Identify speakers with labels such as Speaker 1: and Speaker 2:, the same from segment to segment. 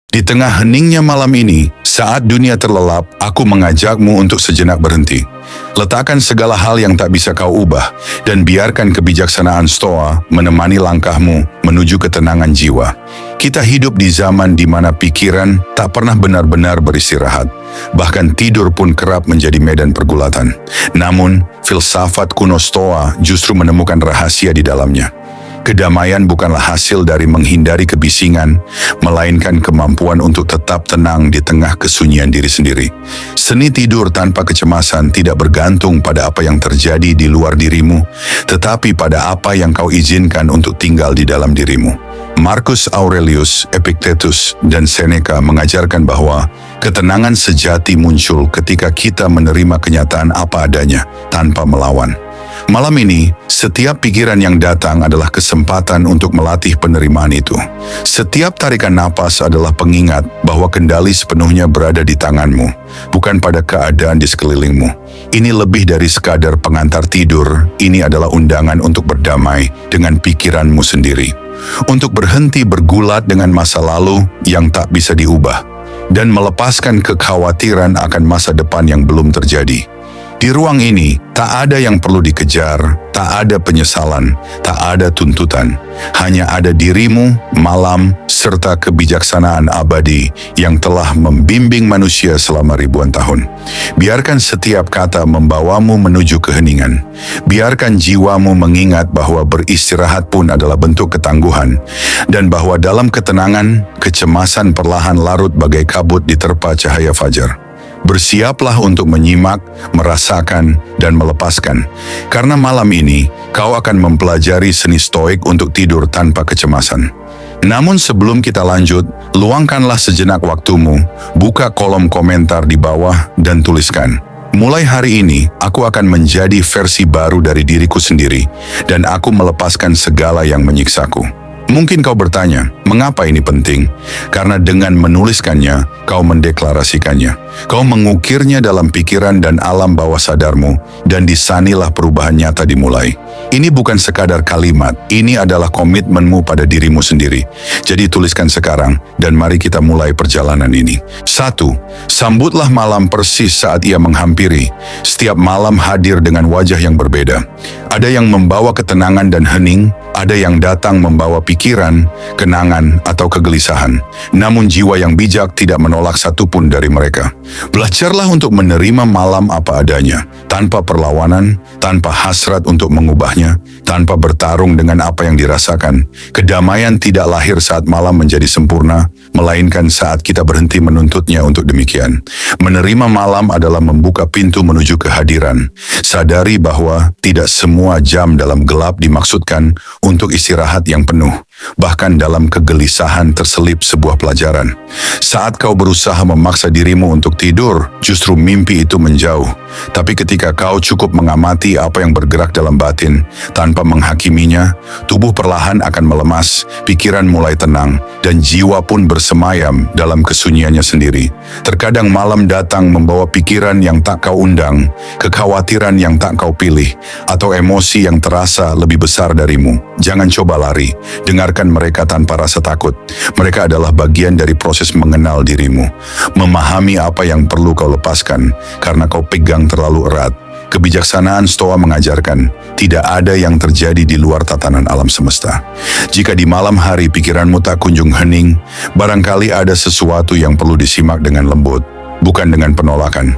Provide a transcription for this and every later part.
Speaker 1: Di tengah heningnya malam ini, saat dunia terlelap, aku mengajakmu untuk sejenak berhenti. Letakkan segala hal yang tak bisa kau ubah, dan biarkan kebijaksanaan Stoa menemani langkahmu menuju ketenangan jiwa. Kita hidup di zaman di mana pikiran tak pernah benar-benar beristirahat. Bahkan tidur pun kerap menjadi medan pergulatan. Namun, filsafat kuno Stoa justru menemukan rahasia di dalamnya. Kedamaian bukanlah hasil dari menghindari kebisingan, melainkan kemampuan untuk tetap tenang di tengah kesunyian diri sendiri. Seni tidur tanpa kecemasan tidak bergantung pada apa yang terjadi di luar dirimu, tetapi pada apa yang kau izinkan untuk tinggal di dalam dirimu. Marcus Aurelius, Epictetus, dan Seneca mengajarkan bahwa ketenangan sejati muncul ketika kita menerima kenyataan apa adanya tanpa melawan. Malam ini, setiap pikiran yang datang adalah kesempatan untuk melatih penerimaan itu. Setiap tarikan napas adalah pengingat bahwa kendali sepenuhnya berada di tanganmu, bukan pada keadaan di sekelilingmu. Ini lebih dari sekadar pengantar tidur, ini adalah undangan untuk berdamai dengan pikiranmu sendiri. Untuk berhenti bergulat dengan masa lalu yang tak bisa diubah, dan melepaskan kekhawatiran akan masa depan yang belum terjadi. Di ruang ini, tak ada yang perlu dikejar, tak ada penyesalan, tak ada tuntutan. Hanya ada dirimu, malam, serta kebijaksanaan abadi yang telah membimbing manusia selama ribuan tahun. Biarkan setiap kata membawamu menuju keheningan. Biarkan jiwamu mengingat bahwa beristirahat pun adalah bentuk ketangguhan, dan bahwa dalam ketenangan, kecemasan perlahan larut bagai kabut diterpa cahaya fajar. Bersiaplah untuk menyimak, merasakan, dan melepaskan. Karena malam ini, kau akan mempelajari seni stoik untuk tidur tanpa kecemasan. Namun sebelum kita lanjut, luangkanlah sejenak waktumu, buka kolom komentar di bawah, dan tuliskan. Mulai hari ini, aku akan menjadi versi baru dari diriku sendiri, dan aku melepaskan segala yang menyiksaku. Mungkin kau bertanya, mengapa ini penting? Karena dengan menuliskannya, kau mendeklarasikannya. Kau mengukirnya dalam pikiran dan alam bawah sadarmu, dan disanilah perubahan nyata dimulai. Ini bukan sekadar kalimat, ini adalah komitmenmu pada dirimu sendiri. Jadi tuliskan sekarang, dan mari kita mulai perjalanan ini. 1. Sambutlah malam persis saat ia menghampiri. Setiap malam hadir dengan wajah yang berbeda. Ada yang membawa ketenangan dan hening, ada yang datang membawa pikiran, kenangan, atau kegelisahan. Namun jiwa yang bijak tidak menolak satupun dari mereka. Belajarlah untuk menerima malam apa adanya, tanpa perlawanan, tanpa hasrat untuk mengubahnya, tanpa bertarung dengan apa yang dirasakan. Kedamaian tidak lahir saat malam menjadi sempurna, melainkan saat kita berhenti menuntutnya untuk demikian. Menerima malam adalah membuka pintu menuju kehadiran. Sadari bahwa tidak semua jam dalam gelap dimaksudkan untuk istirahat yang penuh. Bahkan dalam kegelisahan terselip sebuah pelajaran. Saat kau berusaha memaksa dirimu untuk tidur, justru mimpi itu menjauh. Tapi ketika kau cukup mengamati apa yang bergerak dalam batin, tanpa menghakiminya, tubuh perlahan akan melemas, pikiran mulai tenang, dan jiwa pun bersemayam dalam kesunyiannya sendiri. Terkadang malam datang membawa pikiran yang tak kau undang, kekhawatiran yang tak kau pilih, atau emosi yang terasa lebih besar darimu. Jangan coba lari, dengarkan mereka tanpa rasa takut. Mereka adalah bagian dari proses mengenal dirimu, memahami apa yang perlu kau lepaskan, karena kau pegang terlalu erat. Kebijaksanaan Stoa mengajarkan, tidak ada yang terjadi di luar tatanan alam semesta. Jika di malam hari pikiranmu tak kunjung hening, barangkali ada sesuatu yang perlu disimak dengan lembut, bukan dengan penolakan.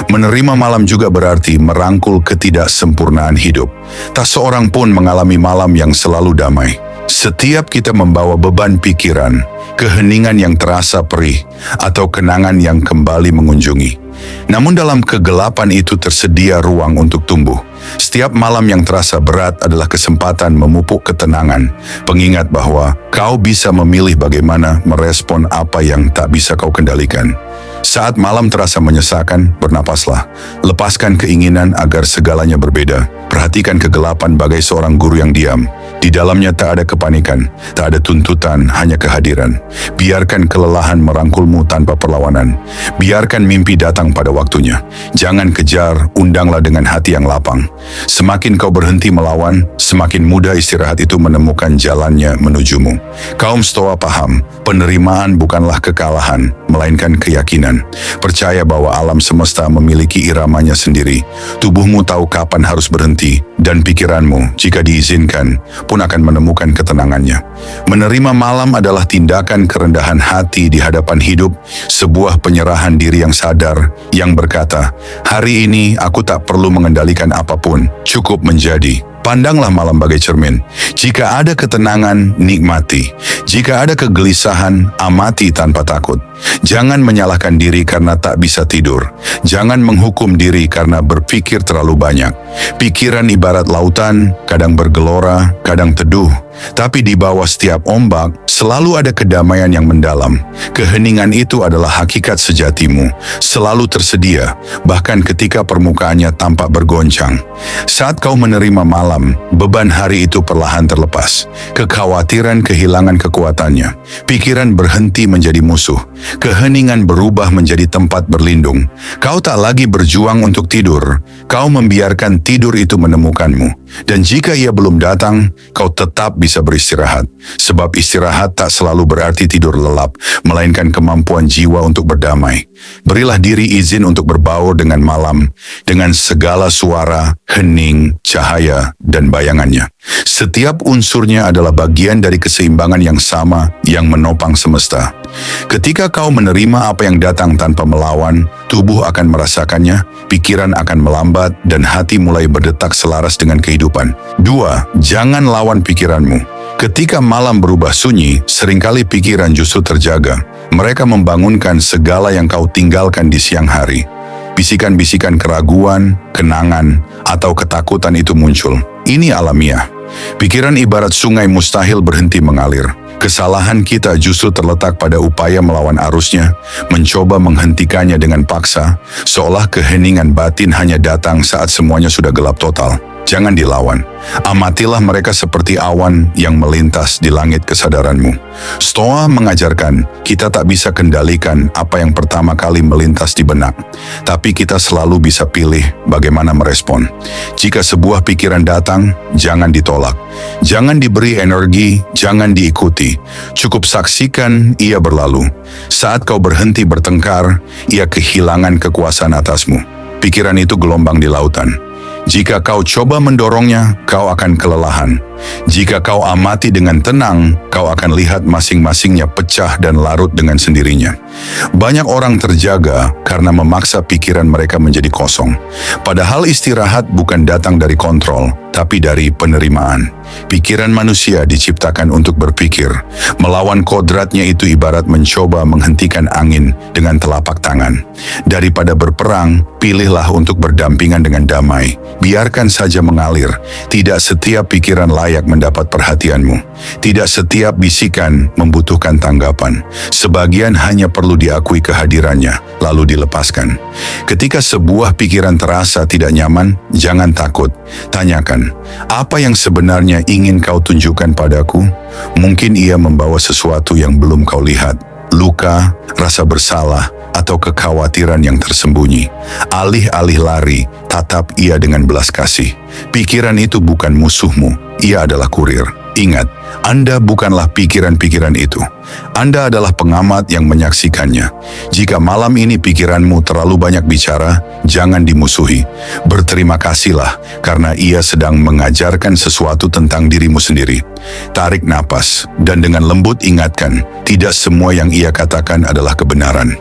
Speaker 1: Menerima malam juga berarti merangkul ketidaksempurnaan hidup. Tak seorang pun mengalami malam yang selalu damai. Setiap kita membawa beban pikiran, keheningan yang terasa perih, atau kenangan yang kembali mengunjungi. Namun dalam kegelapan itu tersedia ruang untuk tumbuh. Setiap malam yang terasa berat adalah kesempatan memupuk ketenangan, pengingat bahwa kau bisa memilih bagaimana merespon apa yang tak bisa kau kendalikan. Saat malam terasa menyesakan, bernapaslah. Lepaskan keinginan agar segalanya berbeda. Perhatikan kegelapan bagai seorang guru yang diam. Di dalamnya tak ada kepanikan, tak ada tuntutan, hanya kehadiran. Biarkan kelelahan merangkulmu tanpa perlawanan. Biarkan mimpi datang pada waktunya. Jangan kejar, undanglah dengan hati yang lapang. Semakin kau berhenti melawan, semakin mudah istirahat itu menemukan jalannya menujumu. Kaum Stoa paham, penerimaan bukanlah kekalahan, melainkan keyakinan. Percaya bahwa alam semesta memiliki iramanya sendiri. Tubuhmu tahu kapan harus berhenti, dan pikiranmu, jika diizinkan, pun akan menemukan ketenangannya. Menerima malam adalah tindakan kerendahan hati di hadapan hidup, sebuah penyerahan diri yang sadar, yang berkata, hari ini aku tak perlu mengendalikan apapun, cukup menjadi. Pandanglah malam bagai cermin. Jika ada ketenangan, nikmati. Jika ada kegelisahan, amati tanpa takut. Jangan menyalahkan diri karena tak bisa tidur. Jangan menghukum diri karena berpikir terlalu banyak. Pikiran ibarat lautan, kadang bergelora, kadang teduh. Tapi di bawah setiap ombak, selalu ada kedamaian yang mendalam. Keheningan itu adalah hakikat sejatimu, selalu tersedia, bahkan ketika permukaannya tampak bergoncang. Saat kau menerima malam, beban hari itu perlahan terlepas. Kekhawatiran kehilangan kekuatannya. Pikiran berhenti menjadi musuh. Keheningan berubah menjadi tempat berlindung. Kau tak lagi berjuang untuk tidur. Kau membiarkan tidur itu menemukanmu. Dan jika ia belum datang, kau tetap bisa beristirahat. Sebab istirahat tak selalu berarti tidur lelap, melainkan kemampuan jiwa untuk berdamai. Berilah diri izin untuk berbaur dengan malam, dengan segala suara, hening, cahaya, dan bayangannya. Setiap unsurnya adalah bagian dari keseimbangan yang sama yang menopang semesta. Ketika kau menerima apa yang datang tanpa melawan, tubuh akan merasakannya, pikiran akan melambat, dan hati mulai berdetak selaras dengan kehidupan. 2. Jangan lawan pikiranmu. Ketika malam berubah sunyi, seringkali pikiran justru terjaga. Mereka membangunkan segala yang kau tinggalkan di siang hari. Bisikan-bisikan keraguan, kenangan, atau ketakutan itu muncul. Ini alamiah. Pikiran ibarat sungai mustahil berhenti mengalir. Kesalahan kita justru terletak pada upaya melawan arusnya, mencoba menghentikannya dengan paksa, seolah keheningan batin hanya datang saat semuanya sudah gelap total. Jangan dilawan. Amatilah mereka seperti awan yang melintas di langit kesadaranmu. Stoa mengajarkan kita tak bisa kendalikan apa yang pertama kali melintas di benak, tapi kita selalu bisa pilih bagaimana merespon. Jika sebuah pikiran datang, jangan ditolak. Jangan diberi energi, jangan diikuti. Cukup saksikan ia berlalu. Saat kau berhenti bertengkar, ia kehilangan kekuasaan atasmu. Pikiran itu gelombang di lautan. Jika kau coba mendorongnya, kau akan kelelahan. Jika kau amati dengan tenang, kau akan lihat masing-masingnya pecah dan larut dengan sendirinya. Banyak orang terjaga karena memaksa pikiran mereka menjadi kosong. Padahal istirahat bukan datang dari kontrol, tapi dari penerimaan. Pikiran manusia diciptakan untuk berpikir. Melawan kodratnya itu ibarat mencoba menghentikan angin dengan telapak tangan. Daripada berperang, pilihlah untuk berdampingan dengan damai. Biarkan saja mengalir. Tidak setiap pikiran layak mendapat perhatianmu. Tidak setiap bisikan membutuhkan tanggapan. Sebagian hanya perlu diakui kehadirannya, lalu dilepaskan. Ketika sebuah pikiran terasa tidak nyaman, jangan takut. Tanyakan, apa yang sebenarnya ingin kau tunjukkan padaku? Mungkin ia membawa sesuatu yang belum kau lihat. Luka, rasa bersalah, atau kekhawatiran yang tersembunyi. Alih-alih lari, tatap ia dengan belas kasih. Pikiran itu bukan musuhmu, ia adalah kurir. Ingat, Anda bukanlah pikiran-pikiran itu. Anda adalah pengamat yang menyaksikannya. Jika malam ini pikiranmu terlalu banyak bicara, jangan dimusuhi. Berterima kasihlah karena ia sedang mengajarkan sesuatu tentang dirimu sendiri. Tarik napas dan dengan lembut ingatkan, tidak semua yang ia katakan adalah kebenaran.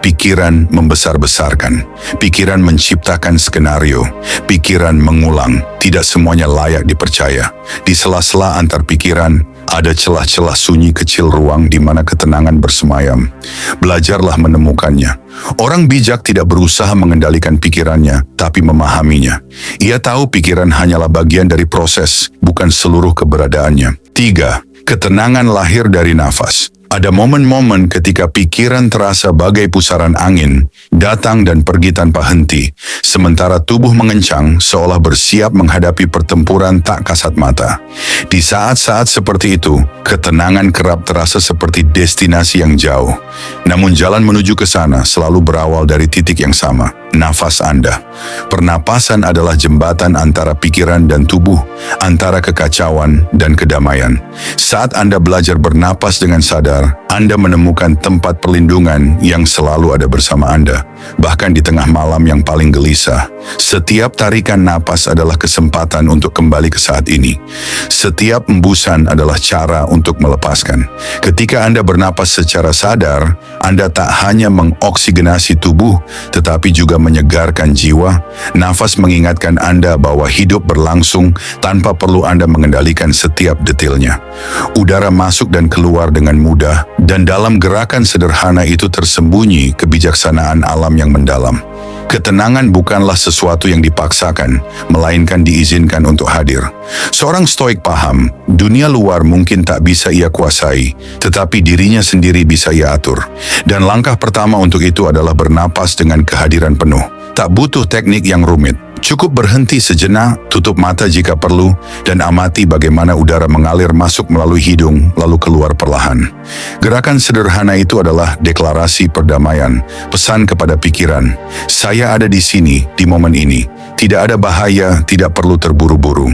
Speaker 1: Pikiran membesar-besarkan. Pikiran menciptakan skenario. Pikiran mengulang. Tidak semuanya layak dipercaya. Di sela-sela antar pikiran, ada celah-celah sunyi kecil ruang di mana ketenangan bersemayam. Belajarlah menemukannya. Orang bijak tidak berusaha mengendalikan pikirannya, tapi memahaminya. Ia tahu pikiran hanyalah bagian dari proses, bukan seluruh keberadaannya. 3. Ketenangan lahir dari nafas. Ada momen-momen ketika pikiran terasa bagai pusaran angin, datang dan pergi tanpa henti, sementara tubuh mengencang seolah bersiap menghadapi pertempuran tak kasat mata. Di saat-saat seperti itu, ketenangan kerap terasa seperti destinasi yang jauh. Namun jalan menuju ke sana selalu berawal dari titik yang sama, nafas Anda. Pernapasan adalah jembatan antara pikiran dan tubuh, antara kekacauan dan kedamaian. Saat Anda belajar bernapas dengan sadar, Anda menemukan tempat perlindungan yang selalu ada bersama Anda, bahkan di tengah malam yang paling gelisah. Setiap tarikan napas adalah kesempatan untuk kembali ke saat ini. Setiap embusan adalah cara untuk melepaskan. Ketika Anda bernapas secara sadar, Anda tak hanya mengoksigenasi tubuh, tetapi juga menyegarkan jiwa. Nafas mengingatkan Anda bahwa hidup berlangsung tanpa perlu Anda mengendalikan setiap detailnya. Udara masuk dan keluar dengan mudah, dan dalam gerakan sederhana itu tersembunyi kebijaksanaan alam yang mendalam. Ketenangan bukanlah sesuatu yang dipaksakan, melainkan diizinkan untuk hadir. Seorang stoik paham, dunia luar mungkin tak bisa ia kuasai, tetapi dirinya sendiri bisa ia atur. Dan langkah pertama untuk itu adalah bernapas dengan kehadiran penuh. Tak butuh teknik yang rumit. Cukup berhenti sejenak, tutup mata jika perlu, dan amati bagaimana udara mengalir masuk melalui hidung, lalu keluar perlahan. Gerakan sederhana itu adalah deklarasi perdamaian, pesan kepada pikiran. Saya ada di sini, di momen ini. Tidak ada bahaya, tidak perlu terburu-buru.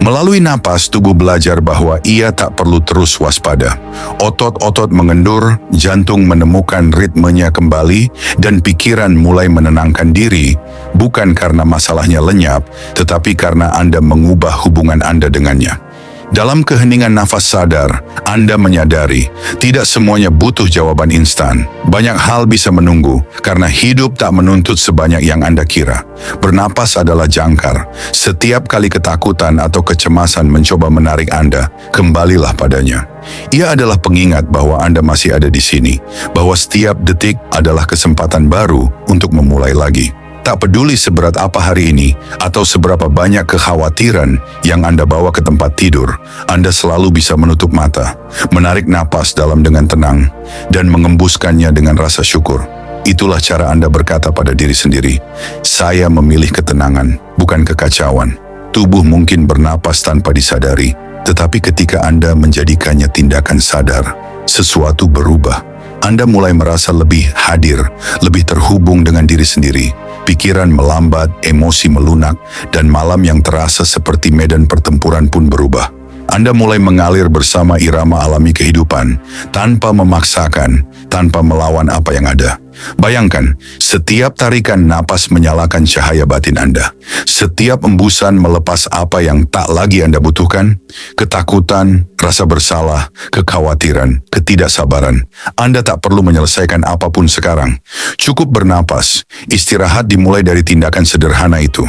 Speaker 1: Melalui napas, tubuh belajar bahwa ia tak perlu terus waspada. Otot-otot mengendur, jantung menemukan ritmenya kembali, dan pikiran mulai menenangkan diri, bukan karena masalahnya lenyap, tetapi karena Anda mengubah hubungan Anda dengannya. Dalam keheningan nafas sadar, Anda menyadari tidak semuanya butuh jawaban instan. Banyak hal bisa menunggu karena hidup tak menuntut sebanyak yang Anda kira. Bernapas adalah jangkar. Setiap kali ketakutan atau kecemasan mencoba menarik Anda, kembalilah padanya. Ia adalah pengingat bahwa Anda masih ada di sini, bahwa setiap detik adalah kesempatan baru untuk memulai lagi. Tak peduli seberat apa hari ini atau seberapa banyak kekhawatiran yang Anda bawa ke tempat tidur, Anda selalu bisa menutup mata, menarik napas dalam dengan tenang, dan mengembuskannya dengan rasa syukur. Itulah cara Anda berkata pada diri sendiri, saya memilih ketenangan, bukan kekacauan. Tubuh mungkin bernapas tanpa disadari, tetapi ketika Anda menjadikannya tindakan sadar, sesuatu berubah. Anda mulai merasa lebih hadir, lebih terhubung dengan diri sendiri. Pikiran melambat, emosi melunak, dan malam yang terasa seperti medan pertempuran pun berubah. Anda mulai mengalir bersama irama alami kehidupan, tanpa memaksakan, tanpa melawan apa yang ada. Bayangkan, setiap tarikan napas menyalakan cahaya batin Anda. Setiap embusan melepas apa yang tak lagi Anda butuhkan, ketakutan, rasa bersalah, kekhawatiran, ketidaksabaran. Anda tak perlu menyelesaikan apapun sekarang. Cukup bernapas, istirahat dimulai dari tindakan sederhana itu.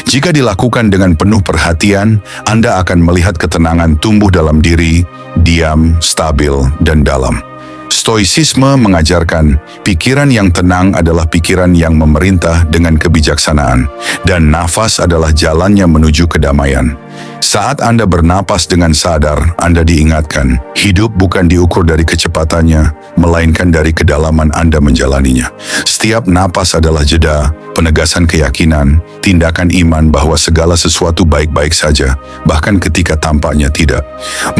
Speaker 1: Jika dilakukan dengan penuh perhatian, Anda akan melihat ketenangan tumbuh dalam diri, diam, stabil, dan dalam. Stoicisme mengajarkan pikiran yang tenang adalah pikiran yang memerintah dengan kebijaksanaan, dan nafas adalah jalannya menuju kedamaian. Saat Anda bernapas dengan sadar, Anda diingatkan, hidup bukan diukur dari kecepatannya, melainkan dari kedalaman Anda menjalaninya. Setiap napas adalah jeda, penegasan keyakinan, tindakan iman bahwa segala sesuatu baik-baik saja, bahkan ketika tampaknya tidak.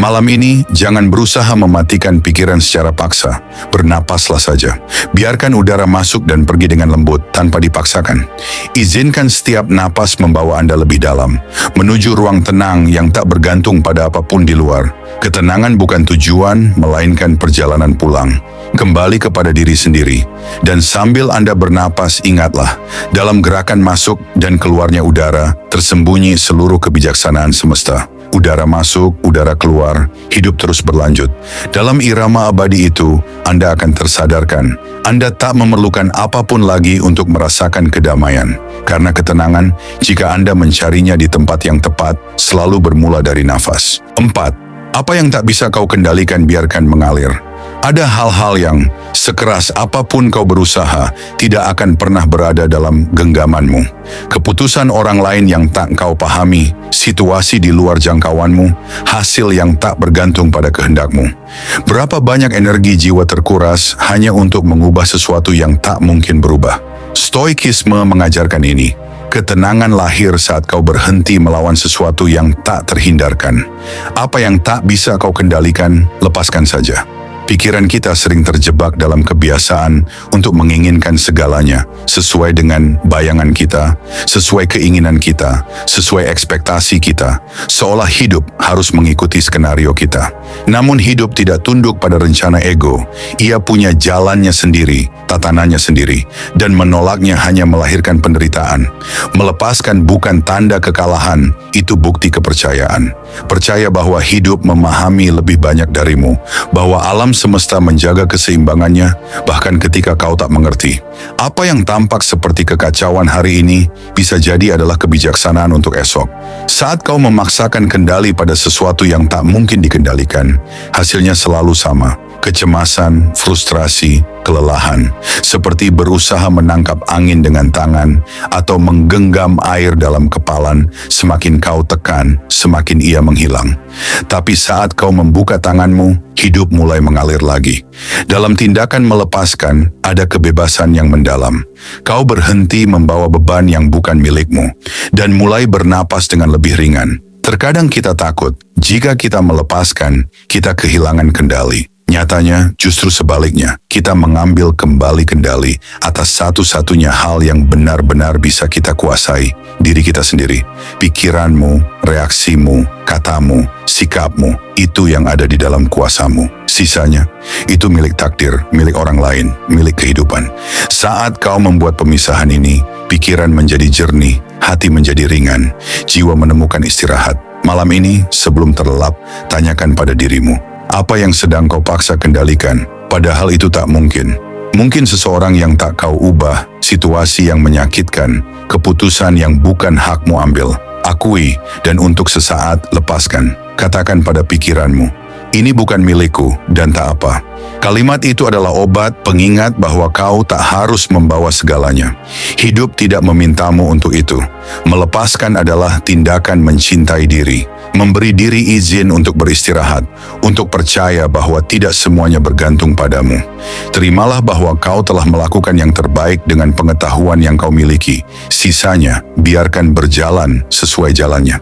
Speaker 1: Malam ini, jangan berusaha mematikan pikiran secara paksa. Bernapaslah saja. Biarkan udara masuk dan pergi dengan lembut, tanpa dipaksakan. Izinkan setiap napas membawa Anda lebih dalam, menuju ruang tenang yang tak bergantung pada apapun di luar. Ketenangan bukan tujuan, melainkan perjalanan pulang. Kembali kepada diri sendiri. Dan sambil Anda bernapas, ingatlah, dalam gerakan masuk dan keluarnya udara, tersembunyi seluruh kebijaksanaan semesta. Udara masuk, udara keluar, hidup terus berlanjut. Dalam irama abadi itu, Anda akan tersadarkan, Anda tak memerlukan apapun lagi untuk merasakan kedamaian. Karena ketenangan, jika Anda mencarinya di tempat yang tepat, selalu bermula dari nafas. 4. Apa yang tak bisa kau kendalikan biarkan mengalir. Ada hal-hal yang sekeras apapun kau berusaha tidak akan pernah berada dalam genggamanmu. Keputusan orang lain yang tak kau pahami, situasi di luar jangkauanmu, hasil yang tak bergantung pada kehendakmu. Berapa banyak energi jiwa terkuras hanya untuk mengubah sesuatu yang tak mungkin berubah. Stoikisme mengajarkan ini. Ketenangan lahir saat kau berhenti melawan sesuatu yang tak terhindarkan. Apa yang tak bisa kau kendalikan, lepaskan saja. Pikiran kita sering terjebak dalam kebiasaan untuk menginginkan segalanya sesuai dengan bayangan kita, sesuai keinginan kita, sesuai ekspektasi kita, seolah hidup harus mengikuti skenario kita. Namun hidup tidak tunduk pada rencana ego. Ia punya jalannya sendiri, tatanannya sendiri, dan menolaknya hanya melahirkan penderitaan. Melepaskan bukan tanda kekalahan, itu bukti kepercayaan. Percaya bahwa hidup memahami lebih banyak darimu, bahwa alam semesta menjaga keseimbangannya, bahkan ketika kau tak mengerti. Apa yang tampak seperti kekacauan hari ini, bisa jadi adalah kebijaksanaan untuk esok. Saat kau memaksakan kendali pada sesuatu yang tak mungkin dikendalikan, hasilnya selalu sama. Kecemasan, frustrasi, kelelahan, seperti berusaha menangkap angin dengan tangan atau menggenggam air dalam kepalan. Semakin kau tekan, semakin ia menghilang. Tapi saat kau membuka tanganmu, hidup mulai mengalir lagi. Dalam tindakan melepaskan, ada kebebasan yang mendalam. Kau berhenti membawa beban yang bukan milikmu, dan mulai bernapas dengan lebih ringan. Terkadang kita takut, jika kita melepaskan, kita kehilangan kendali. Nyatanya, justru sebaliknya, kita mengambil kembali kendali atas satu-satunya hal yang benar-benar bisa kita kuasai, diri kita sendiri. Pikiranmu, reaksimu, katamu, sikapmu, itu yang ada di dalam kuasamu. Sisanya, itu milik takdir, milik orang lain, milik kehidupan. Saat kau membuat pemisahan ini, pikiran menjadi jernih, hati menjadi ringan, jiwa menemukan istirahat. Malam ini, sebelum terlelap, tanyakan pada dirimu, apa yang sedang kau paksa kendalikan, padahal itu tak mungkin. Mungkin seseorang yang tak kau ubah, situasi yang menyakitkan, keputusan yang bukan hakmu ambil. Akui, dan untuk sesaat lepaskan. Katakan pada pikiranmu, ini bukan milikku dan tak apa. Kalimat itu adalah obat pengingat bahwa kau tak harus membawa segalanya. Hidup tidak memintamu untuk itu. Melepaskan adalah tindakan mencintai diri. Memberi diri izin untuk beristirahat, untuk percaya bahwa tidak semuanya bergantung padamu. Terimalah bahwa kau telah melakukan yang terbaik dengan pengetahuan yang kau miliki. Sisanya, biarkan berjalan sesuai jalannya.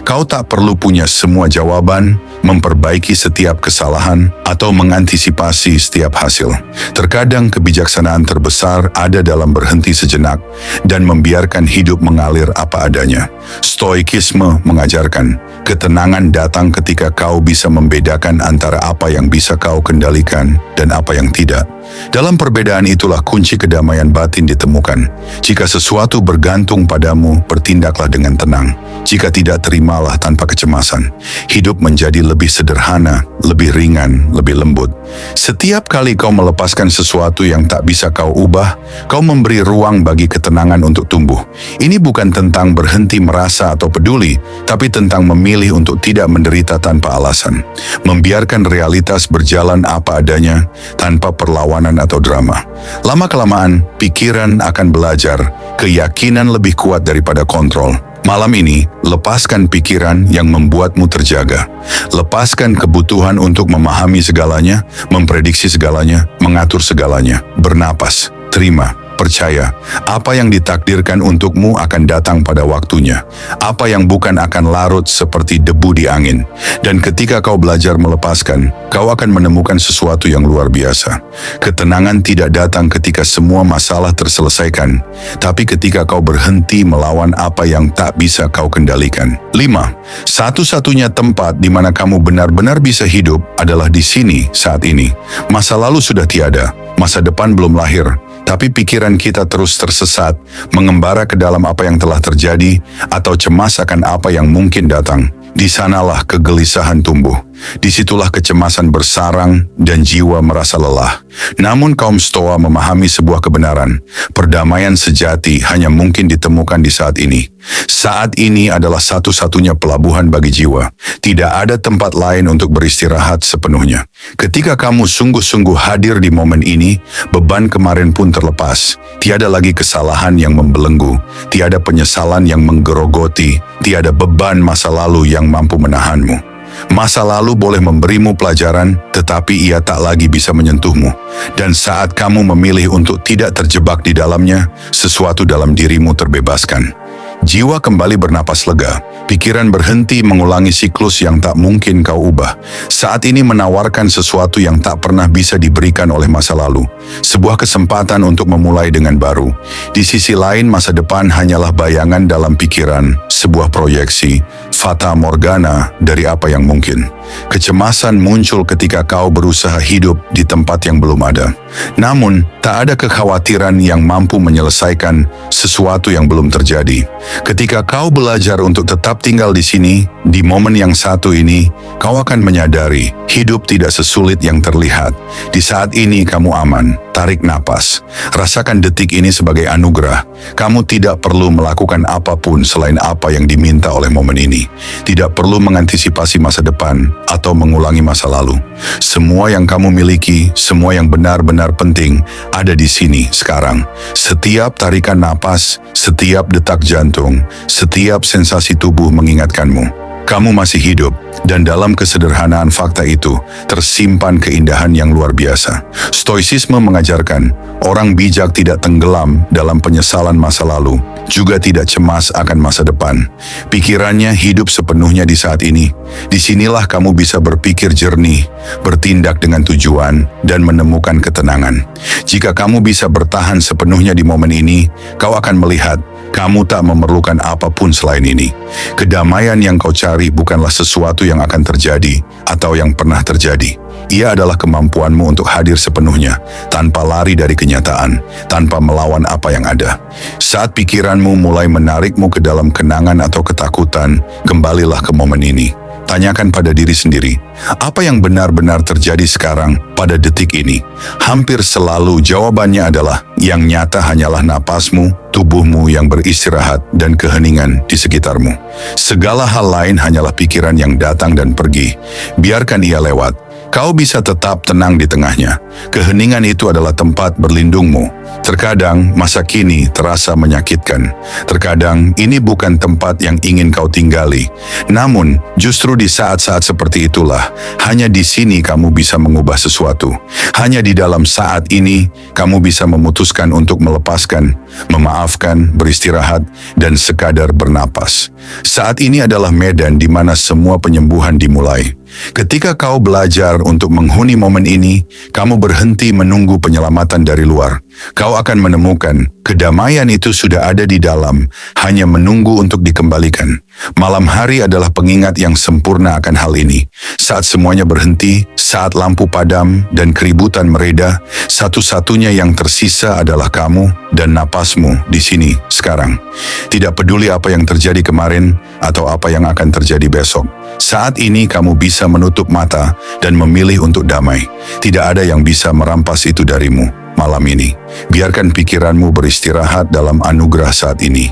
Speaker 1: Kau tak perlu punya semua jawaban, memperbaiki setiap kesalahan, atau mengantisipasi setiap hasil. Terkadang kebijaksanaan terbesar ada dalam berhenti sejenak dan membiarkan hidup mengalir apa adanya. Stoikisme mengajarkan, ketenangan datang ketika kau bisa membedakan antara apa yang bisa kau kendalikan dan apa yang tidak. Dalam perbedaan itulah kunci kedamaian batin ditemukan. Jika sesuatu bergantung padamu, bertindaklah dengan tenang. Jika tidak, terimalah tanpa kecemasan. Hidup menjadi lebih sederhana, lebih ringan, lebih lembut. Setiap kali kau melepaskan sesuatu yang tak bisa kau ubah, kau memberi ruang bagi ketenangan untuk tumbuh. Ini bukan tentang berhenti merasa atau peduli, tapi tentang memilih untuk tidak menderita tanpa alasan. Membiarkan realitas berjalan apa adanya, tanpa perlawanan atau drama. Lama-kelamaan, pikiran akan belajar, keyakinan lebih kuat daripada kontrol. Malam ini, lepaskan pikiran yang membuatmu terjaga. Lepaskan kebutuhan untuk memahami segalanya, memprediksi segalanya, mengatur segalanya. Bernapas, terima. Percaya, apa yang ditakdirkan untukmu akan datang pada waktunya. Apa yang bukan akan larut seperti debu di angin. Dan ketika kau belajar melepaskan, kau akan menemukan sesuatu yang luar biasa. Ketenangan tidak datang ketika semua masalah terselesaikan, tapi ketika kau berhenti melawan apa yang tak bisa kau kendalikan. 5. Satu-satunya tempat di mana kamu benar-benar bisa hidup adalah di sini saat ini. Masa lalu sudah tiada, masa depan belum lahir. Tapi pikiran kita terus tersesat, mengembara ke dalam apa yang telah terjadi, atau cemas akan apa yang mungkin datang. Di sanalah kegelisahan tumbuh. Disitulah kecemasan bersarang dan jiwa merasa lelah. Namun kaum Stoa memahami sebuah kebenaran. Perdamaian sejati hanya mungkin ditemukan di saat ini. Saat ini adalah satu-satunya pelabuhan bagi jiwa. Tidak ada tempat lain untuk beristirahat sepenuhnya. Ketika kamu sungguh-sungguh hadir di momen ini, beban kemarin pun terlepas. Tiada lagi kesalahan yang membelenggu, tiada penyesalan yang menggerogoti, tiada beban masa lalu yang mampu menahanmu. Masa lalu boleh memberimu pelajaran, tetapi ia tak lagi bisa menyentuhmu. Dan saat kamu memilih untuk tidak terjebak di dalamnya, sesuatu dalam dirimu terbebaskan. Jiwa kembali bernapas lega, pikiran berhenti mengulangi siklus yang tak mungkin kau ubah. Saat ini menawarkan sesuatu yang tak pernah bisa diberikan oleh masa lalu. Sebuah kesempatan untuk memulai dengan baru. Di sisi lain, masa depan hanyalah bayangan dalam pikiran, sebuah proyeksi, fata morgana dari apa yang mungkin. Kecemasan muncul ketika kau berusaha hidup di tempat yang belum ada. Namun, tak ada kekhawatiran yang mampu menyelesaikan sesuatu yang belum terjadi. Ketika kau belajar untuk tetap tinggal di sini, di momen yang satu ini, kau akan menyadari hidup tidak sesulit yang terlihat. Di saat ini kamu aman, tarik napas. Rasakan detik ini sebagai anugerah. Kamu tidak perlu melakukan apapun selain apa yang diminta oleh momen ini. Tidak perlu mengantisipasi masa depan atau mengulangi masa lalu. Semua yang kamu miliki, semua yang benar-benar penting, ada di sini sekarang. Setiap tarikan napas, setiap detak jantung, setiap sensasi tubuh mengingatkanmu. Kamu masih hidup, dan dalam kesederhanaan fakta itu tersimpan keindahan yang luar biasa. Stoicisme mengajarkan, orang bijak tidak tenggelam dalam penyesalan masa lalu, juga tidak cemas akan masa depan. Pikirannya hidup sepenuhnya di saat ini. Disinilah kamu bisa berpikir jernih, bertindak dengan tujuan, dan menemukan ketenangan. Jika kamu bisa bertahan sepenuhnya di momen ini, kau akan melihat kamu tak memerlukan apapun selain ini. Kedamaian yang kau cari bukanlah sesuatu yang akan terjadi atau yang pernah terjadi. Ia adalah kemampuanmu untuk hadir sepenuhnya, tanpa lari dari kenyataan, tanpa melawan apa yang ada. Saat pikiranmu mulai menarikmu ke dalam kenangan atau ketakutan, kembalilah ke momen ini. Tanyakan pada diri sendiri, apa yang benar-benar terjadi sekarang pada detik ini? Hampir selalu jawabannya adalah, yang nyata hanyalah napasmu, tubuhmu yang beristirahat, dan keheningan di sekitarmu. Segala hal lain hanyalah pikiran yang datang dan pergi. Biarkan ia lewat. Kau bisa tetap tenang di tengahnya. Keheningan itu adalah tempat berlindungmu. Terkadang masa kini terasa menyakitkan. Terkadang ini bukan tempat yang ingin kau tinggali. Namun, justru di saat-saat seperti itulah, hanya di sini kamu bisa mengubah sesuatu. Hanya di dalam saat ini, kamu bisa memutuskan untuk melepaskan, memaafkan, beristirahat, dan sekadar bernapas. Saat ini adalah medan di mana semua penyembuhan dimulai. Ketika kau belajar untuk menghuni momen ini, kamu berhenti menunggu penyelamatan dari luar. Kau akan menemukan kedamaian itu sudah ada di dalam, hanya menunggu untuk dikembalikan. Malam hari adalah pengingat yang sempurna akan hal ini. Saat semuanya berhenti, saat lampu padam dan keributan mereda, satu-satunya yang tersisa adalah kamu dan napasmu di sini sekarang. Tidak peduli apa yang terjadi kemarin atau apa yang akan terjadi besok. Saat ini kamu bisa menutup mata dan memilih untuk damai. Tidak ada yang bisa merampas itu darimu malam ini. Biarkan pikiranmu beristirahat dalam anugerah saat ini.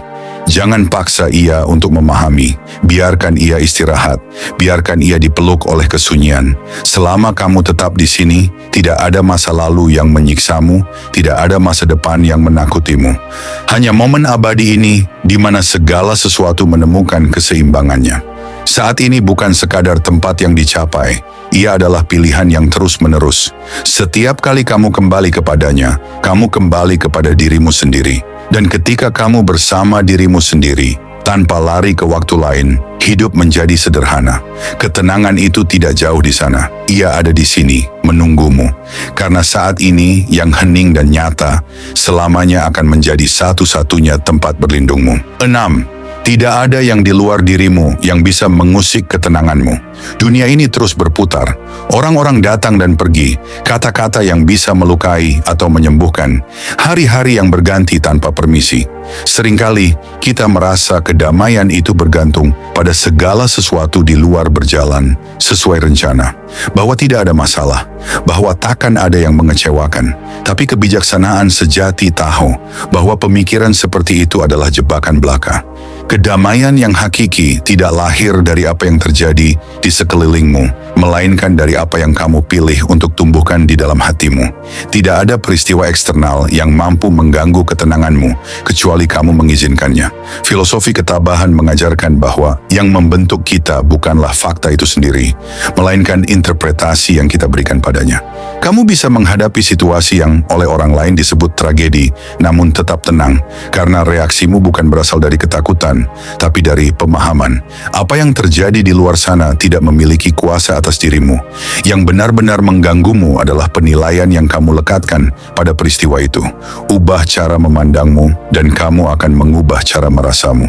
Speaker 1: Jangan paksa ia untuk memahami. Biarkan ia istirahat. Biarkan ia dipeluk oleh kesunyian. Selama kamu tetap di sini, tidak ada masa lalu yang menyiksamu, tidak ada masa depan yang menakutimu. Hanya momen abadi ini di mana segala sesuatu menemukan keseimbangannya. Saat ini bukan sekadar tempat yang dicapai, ia adalah pilihan yang terus-menerus. Setiap kali kamu kembali kepadanya, kamu kembali kepada dirimu sendiri. Dan ketika kamu bersama dirimu sendiri, tanpa lari ke waktu lain, hidup menjadi sederhana. Ketenangan itu tidak jauh di sana. Ia ada di sini, menunggumu. Karena saat ini yang hening dan nyata, selamanya akan menjadi satu-satunya tempat berlindungmu. 6. Tidak ada yang di luar dirimu yang bisa mengusik ketenanganmu. Dunia ini terus berputar. Orang-orang datang dan pergi, kata-kata yang bisa melukai atau menyembuhkan, hari-hari yang berganti tanpa permisi. Seringkali kita merasa kedamaian itu bergantung pada segala sesuatu di luar berjalan sesuai rencana, bahwa tidak ada masalah, bahwa takkan ada yang mengecewakan. Tapi kebijaksanaan sejati tahu bahwa pemikiran seperti itu adalah jebakan belaka. Kedamaian yang hakiki tidak lahir dari apa yang terjadi di sekelilingmu, melainkan dari apa yang kamu pilih untuk tumbuhkan di dalam hatimu. Tidak ada peristiwa eksternal yang mampu mengganggu ketenanganmu, kecuali kamu mengizinkannya. Filosofi ketabahan mengajarkan bahwa yang membentuk kita bukanlah fakta itu sendiri, melainkan interpretasi yang kita berikan padanya. Kamu bisa menghadapi situasi yang oleh orang lain disebut tragedi, namun tetap tenang, karena reaksimu bukan berasal dari ketakutan, tapi dari pemahaman. Apa yang terjadi di luar sana tidak memiliki kuasa atas dirimu. Yang benar-benar mengganggumu adalah penilaian yang kamu lekatkan pada peristiwa itu. Ubah cara memandangmu, dan kamu akan mengubah cara merasamu.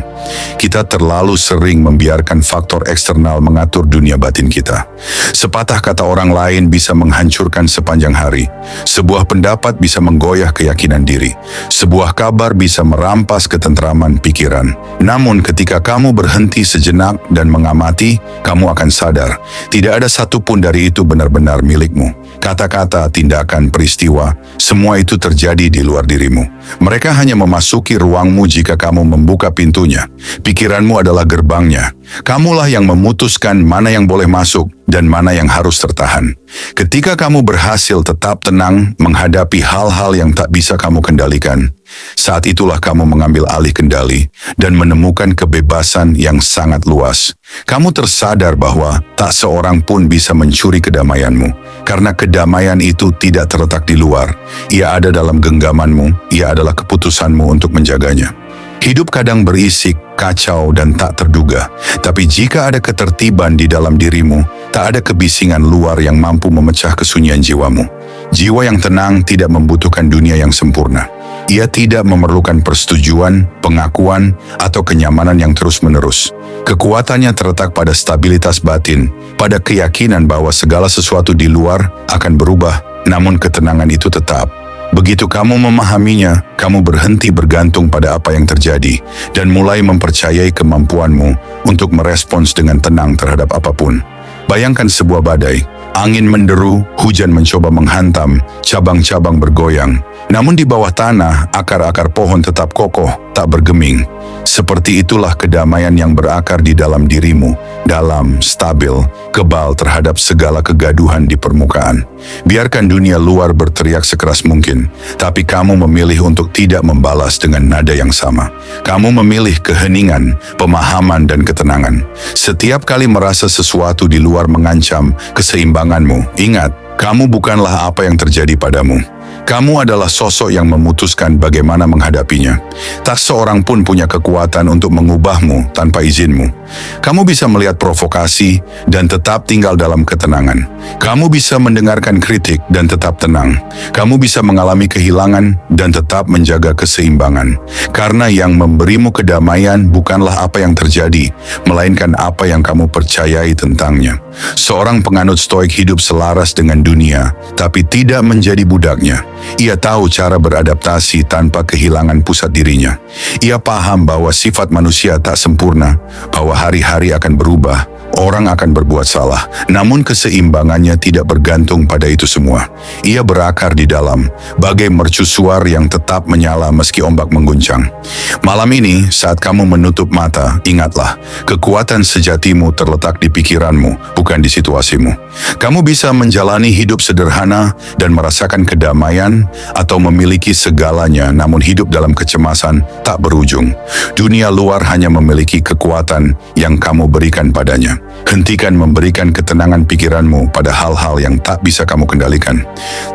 Speaker 1: Kita terlalu sering membiarkan faktor eksternal mengatur dunia batin kita. Sepatah kata orang lain bisa menghancurkan sepanjang hari. Sebuah pendapat bisa menggoyah keyakinan diri. Sebuah kabar bisa merampas ketentraman pikiran. Namun ketika kamu berhenti sejenak dan mengamati, kamu akan sadar, tidak ada satupun dari itu benar-benar milikmu. Kata-kata, tindakan, peristiwa, semua itu terjadi di luar dirimu. Mereka hanya memasuki ruangmu jika kamu membuka pintunya. Pikiranmu adalah gerbangnya. Kamulah yang memutuskan mana yang boleh masuk dan mana yang harus tertahan. Ketika kamu berhasil tetap tenang menghadapi hal-hal yang tak bisa kamu kendalikan, saat itulah kamu mengambil alih kendali dan menemukan kebebasan yang sangat luas. Kamu tersadar bahwa tak seorang pun bisa mencuri kedamaianmu, karena kedamaian itu tidak terletak di luar. Ia ada dalam genggamanmu, ia adalah keputusanmu untuk menjaganya. Hidup kadang berisik, kacau, dan tak terduga. Tapi jika ada ketertiban di dalam dirimu, tak ada kebisingan luar yang mampu memecah kesunyian jiwamu. Jiwa yang tenang tidak membutuhkan dunia yang sempurna. Ia tidak memerlukan persetujuan, pengakuan, atau kenyamanan yang terus-menerus. Kekuatannya terletak pada stabilitas batin, pada keyakinan bahwa segala sesuatu di luar akan berubah, namun ketenangan itu tetap. Begitu kamu memahaminya, kamu berhenti bergantung pada apa yang terjadi dan mulai mempercayai kemampuanmu untuk merespons dengan tenang terhadap apapun. Bayangkan sebuah badai, angin menderu, hujan mencoba menghantam, cabang-cabang bergoyang. Namun di bawah tanah, akar-akar pohon tetap kokoh, tak bergeming. Seperti itulah kedamaian yang berakar di dalam dirimu, dalam, stabil, kebal terhadap segala kegaduhan di permukaan. Biarkan dunia luar berteriak sekeras mungkin, tapi kamu memilih untuk tidak membalas dengan nada yang sama. Kamu memilih keheningan, pemahaman, dan ketenangan. Setiap kali merasa sesuatu di luar mengancam keseimbanganmu, ingat, kamu bukanlah apa yang terjadi padamu. Kamu adalah sosok yang memutuskan bagaimana menghadapinya. Tak seorang pun punya kekuatan untuk mengubahmu tanpa izinmu. Kamu bisa melihat provokasi dan tetap tinggal dalam ketenangan. Kamu bisa mendengarkan kritik dan tetap tenang. Kamu bisa mengalami kehilangan dan tetap menjaga keseimbangan. Karena yang memberimu kedamaian bukanlah apa yang terjadi, melainkan apa yang kamu percayai tentangnya. Seorang penganut stoik hidup selaras dengan dunia, tapi tidak menjadi budaknya. Ia tahu cara beradaptasi tanpa kehilangan pusat dirinya. Ia paham bahwa sifat manusia tak sempurna, bahwa hari-hari akan berubah, orang akan berbuat salah, namun keseimbangannya tidak bergantung pada itu semua. Ia berakar di dalam, bagai mercusuar yang tetap menyala meski ombak mengguncang. Malam ini, saat kamu menutup mata, ingatlah, kekuatan sejatimu terletak di pikiranmu, bukan di situasimu. Kamu bisa menjalani hidup sederhana dan merasakan kedamaian, atau memiliki segalanya namun hidup dalam kecemasan tak berujung. Dunia luar hanya memiliki kekuatan yang kamu berikan padanya. Hentikan memberikan ketenangan pikiranmu pada hal-hal yang tak bisa kamu kendalikan.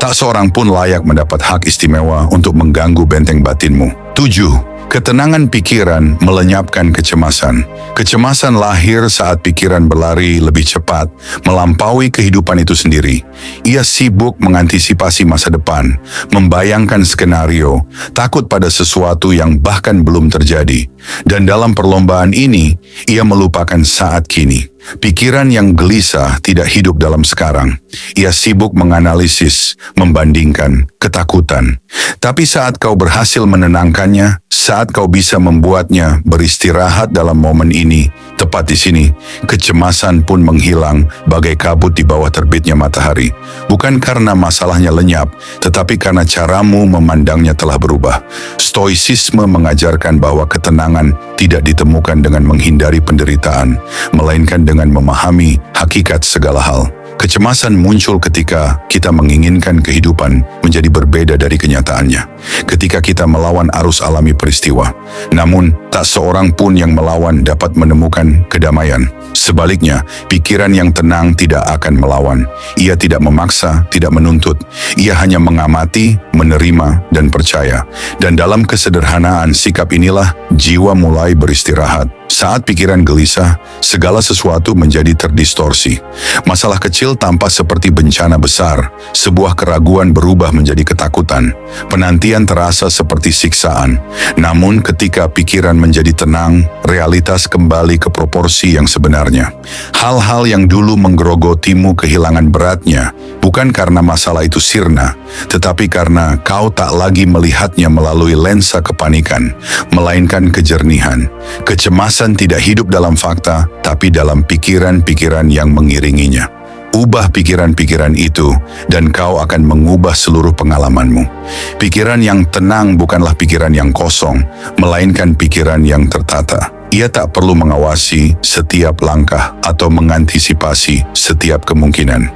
Speaker 1: Tak seorang pun layak mendapat hak istimewa untuk mengganggu benteng batinmu. 7. Ketenangan pikiran melenyapkan kecemasan. Kecemasan lahir saat pikiran berlari lebih cepat, melampaui kehidupan itu sendiri. Ia sibuk mengantisipasi masa depan, membayangkan skenario, takut pada sesuatu yang bahkan belum terjadi. Dan dalam perlombaan ini, ia melupakan saat kini. Pikiran yang gelisah tidak hidup dalam sekarang. Ia sibuk menganalisis, membandingkan, ketakutan. Tapi saat kau berhasil menenangkannya, saat kau bisa membuatnya beristirahat dalam momen ini, tepat di sini, kecemasan pun menghilang bagai kabut di bawah terbitnya matahari. Bukan karena masalahnya lenyap, tetapi karena caramu memandangnya telah berubah. Stoicisme mengajarkan bahwa ketenangan tidak ditemukan dengan menghindari penderitaan, melainkan dengan memahami hakikat segala hal. Kecemasan muncul ketika kita menginginkan kehidupan menjadi berbeda dari kenyataannya. Ketika kita melawan arus alami peristiwa. Namun, tak seorang pun yang melawan dapat menemukan kedamaian. Sebaliknya, pikiran yang tenang tidak akan melawan. Ia tidak memaksa, tidak menuntut. Ia hanya mengamati, menerima, dan percaya. Dan dalam kesederhanaan sikap inilah, jiwa mulai beristirahat. Saat pikiran gelisah, segala sesuatu menjadi terdistorsi. Masalah kecil tampak seperti bencana besar, sebuah keraguan berubah menjadi ketakutan, penantian terasa seperti siksaan. Namun ketika pikiran menjadi tenang, realitas kembali ke proporsi yang sebenarnya. Hal-hal yang dulu menggerogotimu kehilangan beratnya, bukan karena masalah itu sirna, tetapi karena kau tak lagi melihatnya melalui lensa kepanikan, melainkan kejernihan. Kecemasan tidak hidup dalam fakta, tapi dalam pikiran-pikiran yang mengiringinya. Ubah pikiran-pikiran itu, dan kau akan mengubah seluruh pengalamanmu. Pikiran yang tenang bukanlah pikiran yang kosong, melainkan pikiran yang tertata. Ia tak perlu mengawasi setiap langkah atau mengantisipasi setiap kemungkinan.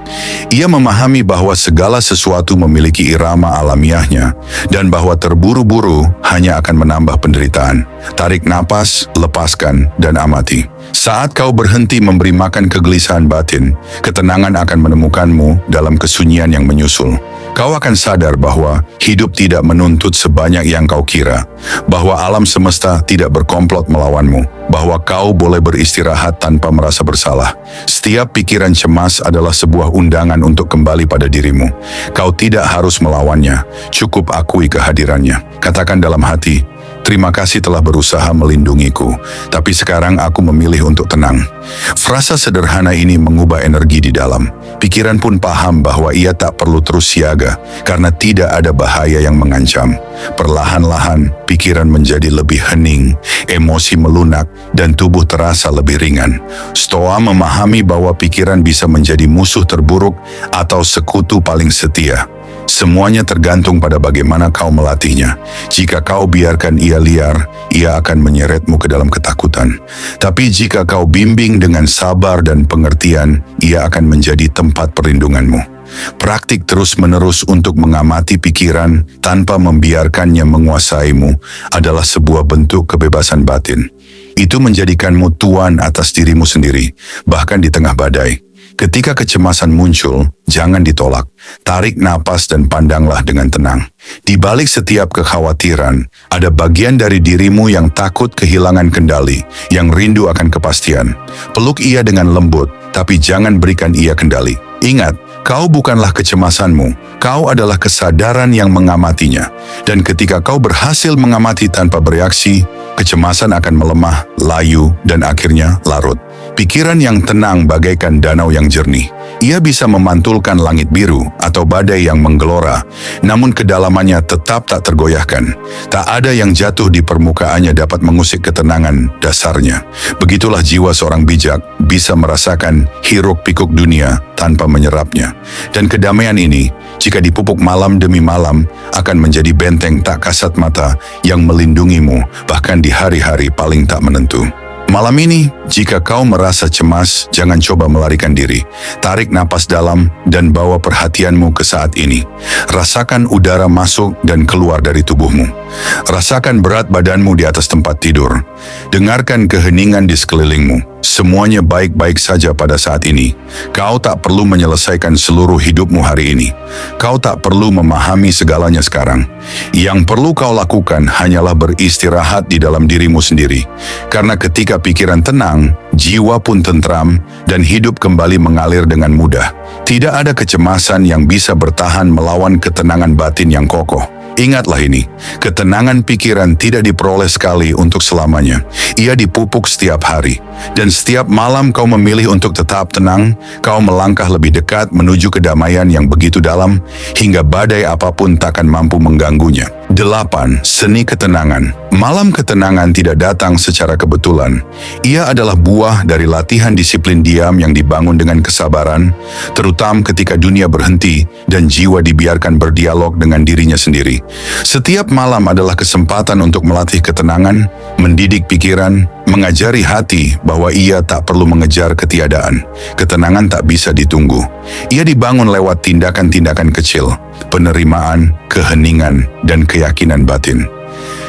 Speaker 1: Ia memahami bahwa segala sesuatu memiliki irama alamiahnya dan bahwa terburu-buru hanya akan menambah penderitaan. Tarik napas, lepaskan, dan amati. Saat kau berhenti memberi makan kegelisahan batin, ketenangan akan menemukanmu dalam kesunyian yang menyusul. Kau akan sadar bahwa hidup tidak menuntut sebanyak yang kau kira, bahwa alam semesta tidak berkomplot melawanmu, bahwa kau boleh beristirahat tanpa merasa bersalah. Setiap pikiran cemas adalah sebuah undangan untuk kembali pada dirimu. Kau tidak harus melawannya, cukup akui kehadirannya. Katakan dalam hati, terima kasih telah berusaha melindungiku, tapi sekarang aku memilih untuk tenang. Frasa sederhana ini mengubah energi di dalam. Pikiran pun paham bahwa ia tak perlu terus siaga, karena tidak ada bahaya yang mengancam. Perlahan-lahan, pikiran menjadi lebih hening, emosi melunak, dan tubuh terasa lebih ringan. Stoa memahami bahwa pikiran bisa menjadi musuh terburuk atau sekutu paling setia. Semuanya tergantung pada bagaimana kau melatihnya. Jika kau biarkan ia liar, ia akan menyeretmu ke dalam ketakutan. Tapi jika kau bimbing dengan sabar dan pengertian, ia akan menjadi tempat perlindunganmu. Praktik terus-menerus untuk mengamati pikiran tanpa membiarkannya menguasaimu adalah sebuah bentuk kebebasan batin. Itu menjadikanmu tuan atas dirimu sendiri, bahkan di tengah badai. Ketika kecemasan muncul, jangan ditolak. Tarik napas dan pandanglah dengan tenang. Di balik setiap kekhawatiran, ada bagian dari dirimu yang takut kehilangan kendali, yang rindu akan kepastian. Peluk ia dengan lembut, tapi jangan berikan ia kendali. Ingat, kau bukanlah kecemasanmu, kau adalah kesadaran yang mengamatinya. Dan ketika kau berhasil mengamati tanpa bereaksi, kecemasan akan melemah, layu, dan akhirnya larut. Pikiran yang tenang bagaikan danau yang jernih. Ia bisa memantulkan langit biru atau badai yang menggelora, namun kedalamannya tetap tak tergoyahkan. Tak ada yang jatuh di permukaannya dapat mengusik ketenangan dasarnya. Begitulah jiwa seorang bijak bisa merasakan hiruk-pikuk dunia tanpa menyerapnya. Dan kedamaian ini, jika dipupuk malam demi malam, akan menjadi benteng tak kasat mata yang melindungimu bahkan di hari-hari paling tak menentu. Malam ini, jika kau merasa cemas, jangan coba melarikan diri. Tarik napas dalam dan bawa perhatianmu ke saat ini. Rasakan udara masuk dan keluar dari tubuhmu. Rasakan berat badanmu di atas tempat tidur. Dengarkan keheningan di sekelilingmu. semuanya baik-baik saja pada saat ini. Kau tak perlu menyelesaikan seluruh hidupmu hari ini. Kau tak perlu memahami segalanya sekarang. Yang perlu kau lakukan hanyalah beristirahat di dalam dirimu sendiri. Karena ketika pikiran tenang, jiwa pun tentram, dan hidup kembali mengalir dengan mudah. Tidak ada kecemasan yang bisa bertahan melawan ketenangan batin yang kokoh. Ingatlah ini, ketenangan pikiran tidak diperoleh sekali untuk selamanya. Ia dipupuk setiap hari. Dan setiap malam kau memilih untuk tetap tenang, kau melangkah lebih dekat menuju kedamaian yang begitu dalam, hingga badai apapun takkan mampu mengganggunya. 8. Seni ketenangan. Malam ketenangan tidak datang secara kebetulan. Ia adalah buah dari latihan disiplin diam yang dibangun dengan kesabaran, terutama ketika dunia berhenti dan jiwa dibiarkan berdialog dengan dirinya sendiri. Setiap malam adalah kesempatan untuk melatih ketenangan, mendidik pikiran, mengajari hati bahwa ia tak perlu mengejar ketiadaan. Ketenangan tak bisa ditunggu. Ia dibangun lewat tindakan-tindakan kecil, penerimaan, keheningan, dan keyakinan batin.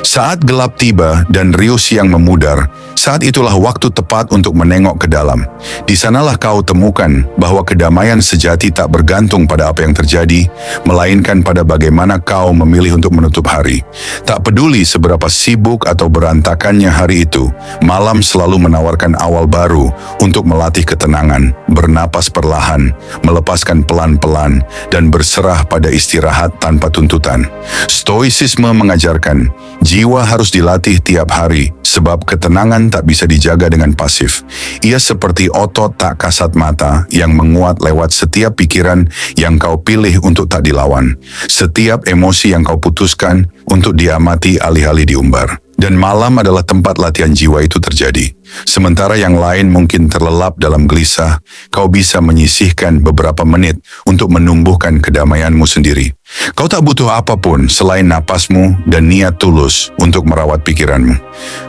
Speaker 1: Saat gelap tiba dan riuh siang memudar, saat itulah waktu tepat untuk menengok ke dalam. Di sanalah kau temukan bahwa kedamaian sejati tak bergantung pada apa yang terjadi, melainkan pada bagaimana kau memilih untuk menutup hari. Tak peduli seberapa sibuk atau berantakannya hari itu, malam selalu menawarkan awal baru untuk melatih ketenangan, bernapas perlahan, melepaskan pelan-pelan, dan berserah pada istirahat tanpa tuntutan. Stoicisme mengajarkan, jiwa harus dilatih tiap hari, sebab ketenangan tak bisa dijaga dengan pasif. Ia seperti otot tak kasat mata yang menguat lewat setiap pikiran yang kau pilih untuk tak dilawan, setiap emosi yang kau putuskan untuk diamati alih-alih diumbar. Dan malam adalah tempat latihan jiwa itu terjadi. Sementara yang lain mungkin terlelap dalam gelisah, kau bisa menyisihkan beberapa menit untuk menumbuhkan kedamaianmu sendiri. Kau tak butuh apapun selain napasmu dan niat tulus untuk merawat pikiranmu.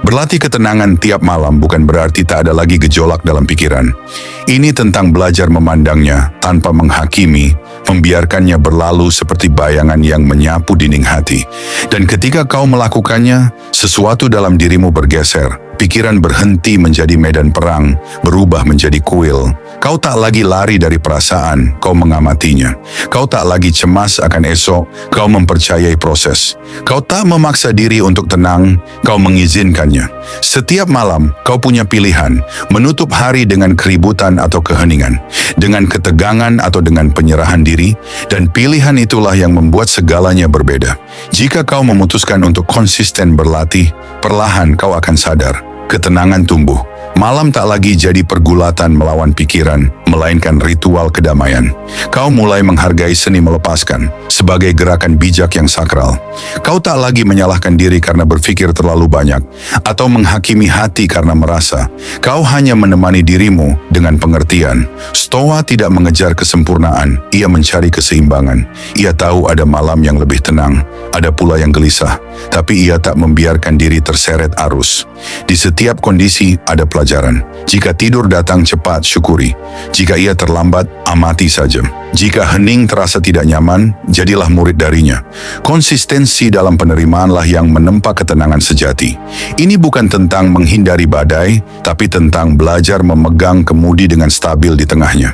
Speaker 1: Berlatih ketenangan tiap malam bukan berarti tak ada lagi gejolak dalam pikiran. Ini tentang belajar memandangnya tanpa menghakimi, membiarkannya berlalu seperti bayangan yang menyapu dinding hati. Dan ketika kau melakukannya, sesuatu dalam dirimu bergeser. Pikiran berhenti menjadi medan perang, berubah menjadi kuil. Kau tak lagi lari dari perasaan, kau mengamatinya. Kau tak lagi cemas akan esok, kau mempercayai proses. Kau tak memaksa diri untuk tenang, kau mengizinkannya. Setiap malam, kau punya pilihan, menutup hari dengan keributan atau keheningan, dengan ketegangan atau dengan penyerahan diri, dan pilihan itulah yang membuat segalanya berbeda. Jika kau memutuskan untuk konsisten berlatih, perlahan kau akan sadar. Ketenangan tumbuh. Malam tak lagi jadi pergulatan melawan pikiran, melainkan ritual kedamaian. Kau mulai menghargai seni melepaskan sebagai gerakan bijak yang sakral. Kau tak lagi menyalahkan diri karena berpikir terlalu banyak, atau menghakimi hati karena merasa. Kau hanya menemani dirimu dengan pengertian. Stoa tidak mengejar kesempurnaan, ia mencari keseimbangan. Ia tahu ada malam yang lebih tenang, ada pula yang gelisah, tapi ia tak membiarkan diri terseret arus. Di setiap kondisi ada pelajaran. Jika tidur datang cepat, syukuri. Jika ia terlambat, amati saja. Jika hening terasa tidak nyaman, jadilah murid darinya. Konsistensi dalam penerimaanlah yang menempa ketenangan sejati. Ini bukan tentang menghindari badai, tapi tentang belajar memegang kemudi dengan stabil di tengahnya.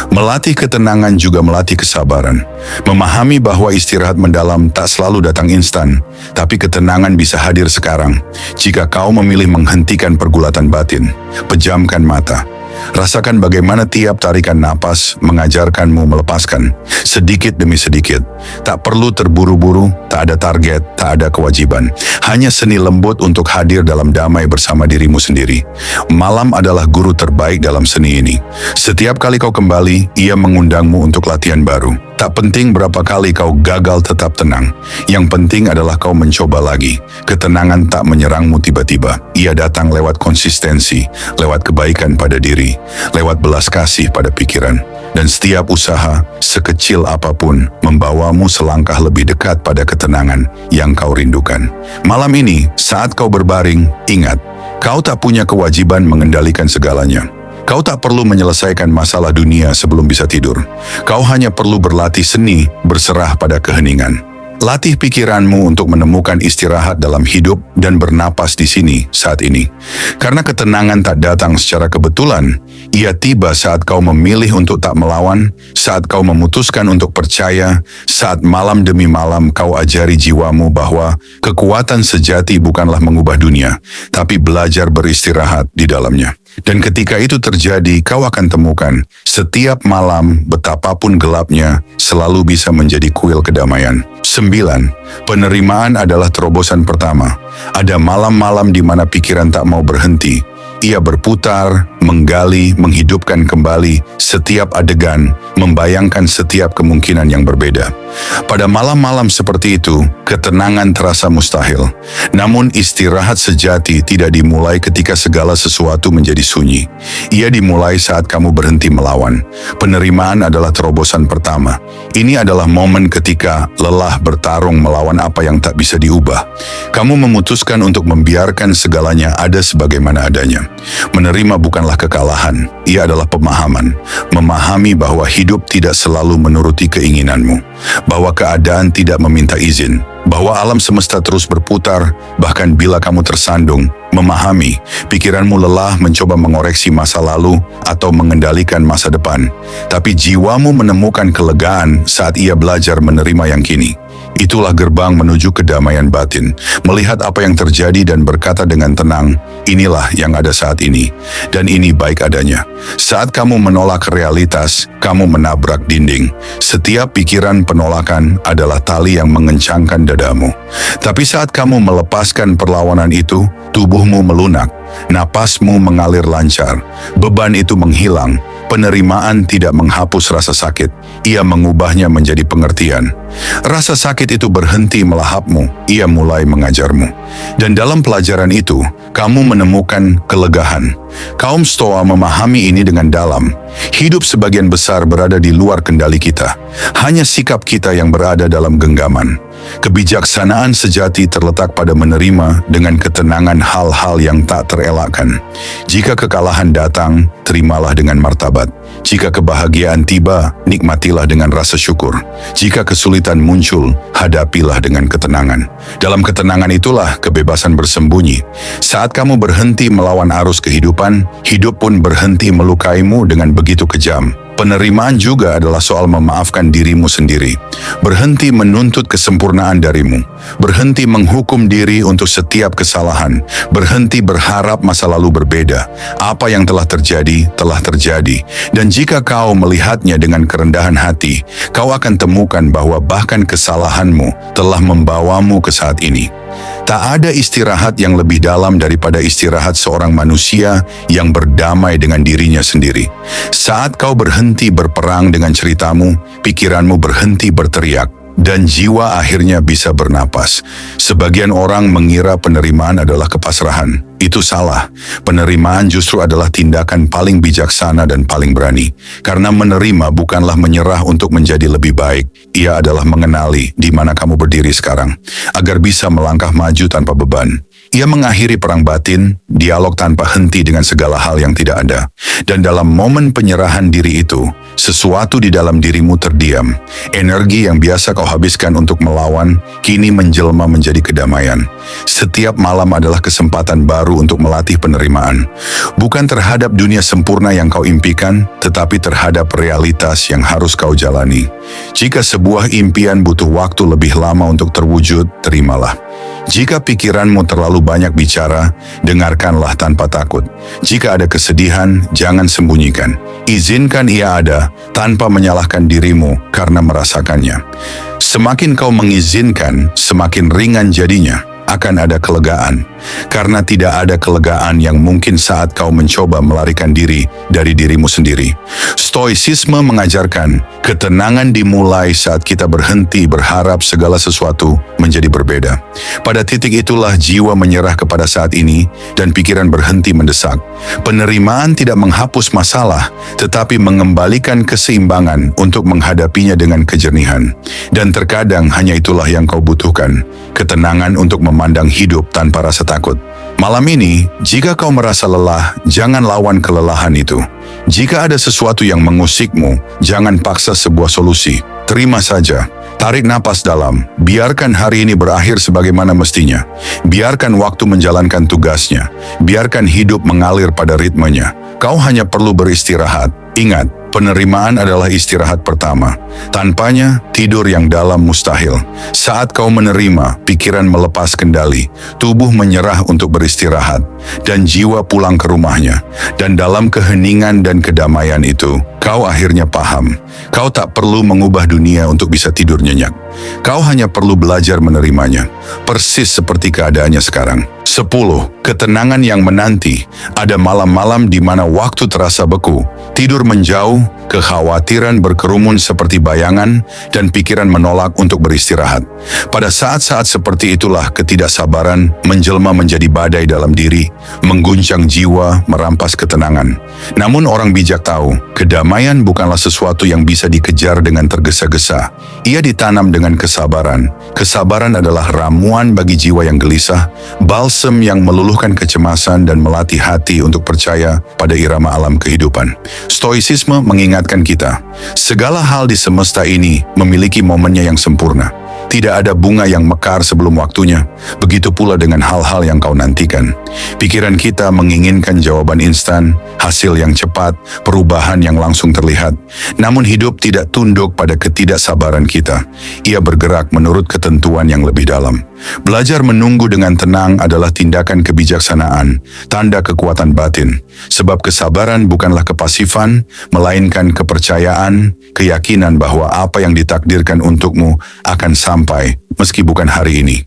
Speaker 1: Melatih ketenangan juga melatih kesabaran. Memahami bahwa istirahat mendalam tak selalu datang instan, tapi ketenangan bisa hadir sekarang. Jika kau memilih menghentikan pergulatan batin, pejamkan mata. Rasakan bagaimana tiap tarikan napas mengajarkanmu melepaskan, sedikit demi sedikit. Tak perlu terburu-buru, tak ada target, tak ada kewajiban. Hanya seni lembut untuk hadir dalam damai bersama dirimu sendiri. Malam adalah guru terbaik dalam seni ini. Setiap kali kau kembali, ia mengundangmu untuk latihan baru. Tak penting berapa kali kau gagal tetap tenang. Yang penting adalah kau mencoba lagi. Ketenangan tak menyerangmu tiba-tiba. Ia datang lewat konsistensi, lewat kebaikan pada diri, lewat belas kasih pada pikiran. Dan setiap usaha, sekecil apapun, membawamu selangkah lebih dekat pada ketenangan yang kau rindukan. Malam ini, saat kau berbaring, ingat, kau tak punya kewajiban mengendalikan segalanya. Kau tak perlu menyelesaikan masalah dunia sebelum bisa tidur. Kau hanya perlu berlatih seni, berserah pada keheningan. Latih pikiranmu untuk menemukan istirahat dalam hidup dan bernapas di sini saat ini. Karena ketenangan tak datang secara kebetulan, ia tiba saat kau memilih untuk tak melawan, saat kau memutuskan untuk percaya, saat malam demi malam kau ajari jiwamu bahwa kekuatan sejati bukanlah mengubah dunia, tapi belajar beristirahat di dalamnya. Dan ketika itu terjadi, kau akan temukan setiap malam, betapapun gelapnya, selalu bisa menjadi kuil kedamaian. 9. Penerimaan adalah terobosan pertama. Ada malam-malam di mana pikiran tak mau berhenti. Ia berputar, menggali, menghidupkan kembali setiap adegan, membayangkan setiap kemungkinan yang berbeda. Pada malam-malam seperti itu, ketenangan terasa mustahil. Namun istirahat sejati tidak dimulai ketika segala sesuatu menjadi sunyi. Ia dimulai saat kamu berhenti melawan. Penerimaan adalah terobosan pertama. Ini adalah momen ketika lelah bertarung melawan apa yang tak bisa diubah. Kamu memutuskan untuk membiarkan segalanya ada sebagaimana adanya. Menerima bukanlah kekalahan, ia adalah pemahaman. Memahami bahwa hidup tidak selalu menuruti keinginanmu, bahwa keadaan tidak meminta izin, bahwa alam semesta terus berputar, bahkan bila kamu tersandung. Memahami, pikiranmu lelah mencoba mengoreksi masa lalu atau mengendalikan masa depan. Tapi jiwamu menemukan kelegaan saat ia belajar menerima yang kini. Itulah gerbang menuju kedamaian batin, melihat apa yang terjadi dan berkata dengan tenang, inilah yang ada saat ini, dan ini baik adanya. Saat kamu menolak realitas, kamu menabrak dinding. Setiap pikiran penolakan adalah tali yang mengencangkan dadamu. Tapi saat kamu melepaskan perlawanan itu, tubuhmu melunak, napasmu mengalir lancar, beban itu menghilang. Penerimaan tidak menghapus rasa sakit, ia mengubahnya menjadi pengertian. Rasa sakit itu berhenti melahapmu, ia mulai mengajarmu. Dan dalam pelajaran itu, kamu menemukan kelegahan. Kaum Stoa memahami ini dengan dalam. Hidup sebagian besar berada di luar kendali kita. Hanya sikap kita yang berada dalam genggaman. Kebijaksanaan sejati terletak pada menerima dengan ketenangan hal-hal yang tak terelakkan. Jika kekalahan datang, terimalah dengan martabat. Jika kebahagiaan tiba, nikmatilah dengan rasa syukur. Jika kesulitan muncul, hadapilah dengan ketenangan. Dalam ketenangan itulah kebebasan bersembunyi. Saat kamu berhenti melawan arus kehidupan, hidup pun berhenti melukaimu dengan begitu kejam. Penerimaan juga adalah soal memaafkan dirimu sendiri. Berhenti menuntut kesempurnaan darimu. Berhenti menghukum diri untuk setiap kesalahan. Berhenti berharap masa lalu berbeda. Apa yang telah terjadi, telah terjadi. Dan jika kau melihatnya dengan kerendahan hati, kau akan temukan bahwa bahkan kesalahanmu telah membawamu ke saat ini. Tak ada istirahat yang lebih dalam daripada istirahat seorang manusia yang berdamai dengan dirinya sendiri. Saat kau berhenti berperang dengan ceritamu, pikiranmu berhenti berteriak, dan jiwa akhirnya bisa bernapas. Sebagian orang mengira penerimaan adalah kepasrahan. Itu salah. Penerimaan justru adalah tindakan paling bijaksana dan paling berani. Karena menerima bukanlah menyerah untuk menjadi lebih baik. Ia adalah mengenali di mana kamu berdiri sekarang, agar bisa melangkah maju tanpa beban. Ia mengakhiri perang batin, dialog tanpa henti dengan segala hal yang tidak ada. Dan dalam momen penyerahan diri itu, sesuatu di dalam dirimu terdiam. Energi yang biasa kau habiskan untuk melawan, kini menjelma menjadi kedamaian. Setiap malam adalah kesempatan baru untuk melatih penerimaan. Bukan terhadap dunia sempurna yang kau impikan, tetapi terhadap realitas yang harus kau jalani. Jika sebuah impian butuh waktu lebih lama untuk terwujud, terimalah. Jika pikiranmu terlalu banyak bicara, dengarkanlah tanpa takut. Jika ada kesedihan, jangan sembunyikan. Izinkan ia ada, tanpa menyalahkan dirimu karena merasakannya. Semakin kau mengizinkan, semakin ringan jadinya. Akan ada kelegaan, karena tidak ada kelegaan yang mungkin saat kau mencoba melarikan diri dari dirimu sendiri. Stoicisme mengajarkan, ketenangan dimulai saat kita berhenti berharap segala sesuatu menjadi berbeda. Pada titik itulah jiwa menyerah kepada saat ini dan pikiran berhenti mendesak. Penerimaan tidak menghapus masalah, tetapi mengembalikan keseimbangan untuk menghadapinya dengan kejernihan. Dan terkadang hanya itulah yang kau butuhkan, ketenangan untuk memandang hidup tanpa rasa takut, Malam ini, jika kau merasa lelah, jangan lawan kelelahan itu. Jika ada sesuatu yang mengusikmu, jangan paksa sebuah solusi. Terima saja. Tarik napas dalam. Biarkan hari ini berakhir sebagaimana mestinya. Biarkan waktu menjalankan tugasnya. Biarkan hidup mengalir pada ritmenya. Kau hanya perlu beristirahat. Ingat, penerimaan adalah istirahat pertama. Tanpanya, tidur yang dalam mustahil. Saat kau menerima, pikiran melepas kendali, tubuh menyerah untuk beristirahat, dan jiwa pulang ke rumahnya. Dan dalam keheningan dan kedamaian itu, kau akhirnya paham. Kau tak perlu mengubah dunia untuk bisa tidur nyenyak. Kau hanya perlu belajar menerimanya, persis seperti keadaannya sekarang. 10. Ketenangan yang menanti. Ada malam-malam di mana waktu terasa beku, tidur menjauh, kekhawatiran berkerumun seperti bayangan, dan pikiran menolak untuk beristirahat. Pada saat-saat seperti itulah ketidaksabaran menjelma menjadi badai dalam diri, mengguncang jiwa, merampas ketenangan. Namun orang bijak tahu, kedamaian bukanlah sesuatu yang bisa dikejar dengan tergesa-gesa. Ia ditanam dengan kesabaran. Kesabaran adalah ramuan bagi jiwa yang gelisah, balsem yang meluluhkan kecemasan dan melatih hati untuk percaya pada irama alam kehidupan. Stoicisme mengingatkan kita, segala hal di semesta ini memiliki momennya yang sempurna. Tidak ada bunga yang mekar sebelum waktunya, begitu pula dengan hal-hal yang kau nantikan. Pikiran kita menginginkan jawaban instan, hasil yang cepat, perubahan yang langsung terlihat. Namun hidup tidak tunduk pada ketidaksabaran kita. Ia bergerak menurut ketentuan yang lebih dalam. Belajar menunggu dengan tenang adalah tindakan kebijaksanaan, tanda kekuatan batin. Sebab kesabaran bukanlah kepasifan, melainkan kepercayaan, keyakinan bahwa apa yang ditakdirkan untukmu akan sampai, meski bukan hari ini.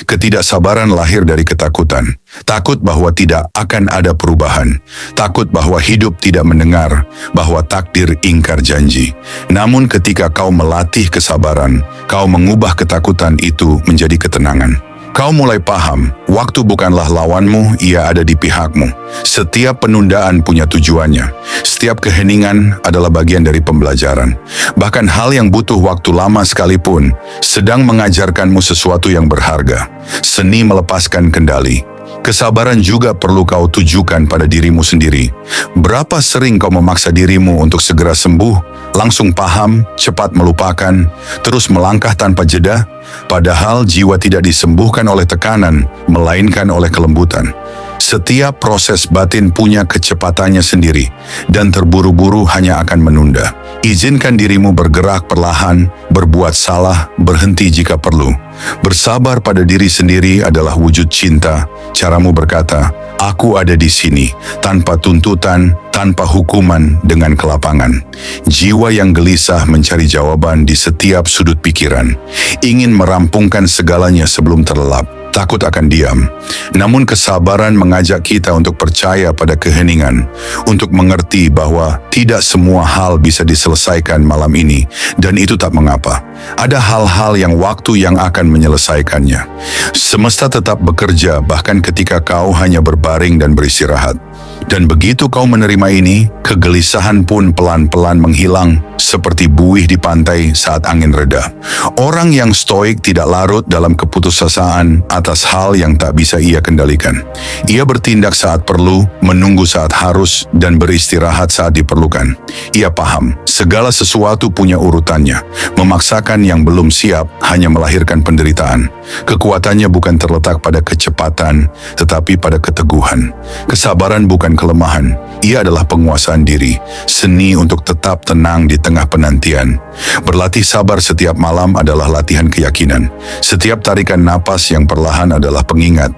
Speaker 1: Ketidaksabaran lahir dari ketakutan. Takut bahwa tidak akan ada perubahan. Takut bahwa hidup tidak mendengar, bahwa takdir ingkar janji. Namun ketika kau melatih kesabaran, kau mengubah ketakutan itu menjadi ketenangan. Kau mulai paham, waktu bukanlah lawanmu, ia ada di pihakmu. Setiap penundaan punya tujuannya. Setiap keheningan adalah bagian dari pembelajaran. Bahkan hal yang butuh waktu lama sekalipun, sedang mengajarkanmu sesuatu yang berharga. Seni melepaskan kendali. Kesabaran juga perlu kau tujukan pada dirimu sendiri. Berapa sering kau memaksa dirimu untuk segera sembuh, langsung paham, cepat melupakan, terus melangkah tanpa jeda, padahal jiwa tidak disembuhkan oleh tekanan, melainkan oleh kelembutan. Setiap proses batin punya kecepatannya sendiri, dan terburu-buru hanya akan menunda. Izinkan dirimu bergerak perlahan, berbuat salah, berhenti jika perlu. Bersabar pada diri sendiri adalah wujud cinta. Caramu berkata, aku ada di sini, tanpa tuntutan, tanpa hukuman, dengan kelapangan. Jiwa yang gelisah mencari jawaban di setiap sudut pikiran, ingin merampungkan segalanya sebelum terlelap. Takut akan diam. Namun kesabaran mengajak kita untuk percaya pada keheningan, untuk mengerti bahwa tidak semua hal bisa diselesaikan malam ini, dan itu tak mengapa. Ada hal-hal yang waktu yang akan menyelesaikannya. Semesta tetap bekerja bahkan ketika kau hanya berbaring dan beristirahat. Dan begitu kau menerima ini, kegelisahan pun pelan-pelan menghilang seperti buih di pantai saat angin reda. Orang yang stoik tidak larut dalam keputusasaan atas hal yang tak bisa ia kendalikan. Ia bertindak saat perlu, menunggu saat harus, dan beristirahat saat diperlukan. Ia paham, segala sesuatu punya urutannya. Memaksakan yang belum siap hanya melahirkan penderitaan. Kekuatannya bukan terletak pada kecepatan, tetapi pada keteguhan. Kesabaran bukan kelemahan, ia adalah penguasaan diri, seni untuk tetap tenang di tengah penantian. Berlatih sabar setiap malam adalah latihan keyakinan. Setiap tarikan napas yang perlahan adalah pengingat.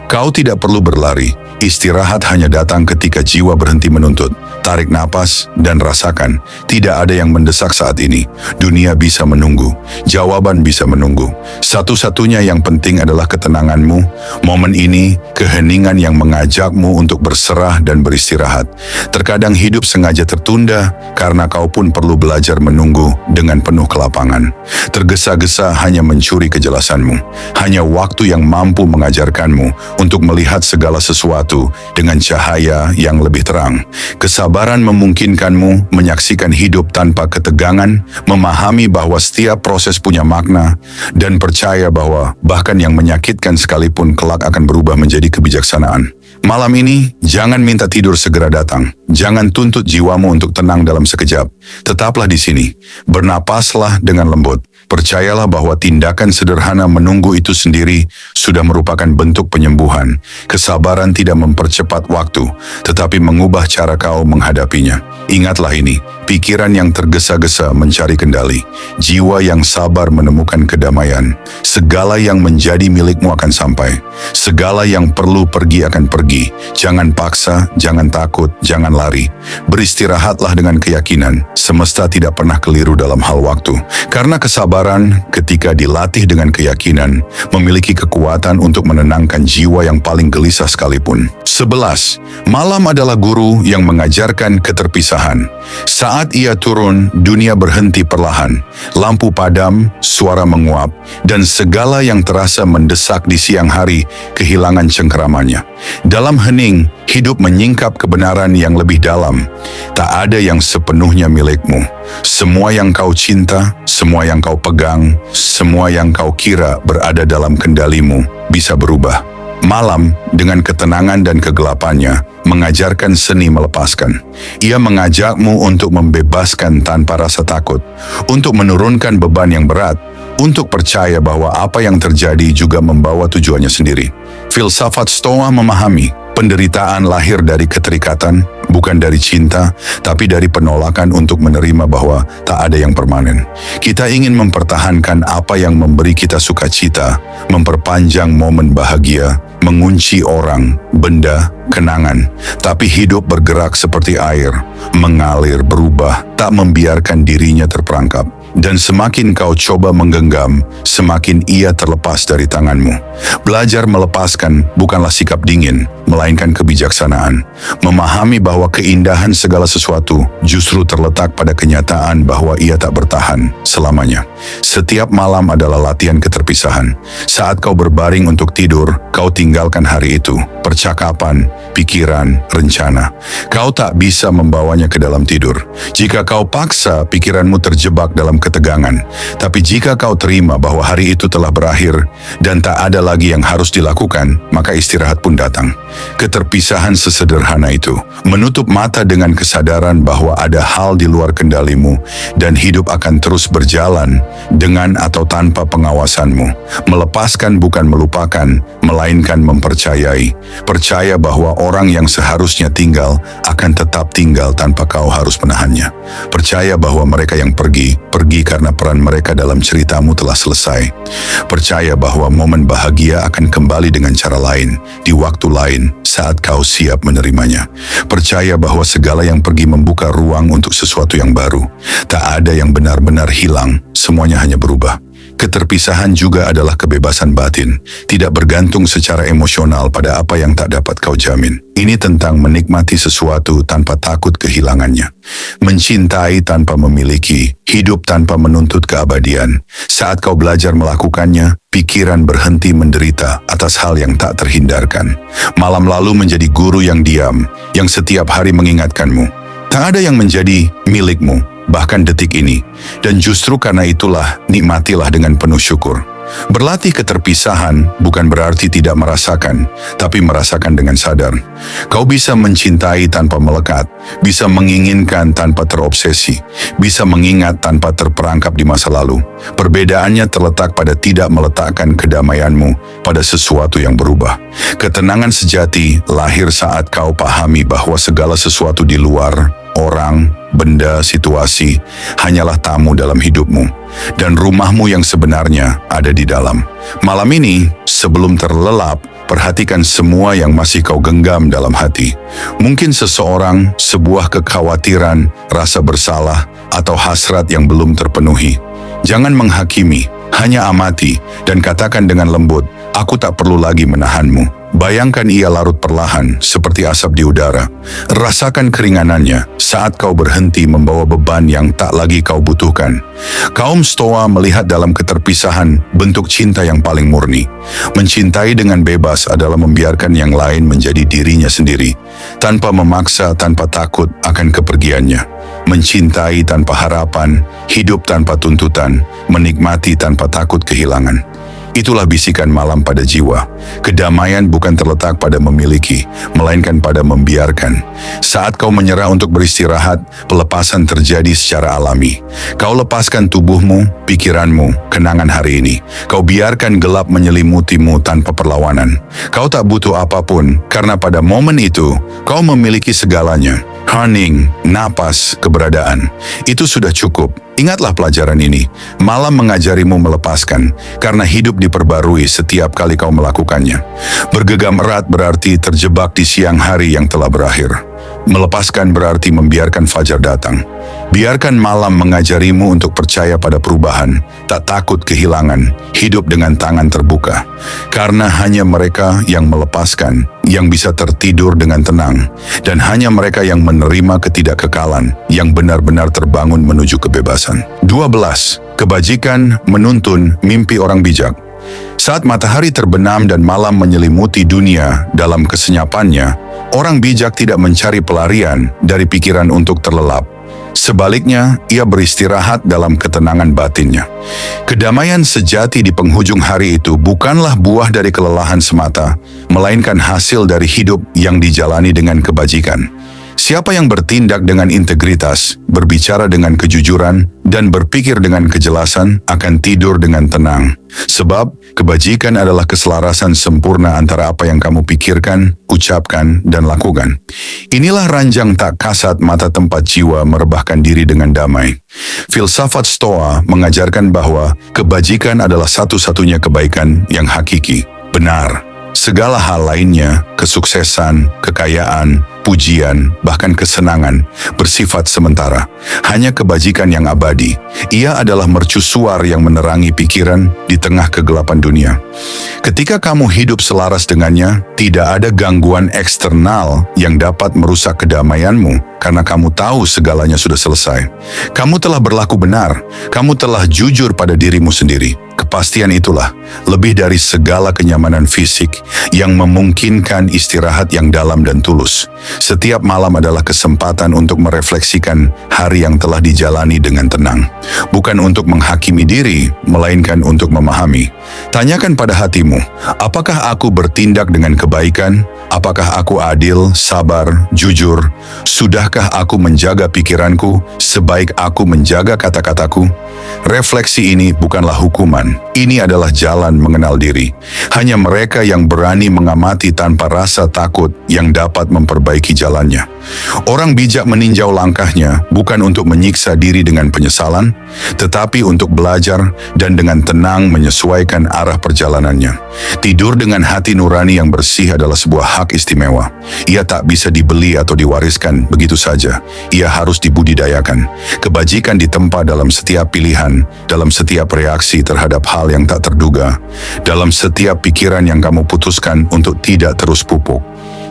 Speaker 1: Kau tidak perlu berlari, istirahat hanya datang ketika jiwa berhenti menuntut. Tarik napas dan rasakan, tidak ada yang mendesak saat ini. Dunia bisa menunggu, jawaban bisa menunggu. Satu-satunya yang penting adalah ketenanganmu. Momen ini, keheningan yang mengajakmu untuk berserah dan beristirahat. Terkadang hidup sengaja tertunda karena kau pun perlu belajar menunggu dengan penuh kelapangan. Tergesa-gesa hanya mencuri kejelasanmu. Hanya waktu yang mampu mengajarkanmu untuk melihat segala sesuatu dengan cahaya yang lebih terang. Kesabaran Kesabaran memungkinkanmu menyaksikan hidup tanpa ketegangan, memahami bahwa setiap proses punya makna, dan percaya bahwa bahkan yang menyakitkan sekalipun kelak akan berubah menjadi kebijaksanaan. Malam ini, jangan minta tidur segera datang. Jangan tuntut jiwamu untuk tenang dalam sekejap. Tetaplah di sini. Bernapaslah dengan lembut. Percayalah bahwa tindakan sederhana menunggu itu sendiri sudah merupakan bentuk penyembuhan. Kesabaran tidak mempercepat waktu, tetapi mengubah cara kau menghadapinya. Ingatlah ini, pikiran yang tergesa-gesa mencari kendali. Jiwa yang sabar menemukan kedamaian. Segala yang menjadi milikmu akan sampai. Segala yang perlu pergi akan pergi. Jangan paksa, jangan takut, jangan lari. Beristirahatlah dengan keyakinan. Semesta tidak pernah keliru dalam hal waktu. Karena kesabaran, ketika dilatih dengan keyakinan, memiliki kekuatan untuk menenangkan jiwa yang paling gelisah sekalipun. 11. Malam adalah guru yang mengajarkan keterpisahan. Saat ia turun, dunia berhenti perlahan. Lampu padam, suara menguap, dan segala yang terasa mendesak di siang hari kehilangan cengkeramannya. Dalam hening, hidup menyingkap kebenaran yang lebih dalam. Tak ada yang sepenuhnya milikmu. Semua yang kau cinta, semua yang kau pegang, semua yang kau kira berada dalam kendalimu, bisa berubah. Malam, dengan ketenangan dan kegelapannya, mengajarkan seni melepaskan. Ia mengajakmu untuk membebaskan tanpa rasa takut, untuk menurunkan beban yang berat, untuk percaya bahwa apa yang terjadi juga membawa tujuannya sendiri. Filsafat Stoa memahami, penderitaan lahir dari keterikatan, bukan dari cinta, tapi dari penolakan untuk menerima bahwa tak ada yang permanen. Kita ingin mempertahankan apa yang memberi kita sukacita, memperpanjang momen bahagia, mengunci orang, benda, kenangan. Tapi hidup bergerak seperti air, mengalir, berubah, tak membiarkan dirinya terperangkap. Dan semakin kau coba menggenggam, semakin ia terlepas dari tanganmu. Belajar melepaskan bukanlah sikap dingin, melainkan kebijaksanaan. Memahami bahwa keindahan segala sesuatu justru terletak pada kenyataan bahwa ia tak bertahan selamanya. Setiap malam adalah latihan keterpisahan. Saat kau berbaring untuk tidur, kau tinggalkan hari itu, percakapan, pikiran, rencana. Kau tak bisa membawanya ke dalam tidur. Jika kau paksa, pikiranmu terjebak dalam ketegangan. Tapi jika kau terima bahwa hari itu telah berakhir dan tak ada lagi yang harus dilakukan, maka istirahat pun datang. Keterpisahan sesederhana itu, menutup mata dengan kesadaran bahwa ada hal di luar kendalimu dan hidup akan terus berjalan dengan atau tanpa pengawasanmu. Melepaskan bukan melupakan, melainkan mempercayai. Percaya bahwa orang yang seharusnya tinggal akan tetap tinggal tanpa kau harus menahannya. Percaya bahwa mereka yang pergi karena peran mereka dalam ceritamu telah selesai. Percaya bahwa momen bahagia akan kembali dengan cara lain, di waktu lain, saat kau siap menerimanya. Percaya bahwa segala yang pergi membuka ruang untuk sesuatu yang baru. Tak ada yang benar-benar hilang, semuanya hanya berubah. Keterpisahan juga adalah kebebasan batin, tidak bergantung secara emosional pada apa yang tak dapat kau jamin. Ini tentang menikmati sesuatu tanpa takut kehilangannya, mencintai tanpa memiliki, hidup tanpa menuntut keabadian. Saat kau belajar melakukannya, pikiran berhenti menderita atas hal yang tak terhindarkan. Malam lalu menjadi guru yang diam, yang setiap hari mengingatkanmu. Tak ada yang menjadi milikmu, bahkan detik ini. Dan justru karena itulah, nikmatilah dengan penuh syukur. Berlatih keterpisahan bukan berarti tidak merasakan, tapi merasakan dengan sadar. Kau bisa mencintai tanpa melekat, bisa menginginkan tanpa terobsesi, bisa mengingat tanpa terperangkap di masa lalu. Perbedaannya terletak pada tidak meletakkan kedamaianmu pada sesuatu yang berubah. Ketenangan sejati lahir saat kau pahami bahwa segala sesuatu di luar, orang, benda, situasi, hanyalah tamu dalam hidupmu. Dan rumahmu yang sebenarnya ada di dalam. Malam ini, sebelum terlelap, perhatikan semua yang masih kau genggam dalam hati. Mungkin seseorang, sebuah kekhawatiran, rasa bersalah, atau hasrat yang belum terpenuhi. Jangan menghakimi, hanya amati, dan katakan dengan lembut, aku tak perlu lagi menahanmu. Bayangkan ia larut perlahan seperti asap di udara. Rasakan keringanannya saat kau berhenti membawa beban yang tak lagi kau butuhkan. Kaum Stoa melihat dalam keterpisahan bentuk cinta yang paling murni. Mencintai dengan bebas adalah membiarkan yang lain menjadi dirinya sendiri, tanpa memaksa, tanpa takut akan kepergiannya. Mencintai tanpa harapan, hidup tanpa tuntutan, menikmati tanpa takut kehilangan. Itulah bisikan malam pada jiwa. Kedamaian bukan terletak pada memiliki, melainkan pada membiarkan. Saat kau menyerah untuk beristirahat, pelepasan terjadi secara alami. Kau lepaskan tubuhmu, pikiranmu, kenangan hari ini. Kau biarkan gelap menyelimutimu tanpa perlawanan. Kau tak butuh apapun, karena pada momen itu, kau memiliki segalanya. Hening, napas, keberadaan. Itu sudah cukup. Ingatlah pelajaran ini. Malam mengajarimu melepaskan, karena hidup diperbarui setiap kali kau melakukannya. Bergegam erat berarti terjebak di siang hari yang telah berakhir. Melepaskan berarti membiarkan fajar datang. Biarkan malam mengajarimu untuk percaya pada perubahan, tak takut kehilangan, hidup dengan tangan terbuka. Karena hanya mereka yang melepaskan, yang bisa tertidur dengan tenang, dan hanya mereka yang menerima ketidakkekalan, yang benar-benar terbangun menuju kebebasan. 12. Kebajikan menuntun mimpi orang bijak. Saat matahari terbenam dan malam menyelimuti dunia dalam kesenyapannya, orang bijak tidak mencari pelarian dari pikiran untuk terlelap. Sebaliknya, ia beristirahat dalam ketenangan batinnya. Kedamaian sejati di penghujung hari itu bukanlah buah dari kelelahan semata, melainkan hasil dari hidup yang dijalani dengan kebajikan. Siapa yang bertindak dengan integritas, berbicara dengan kejujuran, dan berpikir dengan kejelasan akan tidur dengan tenang. Sebab, kebajikan adalah keselarasan sempurna antara apa yang kamu pikirkan, ucapkan, dan lakukan. Inilah ranjang tak kasat mata tempat jiwa merebahkan diri dengan damai. Filsafat Stoa mengajarkan bahwa kebajikan adalah satu-satunya kebaikan yang hakiki, benar. Segala hal lainnya, kesuksesan, kekayaan, pujian, bahkan kesenangan, bersifat sementara. Hanya kebajikan yang abadi. Ia adalah mercusuar yang menerangi pikiran di tengah kegelapan dunia. Ketika kamu hidup selaras dengannya, tidak ada gangguan eksternal yang dapat merusak kedamaianmu, karena kamu tahu segalanya sudah selesai. Kamu telah berlaku benar, kamu telah jujur pada dirimu sendiri. Kepastian itulah, lebih dari segala kenyamanan fisik, yang memungkinkan istirahat yang dalam dan tulus. Setiap malam adalah kesempatan untuk merefleksikan hari yang telah dijalani dengan tenang. Bukan untuk menghakimi diri, melainkan untuk memahami. Tanyakan pada hatimu, apakah aku bertindak dengan kebaikan? Apakah aku adil, sabar, jujur? Sudahkah aku menjaga pikiranku sebaik aku menjaga kata-kataku? Refleksi ini bukanlah hukuman. Ini adalah jalan mengenal diri. Hanya mereka yang berani mengamati tanpa rasa takut yang dapat memperbaiki jalannya. Orang bijak meninjau langkahnya bukan untuk menyiksa diri dengan penyesalan, tetapi untuk belajar dan dengan tenang menyesuaikan arah perjalanannya. Tidur dengan hati nurani yang bersih adalah sebuah hak istimewa. Ia tak bisa dibeli atau diwariskan begitu saja. Ia harus dibudidayakan. Kebajikan ditempa dalam setiap pilihan, dalam setiap reaksi terhadap hal yang tak terduga, dalam setiap pikiran yang kamu putuskan untuk tidak terus pupuk.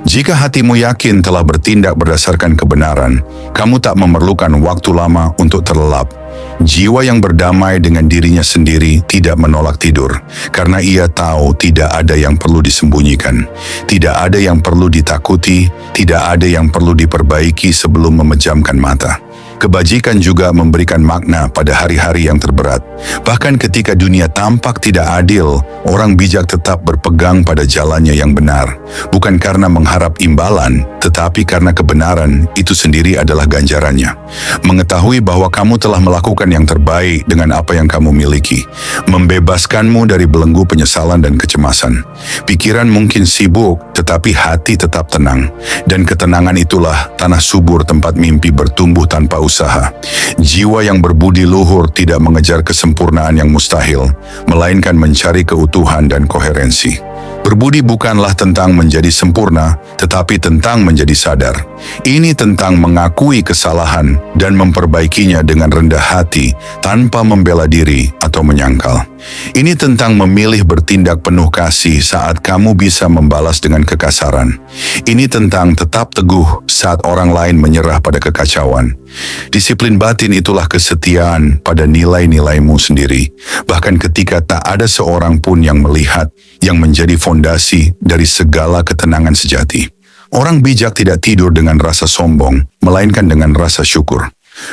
Speaker 1: Jika hatimu yakin telah bertindak berdasarkan kebenaran, kamu tak memerlukan waktu lama untuk terlelap. Jiwa yang berdamai dengan dirinya sendiri tidak menolak tidur, karena ia tahu tidak ada yang perlu disembunyikan, tidak ada yang perlu ditakuti, tidak ada yang perlu diperbaiki sebelum memejamkan mata. Kebajikan juga memberikan makna pada hari-hari yang terberat. Bahkan ketika dunia tampak tidak adil, orang bijak tetap berpegang pada jalannya yang benar. Bukan karena mengharap imbalan, tetapi karena kebenaran itu sendiri adalah ganjarannya. Mengetahui bahwa kamu telah melakukan yang terbaik dengan apa yang kamu miliki, membebaskanmu dari belenggu penyesalan dan kecemasan. Pikiran mungkin sibuk, tetapi hati tetap tenang. Dan ketenangan itulah tanah subur tempat mimpi bertumbuh tanpa usaha. Jiwa yang berbudi luhur tidak mengejar kesempurnaan yang mustahil, melainkan mencari keutuhan dan koherensi. Berbudi bukanlah tentang menjadi sempurna, tetapi tentang menjadi sadar. Ini tentang mengakui kesalahan dan memperbaikinya dengan rendah hati tanpa membela diri atau menyangkal. Ini tentang memilih bertindak penuh kasih saat kamu bisa membalas dengan kekasaran. Ini tentang tetap teguh saat orang lain menyerah pada kekacauan. Disiplin batin itulah kesetiaan pada nilai-nilaimu sendiri, bahkan ketika tak ada seorang pun yang melihat, yang menjadi fondasi dari segala ketenangan sejati. Orang bijak tidak tidur dengan rasa sombong, melainkan dengan rasa syukur.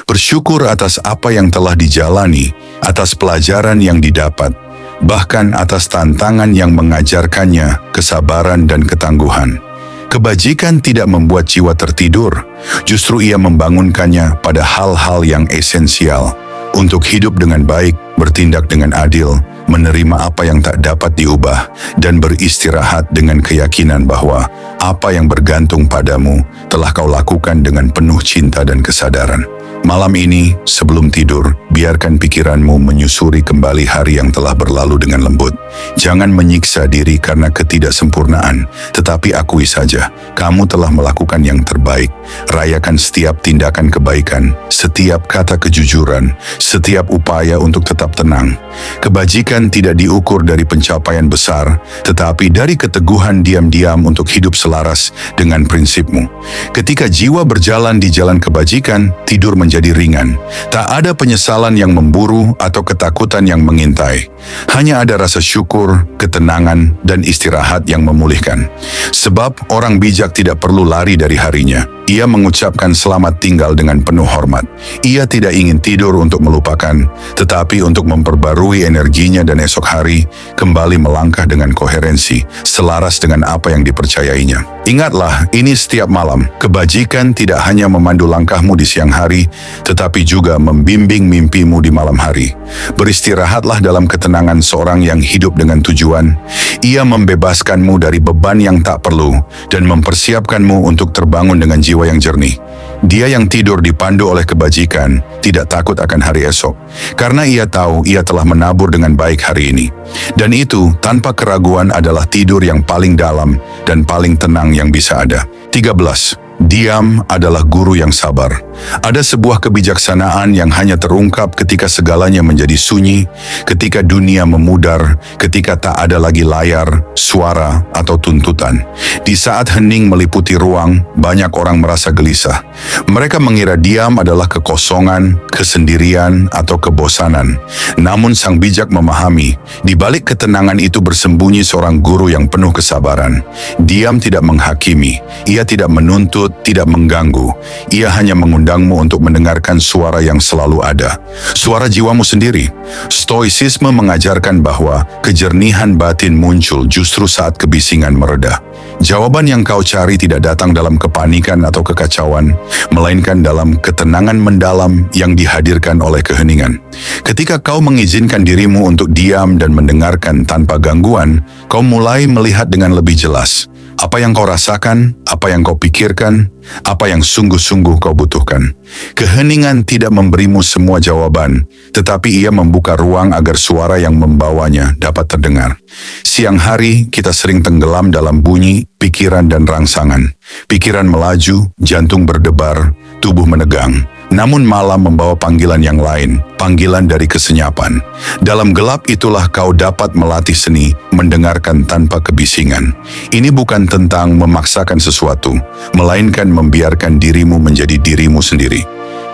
Speaker 1: Bersyukur atas apa yang telah dijalani, atas pelajaran yang didapat, bahkan atas tantangan yang mengajarkannya kesabaran dan ketangguhan. Kebajikan tidak membuat jiwa tertidur, justru ia membangunkannya pada hal-hal yang esensial untuk hidup dengan baik, bertindak dengan adil, menerima apa yang tak dapat diubah, dan beristirahat dengan keyakinan bahwa apa yang bergantung padamu telah kau lakukan dengan penuh cinta dan kesadaran. Malam ini, sebelum tidur, biarkan pikiranmu menyusuri kembali hari yang telah berlalu dengan lembut. Jangan menyiksa diri karena ketidaksempurnaan, tetapi akui saja, kamu telah melakukan yang terbaik. Rayakan setiap tindakan kebaikan, setiap kata kejujuran, setiap upaya untuk tetap tenang. Kebajikan tidak diukur dari pencapaian besar, tetapi dari keteguhan diam-diam untuk hidup selaras dengan prinsipmu. Ketika jiwa berjalan di jalan kebajikan, tidur menjadi ringan. Tak ada penyesalan yang memburu atau ketakutan yang mengintai. Hanya ada rasa syukur, ketenangan, dan istirahat yang memulihkan. Sebab orang bijak tidak perlu lari dari harinya. Ia mengucapkan selamat tinggal dengan penuh hormat. Ia tidak ingin tidur untuk melupakan, tetapi untuk memperbarui energinya dan esok hari kembali melangkah dengan koherensi, selaras dengan apa yang dipercayainya. Ingatlah, ini setiap malam. Kebajikan tidak hanya memandu langkahmu di siang hari, tetapi juga membimbing mimpimu di malam hari. Beristirahatlah dalam ketenangan seorang yang hidup dengan tujuan. Ia membebaskanmu dari beban yang tak perlu dan mempersiapkanmu untuk terbangun dengan jiwa yang jernih. Dia yang tidur dipandu oleh kebajikan tidak takut akan hari esok, karena ia tahu ia telah menabur dengan baik hari ini. Dan itu tanpa keraguan adalah tidur yang paling dalam dan paling tenang yang bisa ada. 13. Diam adalah guru yang sabar. Ada sebuah kebijaksanaan yang hanya terungkap ketika segalanya menjadi sunyi, ketika dunia memudar, ketika tak ada lagi layar, suara, atau tuntutan. Di saat hening meliputi ruang, banyak orang merasa gelisah. Mereka mengira diam adalah kekosongan, kesendirian, atau kebosanan. Namun sang bijak memahami, di balik ketenangan itu bersembunyi seorang guru yang penuh kesabaran. Diam tidak menghakimi, ia tidak menuntut, tidak mengganggu. Ia hanya mengundangmu untuk mendengarkan suara yang selalu ada, suara jiwamu sendiri. Stoicisme mengajarkan bahwa kejernihan batin muncul justru saat kebisingan mereda. Jawaban yang kau cari tidak datang dalam kepanikan atau kekacauan, melainkan dalam ketenangan mendalam yang dihadirkan oleh keheningan. Ketika kau mengizinkan dirimu untuk diam dan mendengarkan tanpa gangguan, kau mulai melihat dengan lebih jelas apa yang kau rasakan, apa yang kau pikirkan, apa yang sungguh-sungguh kau butuhkan. Keheningan tidak memberimu semua jawaban, tetapi ia membuka ruang agar suara yang membawanya dapat terdengar. Siang hari kita sering tenggelam dalam bunyi, pikiran dan rangsangan. Pikiran melaju, jantung berdebar, tubuh menegang. Namun malam membawa panggilan yang lain, panggilan dari kesenyapan. Dalam gelap itulah kau dapat melatih seni, mendengarkan tanpa kebisingan. Ini bukan tentang memaksakan sesuatu, melainkan membiarkan dirimu menjadi dirimu sendiri.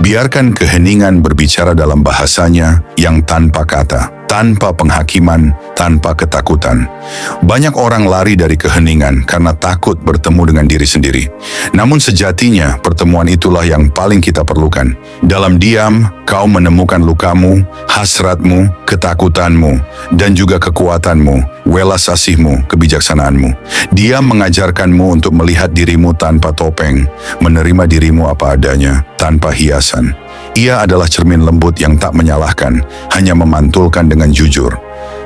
Speaker 1: Biarkan keheningan berbicara dalam bahasanya yang tanpa kata, tanpa penghakiman, tanpa ketakutan. Banyak orang lari dari keheningan karena takut bertemu dengan diri sendiri. Namun sejatinya pertemuan itulah yang paling kita perlukan. Dalam diam, kau menemukan lukamu, hasratmu, ketakutanmu, dan juga kekuatanmu, welas asihmu, kebijaksanaanmu. Dia mengajarkanmu untuk melihat dirimu tanpa topeng, menerima dirimu apa adanya, tanpa hiasan. Ia adalah cermin lembut yang tak menyalahkan, hanya memantulkan dengan jujur.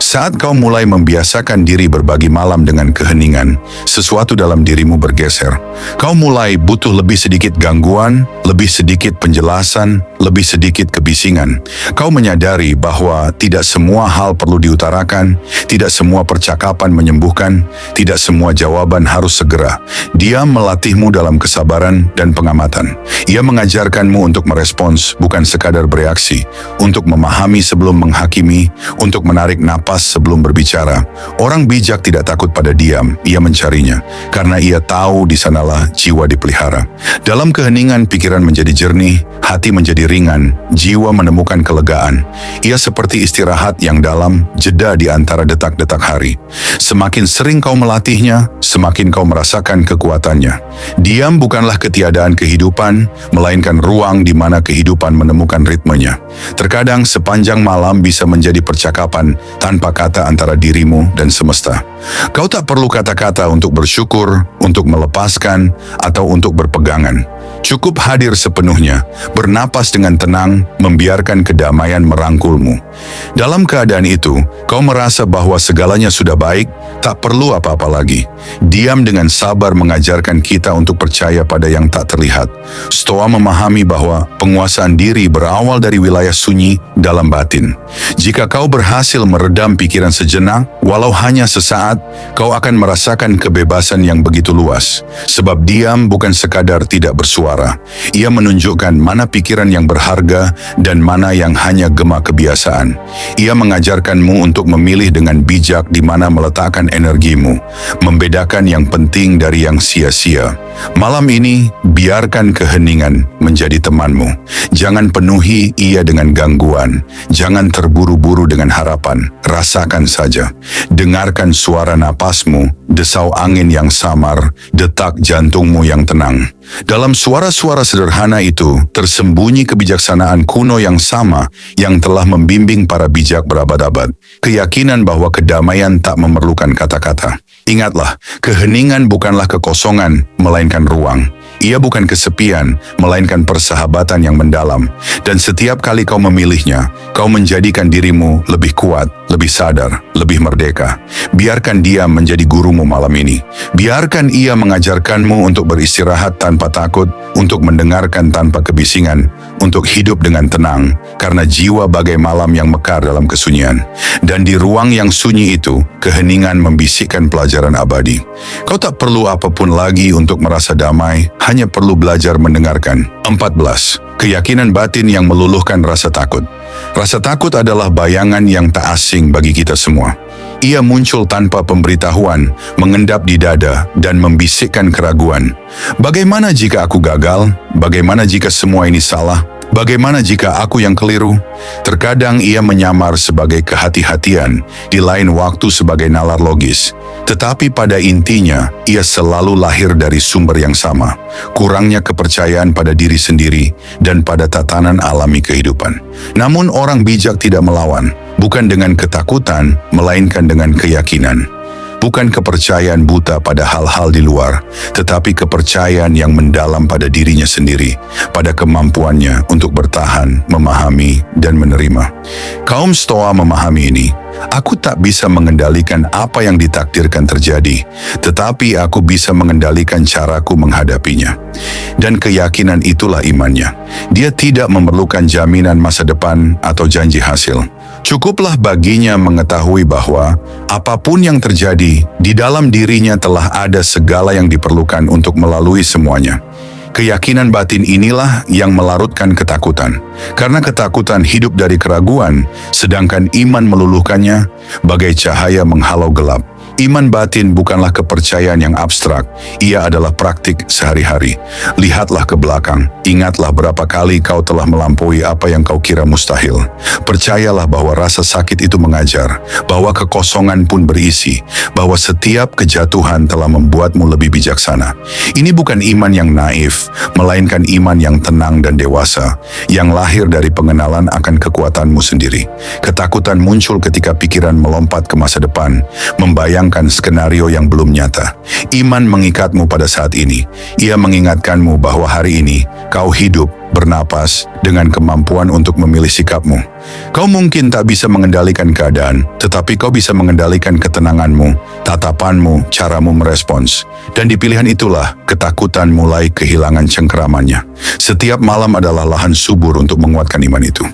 Speaker 1: Saat kau mulai membiasakan diri berbagi malam dengan keheningan, sesuatu dalam dirimu bergeser. Kau mulai butuh lebih sedikit gangguan, lebih sedikit penjelasan, lebih sedikit kebisingan. Kau menyadari bahwa tidak semua hal perlu diutarakan, tidak semua percakapan menyembuhkan, tidak semua jawaban harus segera. Dia melatihmu dalam kesabaran dan pengamatan. Ia mengajarkanmu untuk merespons, bukan sekadar bereaksi, untuk memahami sebelum menghakimi, untuk menarik napas sebelum berbicara. Orang bijak tidak takut pada diam, ia mencarinya, karena ia tahu di sanalah jiwa dipelihara. Dalam keheningan pikiran menjadi jernih, hati menjadi ringan, jiwa menemukan kelegaan. Ia seperti istirahat yang dalam, jeda di antara detak-detak hari. Semakin sering kau melatihnya, semakin kau merasakan kekuatannya. Diam bukanlah ketiadaan kehidupan, melainkan ruang di mana kehidupan menemukan ritmenya. Terkadang sepanjang malam bisa menjadi percakapan tanpa kata antara dirimu dan semesta. Kau tak perlu kata-kata untuk bersyukur, untuk melepaskan, atau untuk berpegangan. Cukup hadir sepenuhnya, bernapas dengan tenang, membiarkan kedamaian merangkulmu. Dalam keadaan itu, kau merasa bahwa segalanya sudah baik, tak perlu apa-apa lagi. Diam dengan sabar mengajarkan kita untuk percaya pada yang tak terlihat. Stoa memahami bahwa penguasaan diri berawal dari wilayah sunyi dalam batin. Jika kau berhasil meredam pikiran sejenak, walau hanya sesaat, kau akan merasakan kebebasan yang begitu luas. Sebab diam bukan sekadar tidak bersuara. Ia menunjukkan mana pikiran yang berharga dan mana yang hanya gema kebiasaan. Ia mengajarkanmu untuk memilih dengan bijak di mana meletakkan energimu, membedakan yang penting dari yang sia-sia. Malam ini, biarkan keheningan menjadi temanmu. Jangan penuhi ia dengan gangguan. Jangan terburu-buru dengan harapan. Rasakan saja. Dengarkan suara napasmu, desau angin yang samar, detak jantungmu yang tenang. Dalam suara-suara sederhana itu, tersembunyi kebijaksanaan kuno yang sama yang telah membimbing para bijak berabad-abad. Keyakinan bahwa kedamaian tak memerlukan kata-kata. Ingatlah, keheningan bukanlah kekosongan, melainkan ruang. Ia bukan kesepian, melainkan persahabatan yang mendalam. Dan setiap kali kau memilihnya, kau menjadikan dirimu lebih kuat, lebih sadar, lebih merdeka. Biarkan dia menjadi gurumu malam ini. Biarkan ia mengajarkanmu untuk beristirahat tanpa takut, untuk mendengarkan tanpa kebisingan, untuk hidup dengan tenang, karena jiwa bagai malam yang mekar dalam kesunyian. Dan di ruang yang sunyi itu, keheningan membisikkan pelajaran abadi. Kau tak perlu apapun lagi untuk merasa damai, hanya perlu belajar mendengarkan. 14. Keyakinan batin yang meluluhkan rasa takut. Rasa takut adalah bayangan yang tak asing bagi kita semua. Ia muncul tanpa pemberitahuan, mengendap di dada, dan membisikkan keraguan. Bagaimana jika aku gagal? Bagaimana jika semua ini salah? Bagaimana jika aku yang keliru? Terkadang ia menyamar sebagai kehati-hatian, di lain waktu sebagai nalar logis. Tetapi pada intinya, ia selalu lahir dari sumber yang sama, kurangnya kepercayaan pada diri sendiri dan pada tatanan alami kehidupan. Namun orang bijak tidak melawan, bukan dengan ketakutan, melainkan dengan keyakinan. Bukan kepercayaan buta pada hal-hal di luar, tetapi kepercayaan yang mendalam pada dirinya sendiri, pada kemampuannya untuk bertahan, memahami, dan menerima. Kaum Stoa memahami ini. Aku tak bisa mengendalikan apa yang ditakdirkan terjadi, tetapi aku bisa mengendalikan caraku menghadapinya. Dan keyakinan itulah imannya. Dia tidak memerlukan jaminan masa depan atau janji hasil. Cukuplah baginya mengetahui bahwa apapun yang terjadi, di dalam dirinya telah ada segala yang diperlukan untuk melalui semuanya. Keyakinan batin inilah yang melarutkan ketakutan. Karena ketakutan hidup dari keraguan, sedangkan iman meluluhkannya bagai cahaya menghalau gelap. Iman batin bukanlah kepercayaan yang abstrak, ia adalah praktik sehari-hari. Lihatlah ke belakang, ingatlah berapa kali kau telah melampaui apa yang kau kira mustahil. Percayalah bahwa rasa sakit itu mengajar, bahwa kekosongan pun berisi, bahwa setiap kejatuhan telah membuatmu lebih bijaksana. Ini bukan iman yang naif, melainkan iman yang tenang dan dewasa, yang lahir dari pengenalan akan kekuatanmu sendiri. Ketakutan muncul ketika pikiran melompat ke masa depan, membayangkan membayangkan skenario yang belum nyata. Iman mengikatmu pada saat ini. Ia mengingatkanmu bahwa hari ini kau hidup, bernapas, dengan kemampuan untuk memilih sikapmu. Kau mungkin tak bisa mengendalikan keadaan, tetapi kau bisa mengendalikan ketenanganmu, tatapanmu, caramu merespons. Dan di pilihan itulah ketakutan mulai kehilangan cengkeramannya. Setiap malam adalah lahan subur untuk menguatkan iman itu.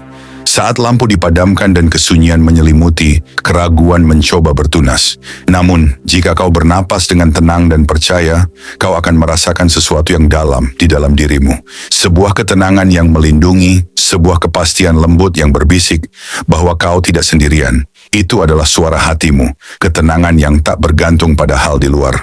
Speaker 1: Saat lampu dipadamkan dan kesunyian menyelimuti, keraguan mencoba bertunas. Namun, jika kau bernapas dengan tenang dan percaya, kau akan merasakan sesuatu yang dalam di dalam dirimu. Sebuah ketenangan yang melindungi, sebuah kepastian lembut yang berbisik bahwa kau tidak sendirian. Itu adalah suara hatimu, ketenangan yang tak bergantung pada hal di luar.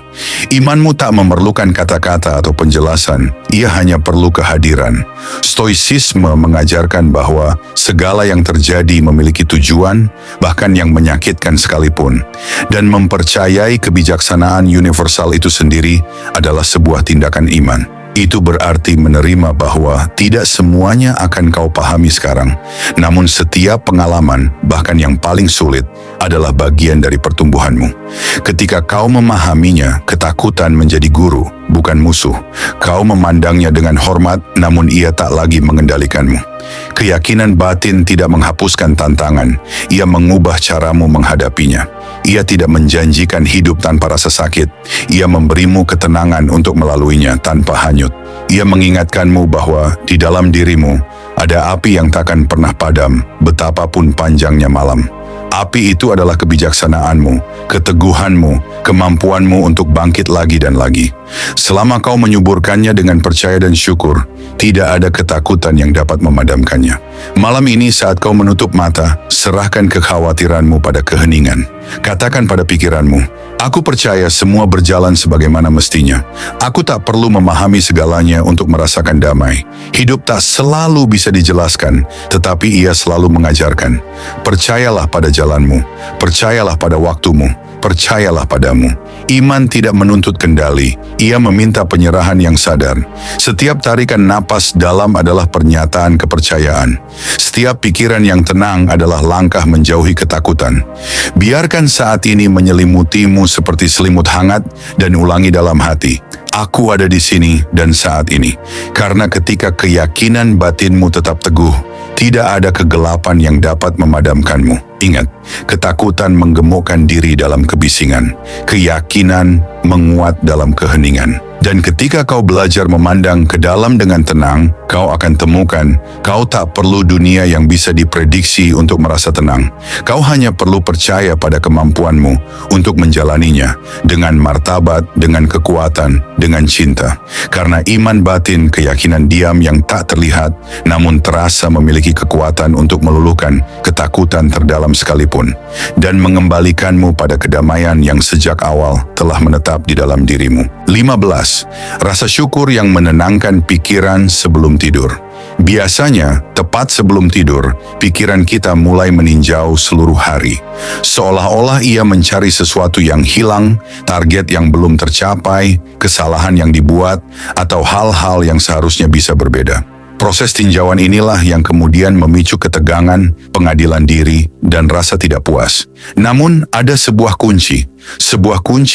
Speaker 1: Imanmu tak memerlukan kata-kata atau penjelasan, ia hanya perlu kehadiran. Stoicisme mengajarkan bahwa segala yang terjadi memiliki tujuan, bahkan yang menyakitkan sekalipun. Dan mempercayai kebijaksanaan universal itu sendiri adalah sebuah tindakan iman. Itu berarti menerima bahwa tidak semuanya akan kau pahami sekarang. Namun setiap pengalaman, bahkan yang paling sulit, adalah bagian dari pertumbuhanmu. Ketika kau memahaminya, ketakutan menjadi guru, bukan musuh. Kau memandangnya dengan hormat, namun ia tak lagi mengendalikanmu. Keyakinan batin tidak menghapuskan tantangan, ia mengubah caramu menghadapinya. Ia tidak menjanjikan hidup tanpa rasa sakit, ia memberimu ketenangan untuk melaluinya tanpa hanyut. Ia mengingatkanmu bahwa di dalam dirimu ada api yang takkan pernah padam, betapapun panjangnya malam. Api itu adalah kebijaksanaanmu, keteguhanmu, kemampuanmu untuk bangkit lagi dan lagi. Selama kau menyuburkannya dengan percaya dan syukur, tidak ada ketakutan yang dapat memadamkannya. Malam ini saat kau menutup mata, serahkan kekhawatiranmu pada keheningan. Katakan pada pikiranmu, aku percaya semua berjalan sebagaimana mestinya. Aku tak perlu memahami segalanya untuk merasakan damai. Hidup tak selalu bisa dijelaskan, tetapi ia selalu mengajarkan. Percayalah pada jalanmu, percayalah pada waktumu, percayalah padamu. Iman tidak menuntut kendali, ia meminta penyerahan yang sadar. Setiap tarikan napas dalam adalah pernyataan kepercayaan. Setiap pikiran yang tenang adalah langkah menjauhi ketakutan. Biarkan saat ini menyelimutimu seperti selimut hangat dan ulangi dalam hati. Aku ada di sini dan saat ini. Karena ketika keyakinan batinmu tetap teguh, tidak ada kegelapan yang dapat memadamkanmu. Ingat, ketakutan menggemukkan diri dalam kebisingan. Keyakinan menguat dalam keheningan. Dan ketika kau belajar memandang ke dalam dengan tenang, kau akan temukan kau tak perlu dunia yang bisa diprediksi untuk merasa tenang. Kau hanya perlu percaya pada kemampuanmu untuk menjalaninya dengan martabat, dengan kekuatan, dengan cinta. Karena iman batin, keyakinan diam yang tak terlihat, namun terasa memiliki kekuatan untuk meluluhkan ketakutan terdalam sekalipun, dan mengembalikanmu pada kedamaian yang sejak awal telah menetap di dalam dirimu. 15. Rasa syukur yang menenangkan pikiran sebelum tidur. Biasanya, tepat sebelum tidur, pikiran kita mulai meninjau seluruh hari. Seolah-olah ia mencari sesuatu yang hilang, target yang belum tercapai, kesalahan yang dibuat, atau hal-hal yang seharusnya bisa berbeda. Proses tinjauan inilah yang kemudian memicu ketegangan, pengadilan diri, dan rasa tidak puas. Namun, ada sebuah kunci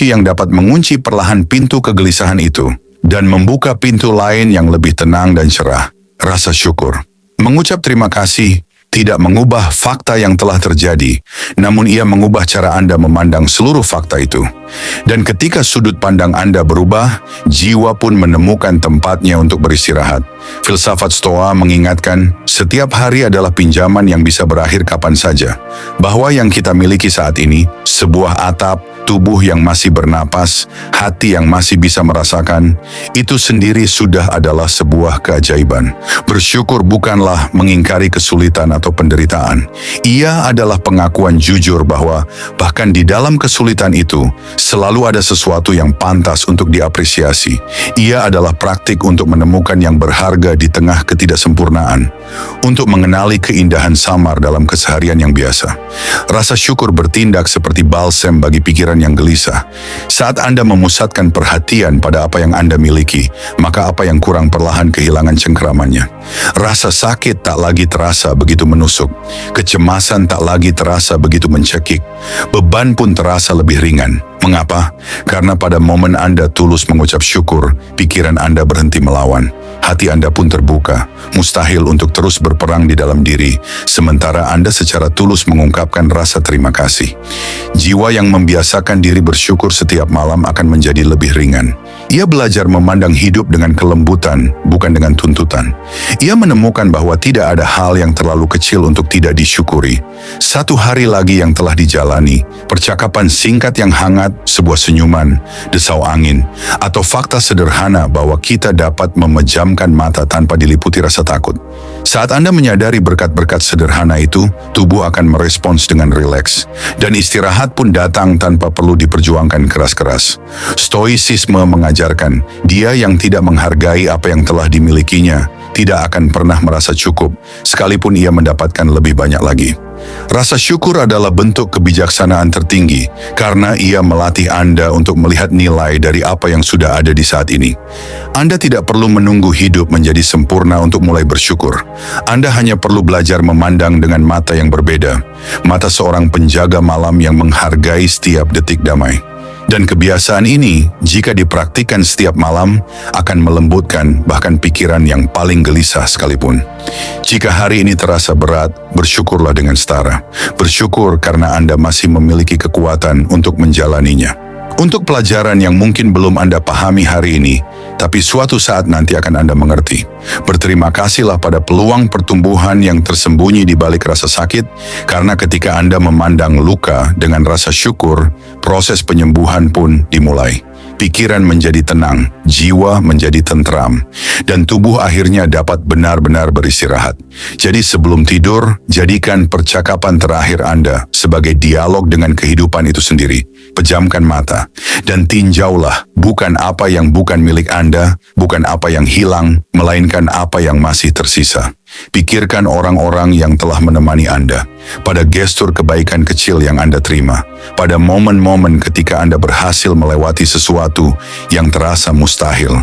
Speaker 1: yang dapat mengunci perlahan pintu kegelisahan itu, dan membuka pintu lain yang lebih tenang dan cerah. Rasa syukur. Mengucap terima kasih tidak mengubah fakta yang telah terjadi, namun ia mengubah cara Anda memandang seluruh fakta itu. Dan ketika sudut pandang Anda berubah, jiwa pun menemukan tempatnya untuk beristirahat. Filsafat Stoa mengingatkan, setiap hari adalah pinjaman yang bisa berakhir kapan saja. Bahwa yang kita miliki saat ini, sebuah atap, tubuh yang masih bernapas, hati yang masih bisa merasakan, itu sendiri sudah adalah sebuah keajaiban. Bersyukur bukanlah mengingkari kesulitan atau penderitaan. Ia adalah pengakuan jujur bahwa bahkan di dalam kesulitan itu, selalu ada sesuatu yang pantas untuk diapresiasi. Ia adalah praktik untuk menemukan yang berharga di tengah ketidaksempurnaan, untuk mengenali keindahan samar dalam keseharian yang biasa. Rasa syukur bertindak seperti balsem bagi pikiran pikiran yang gelisah. Saat Anda memusatkan perhatian pada apa yang Anda miliki, maka apa yang kurang perlahan kehilangan cengkeramannya. Rasa sakit tak lagi terasa begitu menusuk. Kecemasan tak lagi terasa begitu mencekik. Beban pun terasa lebih ringan. Mengapa? Karena pada momen Anda tulus mengucap syukur, pikiran Anda berhenti melawan. Hati Anda pun terbuka, mustahil untuk terus berperang di dalam diri, sementara Anda secara tulus mengungkapkan rasa terima kasih. Jiwa yang membiasakan diri bersyukur setiap malam akan menjadi lebih ringan. Ia belajar memandang hidup dengan kelembutan, bukan dengan tuntutan. Ia menemukan bahwa tidak ada hal yang terlalu kecil untuk tidak disyukuri. Satu hari lagi yang telah dijalani, percakapan singkat yang hangat, sebuah senyuman, desau angin, atau fakta sederhana bahwa kita dapat memejamkan mata tanpa diliputi rasa takut. Saat Anda menyadari berkat-berkat sederhana itu, tubuh akan merespons dengan rileks, dan istirahat pun datang tanpa perlu diperjuangkan keras-keras. Stoicisme mengajarkan, dia yang tidak menghargai apa yang telah dimilikinya, tidak akan pernah merasa cukup, sekalipun ia mendapatkan lebih banyak lagi. Rasa syukur adalah bentuk kebijaksanaan tertinggi karena ia melatih Anda untuk melihat nilai dari apa yang sudah ada di saat ini. Anda tidak perlu menunggu hidup menjadi sempurna untuk mulai bersyukur. Anda hanya perlu belajar memandang dengan mata yang berbeda, mata seorang penjaga malam yang menghargai setiap detik damai. Dan kebiasaan ini, jika dipraktikkan setiap malam, akan melembutkan bahkan pikiran yang paling gelisah sekalipun. Jika hari ini terasa berat, bersyukurlah dengan setara. Bersyukur karena Anda masih memiliki kekuatan untuk menjalaninya. Untuk pelajaran yang mungkin belum Anda pahami hari ini, tapi suatu saat nanti akan Anda mengerti. Berterima kasihlah pada peluang pertumbuhan yang tersembunyi di balik rasa sakit, karena ketika Anda memandang luka dengan rasa syukur, proses penyembuhan pun dimulai. Pikiran menjadi tenang, jiwa menjadi tentram, dan tubuh akhirnya dapat benar-benar beristirahat. Jadi sebelum tidur, jadikan percakapan terakhir Anda sebagai dialog dengan kehidupan itu sendiri. Pejamkan mata, dan tinjaulah bukan apa yang bukan milik Anda, bukan apa yang hilang, melainkan apa yang masih tersisa. Pikirkan orang-orang yang telah menemani Anda, pada gestur kebaikan kecil yang Anda terima, pada momen-momen ketika Anda berhasil melewati sesuatu yang terasa mustahil.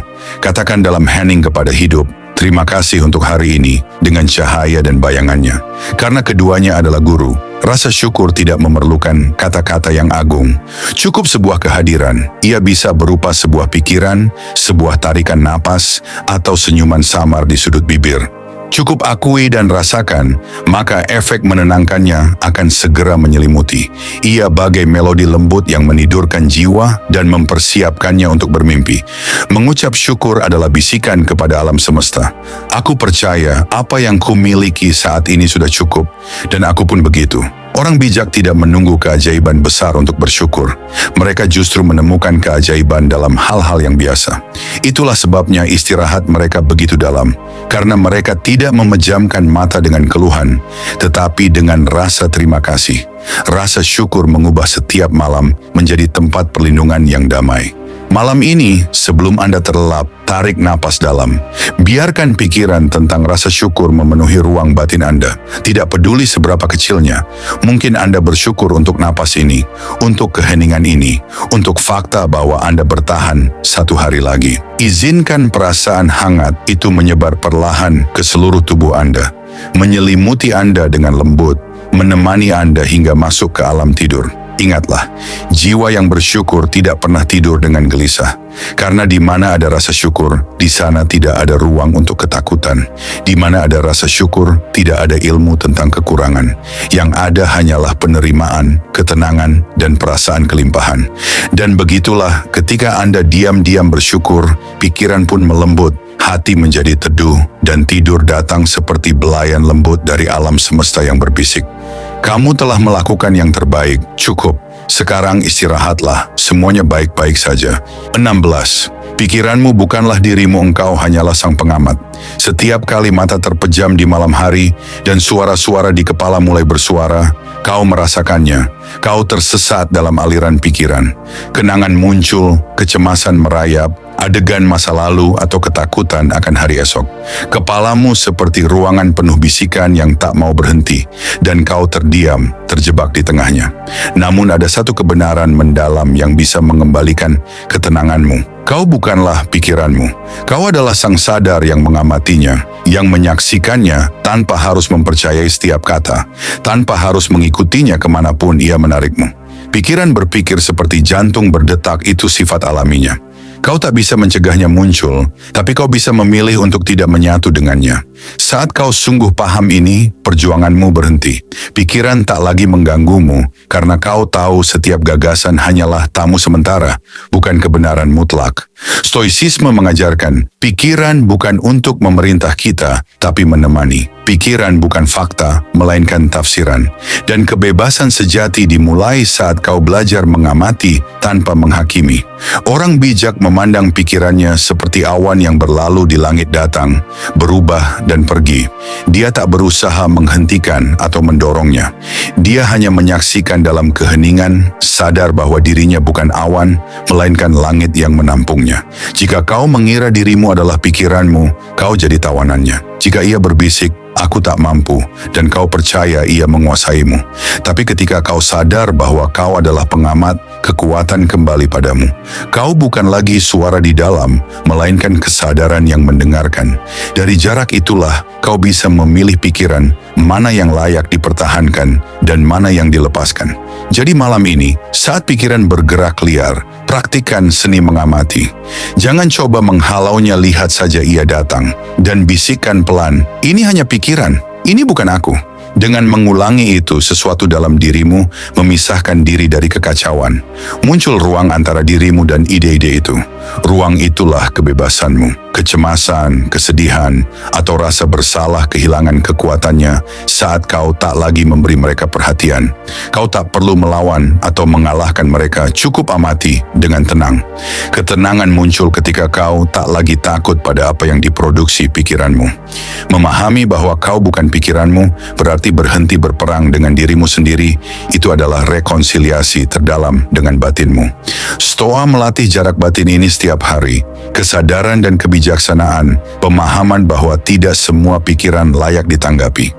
Speaker 1: Katakan dalam hening kepada hidup, terima kasih untuk hari ini dengan cahaya dan bayangannya. Karena keduanya adalah guru, rasa syukur tidak memerlukan kata-kata yang agung. Cukup sebuah kehadiran, ia bisa berupa sebuah pikiran, sebuah tarikan napas, atau senyuman samar di sudut bibir. Cukup akui dan rasakan, maka efek menenangkannya akan segera menyelimuti. Ia bagai melodi lembut yang menidurkan jiwa dan mempersiapkannya untuk bermimpi. Mengucap syukur adalah bisikan kepada alam semesta. Aku percaya apa yang kumiliki saat ini sudah cukup, dan aku pun begitu. Orang bijak tidak menunggu keajaiban besar untuk bersyukur. Mereka justru menemukan keajaiban dalam hal-hal yang biasa. Itulah sebabnya istirahat mereka begitu dalam, karena mereka tidak memejamkan mata dengan keluhan, tetapi dengan rasa terima kasih. Rasa syukur mengubah setiap malam menjadi tempat perlindungan yang damai. Malam ini, sebelum Anda terlelap, tarik napas dalam. Biarkan pikiran tentang rasa syukur memenuhi ruang batin Anda. Tidak peduli seberapa kecilnya, mungkin Anda bersyukur untuk napas ini, untuk keheningan ini, untuk fakta bahwa Anda bertahan satu hari lagi. Izinkan perasaan hangat itu menyebar perlahan ke seluruh tubuh Anda, menyelimuti Anda dengan lembut, menemani Anda hingga masuk ke alam tidur. Ingatlah, jiwa yang bersyukur tidak pernah tidur dengan gelisah. Karena di mana ada rasa syukur, di sana tidak ada ruang untuk ketakutan. Di mana ada rasa syukur, tidak ada ilmu tentang kekurangan. Yang ada hanyalah penerimaan, ketenangan, dan perasaan kelimpahan. Dan begitulah ketika Anda diam-diam bersyukur, pikiran pun melembut, hati menjadi teduh, dan tidur datang seperti belayan lembut dari alam semesta yang berbisik. Kamu telah melakukan yang terbaik, cukup. Sekarang istirahatlah, semuanya baik-baik saja. 16. Pikiranmu bukanlah dirimu, engkau hanyalah sang pengamat. Setiap kali mata terpejam di malam hari dan suara-suara di kepala mulai bersuara, kau merasakannya. Kau tersesat dalam aliran pikiran. Kenangan muncul, kecemasan merayap, adegan masa lalu atau ketakutan akan hari esok. Kepalamu seperti ruangan penuh bisikan yang tak mau berhenti, dan kau terdiam, terjebak di tengahnya. Namun ada satu kebenaran mendalam yang bisa mengembalikan ketenanganmu. Kau bukanlah pikiranmu. Kau adalah sang sadar yang mengamatinya, yang menyaksikannya tanpa harus mempercayai setiap kata, tanpa harus mengikutinya kemanapun ia menarikmu. Pikiran berpikir seperti jantung berdetak, itu sifat alaminya. Kau tak bisa mencegahnya muncul, tapi kau bisa memilih untuk tidak menyatu dengannya. Saat kau sungguh paham ini, perjuanganmu berhenti. Pikiran tak lagi mengganggumu, karena kau tahu setiap gagasan hanyalah tamu sementara, bukan kebenaran mutlak. Stoicisme mengajarkan, pikiran bukan untuk memerintah kita, tapi menemani. Pikiran bukan fakta, melainkan tafsiran. Dan kebebasan sejati dimulai saat kau belajar mengamati tanpa menghakimi. Orang bijak memandang pikirannya seperti awan yang berlalu di langit, datang, berubah, dan pergi. Dia tak berusaha menghentikan atau mendorongnya. Dia hanya menyaksikan dalam keheningan, sadar bahwa dirinya bukan awan, melainkan langit yang menampungnya. Jika kau mengira dirimu adalah pikiranmu, kau jadi tawanannya. Jika ia berbisik, "Aku tak mampu," dan kau percaya ia menguasaimu. Tapi ketika kau sadar bahwa kau adalah pengamat, kekuatan kembali padamu. Kau bukan lagi suara di dalam, melainkan kesadaran yang mendengarkan. Dari jarak itulah kau bisa memilih pikiran mana yang layak dipertahankan dan mana yang dilepaskan. Jadi malam ini, saat pikiran bergerak liar, praktikkan seni mengamati. Jangan coba menghalaunya, lihat saja ia datang dan bisikkan pelan, "Ini hanya pikiran, ini bukan aku." Dengan mengulangi itu, sesuatu dalam dirimu memisahkan diri dari kekacauan. Muncul ruang antara dirimu dan ide-ide itu. Ruang itulah kebebasanmu. Kecemasan, kesedihan, atau rasa bersalah kehilangan kekuatannya saat kau tak lagi memberi mereka perhatian. Kau tak perlu melawan atau mengalahkan mereka, cukup amati dengan tenang. Ketenangan muncul ketika kau tak lagi takut pada apa yang diproduksi pikiranmu. Memahami bahwa kau bukan pikiranmu berarti berhenti berperang dengan dirimu sendiri. Itu adalah rekonsiliasi terdalam dengan batinmu. Stoa melatih jarak batin ini setiap hari. Kesadaran dan kebijaksanaan, pemahaman bahwa tidak semua pikiran layak ditanggapi.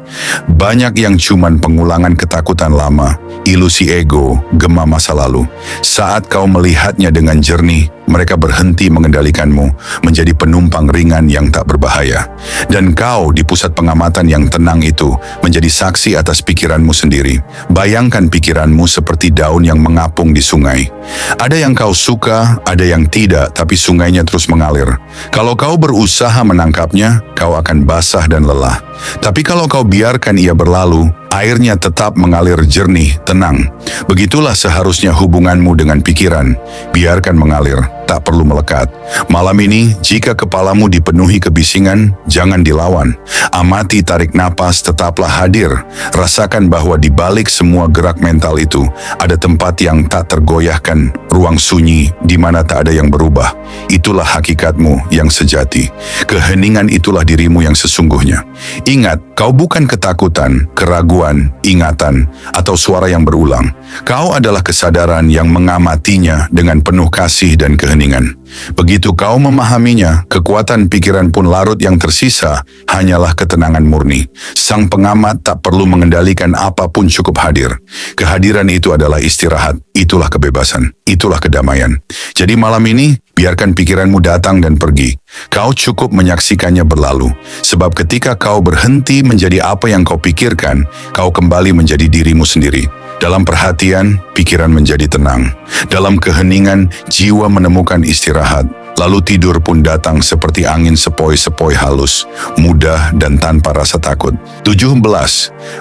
Speaker 1: Banyak yang cuman pengulangan ketakutan lama, ilusi ego, gema masa lalu. Saat kau melihatnya dengan jernih, mereka berhenti mengendalikanmu, menjadi penumpang ringan yang tak berbahaya. Dan kau di pusat pengamatan yang tenang itu menjadi saksi atas pikiranmu sendiri. Bayangkan pikiranmu seperti daun yang mengapung di sungai. Ada yang kau suka, ada yang tidak, tapi sungainya terus mengalir. Kalau kau berusaha menangkapnya, kau akan basah dan lelah. Tapi kalau kau biarkan ia berlalu, airnya tetap mengalir jernih, tenang. Begitulah seharusnya hubunganmu dengan pikiran. Biarkan mengalir, tak perlu melekat. Malam ini, jika kepalamu dipenuhi kebisingan, jangan dilawan. Amati, tarik napas, tetaplah hadir. Rasakan bahwa di balik semua gerak mental itu, ada tempat yang tak tergoyahkan, ruang sunyi di mana tak ada yang berubah. Itulah hakikatmu yang sejati. Keheningan itulah dirimu yang sesungguhnya. Ingat, kau bukan ketakutan, keraguan, ingatan, atau suara yang berulang. Kau adalah kesadaran yang mengamatinya dengan penuh kasih dan keheningan. Begitu kau memahaminya, kekuatan pikiran pun larut, yang tersisa hanyalah ketenangan murni. Sang pengamat tak perlu mengendalikan apapun, cukup hadir. Kehadiran itu adalah istirahat, itulah kebebasan, itulah kedamaian. Jadi malam ini, biarkan pikiranmu datang dan pergi. Kau cukup menyaksikannya berlalu. Sebab ketika kau berhenti menjadi apa yang kau pikirkan, kau kembali menjadi dirimu sendiri. Dalam perhatian, pikiran menjadi tenang. Dalam keheningan, jiwa menemukan istirahat. Lalu tidur pun datang seperti angin sepoi-sepoi halus, mudah dan tanpa rasa takut. 17.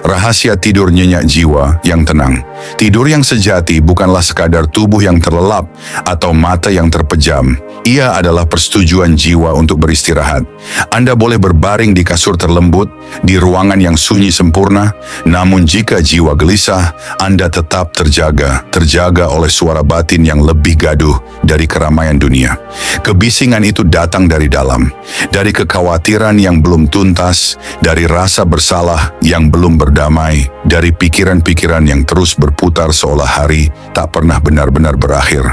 Speaker 1: Rahasia tidur nyenyak jiwa yang tenang. Tidur yang sejati bukanlah sekadar tubuh yang terlelap atau mata yang terpejam. Ia adalah persetujuan jiwa untuk beristirahat. Anda boleh berbaring di kasur terlembut, di ruangan yang sunyi sempurna, namun jika jiwa gelisah, Anda tetap terjaga oleh suara batin yang lebih gaduh dari keramaian dunia. Kebisingan itu datang dari dalam, dari kekhawatiran yang belum tuntas, dari rasa bersalah yang belum berdamai, dari pikiran-pikiran yang terus berputar seolah hari tak pernah benar-benar berakhir.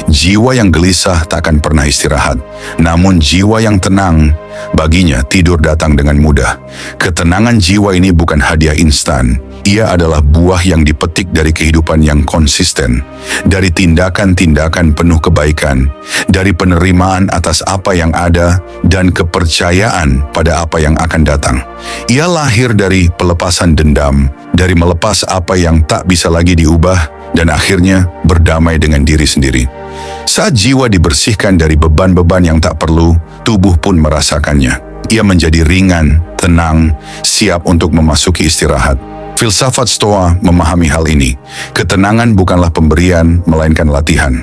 Speaker 1: Jiwa yang gelisah tak akan pernah istirahat, namun jiwa yang tenang, baginya tidur datang dengan mudah. Ketenangan jiwa ini bukan hadiah instan. Ia adalah buah yang dipetik dari kehidupan yang konsisten, dari tindakan-tindakan penuh kebaikan, dari penerimaan atas apa yang ada, dan kepercayaan pada apa yang akan datang. Ia lahir dari pelepasan dendam, dari melepas apa yang tak bisa lagi diubah, dan akhirnya berdamai dengan diri sendiri. Saat jiwa dibersihkan dari beban-beban yang tak perlu, tubuh pun merasakannya. Ia menjadi ringan, tenang, siap untuk memasuki istirahat. Filsafat Stoa memahami hal ini. Ketenangan bukanlah pemberian, melainkan latihan.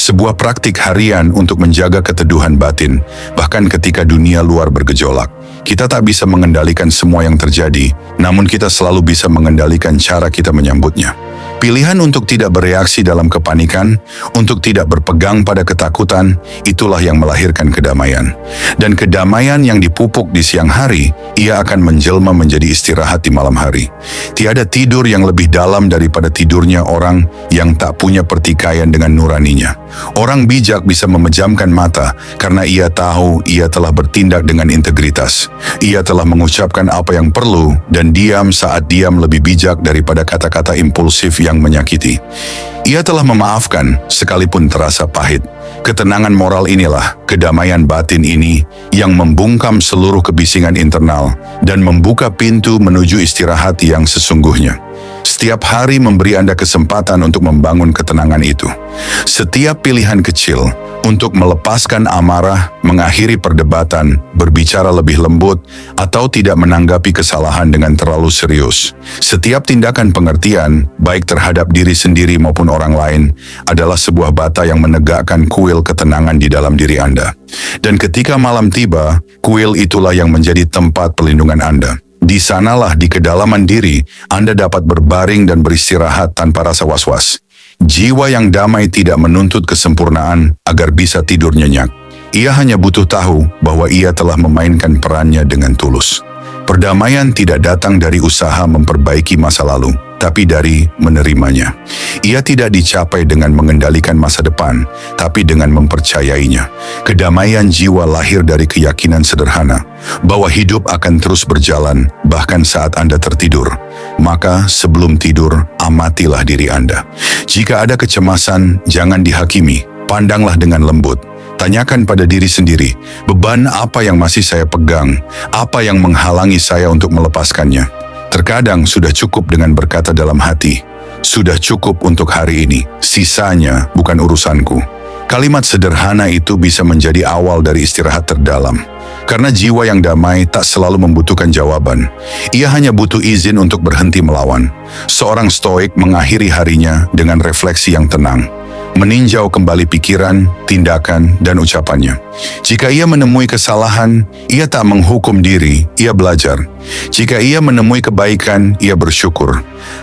Speaker 1: Sebuah praktik harian untuk menjaga keteduhan batin, bahkan ketika dunia luar bergejolak. Kita tak bisa mengendalikan semua yang terjadi, namun kita selalu bisa mengendalikan cara kita menyambutnya. Pilihan untuk tidak bereaksi dalam kepanikan, untuk tidak berpegang pada ketakutan, itulah yang melahirkan kedamaian. Dan kedamaian yang dipupuk di siang hari, ia akan menjelma menjadi istirahat di malam hari. Tiada tidur yang lebih dalam daripada tidurnya orang yang tak punya pertikaian dengan nuraninya. Orang bijak bisa memejamkan mata karena ia tahu ia telah bertindak dengan integritas. Ia telah mengucapkan apa yang perlu dan diam saat diam lebih bijak daripada kata-kata impulsif yang menyakiti. Ia telah memaafkan sekalipun terasa pahit. Ketenangan moral inilah, kedamaian batin ini yang membungkam seluruh kebisingan internal dan membuka pintu menuju istirahat yang sesungguhnya. Setiap hari memberi Anda kesempatan untuk membangun ketenangan itu. Setiap pilihan kecil untuk melepaskan amarah, mengakhiri perdebatan, berbicara lebih lembut, atau tidak menanggapi kesalahan dengan terlalu serius. Setiap tindakan pengertian, baik terhadap diri sendiri maupun orang lain, adalah sebuah bata yang menegakkan kuil ketenangan di dalam diri Anda. Dan ketika malam tiba, kuil itulah yang menjadi tempat perlindungan Anda. Di sanalah, di kedalaman diri, Anda dapat berbaring dan beristirahat tanpa rasa was-was. Jiwa yang damai tidak menuntut kesempurnaan agar bisa tidur nyenyak. Ia hanya butuh tahu bahwa ia telah memainkan perannya dengan tulus. Perdamaian tidak datang dari usaha memperbaiki masa lalu, tapi dari menerimanya. Ia tidak dicapai dengan mengendalikan masa depan, tapi dengan mempercayainya. Kedamaian jiwa lahir dari keyakinan sederhana, bahwa hidup akan terus berjalan, bahkan saat Anda tertidur. Maka sebelum tidur, amatilah diri Anda. Jika ada kecemasan, jangan dihakimi, pandanglah dengan lembut. Tanyakan pada diri sendiri, beban apa yang masih saya pegang, apa yang menghalangi saya untuk melepaskannya. Terkadang sudah cukup dengan berkata dalam hati, sudah cukup untuk hari ini, sisanya bukan urusanku. Kalimat sederhana itu bisa menjadi awal dari istirahat terdalam. Karena jiwa yang damai tak selalu membutuhkan jawaban. Ia hanya butuh izin untuk berhenti melawan. Seorang stoik mengakhiri harinya dengan refleksi yang tenang. Meninjau kembali pikiran, tindakan, dan ucapannya. Jika ia menemui kesalahan, ia tak menghukum diri, ia belajar. Jika ia menemui kebaikan, ia bersyukur.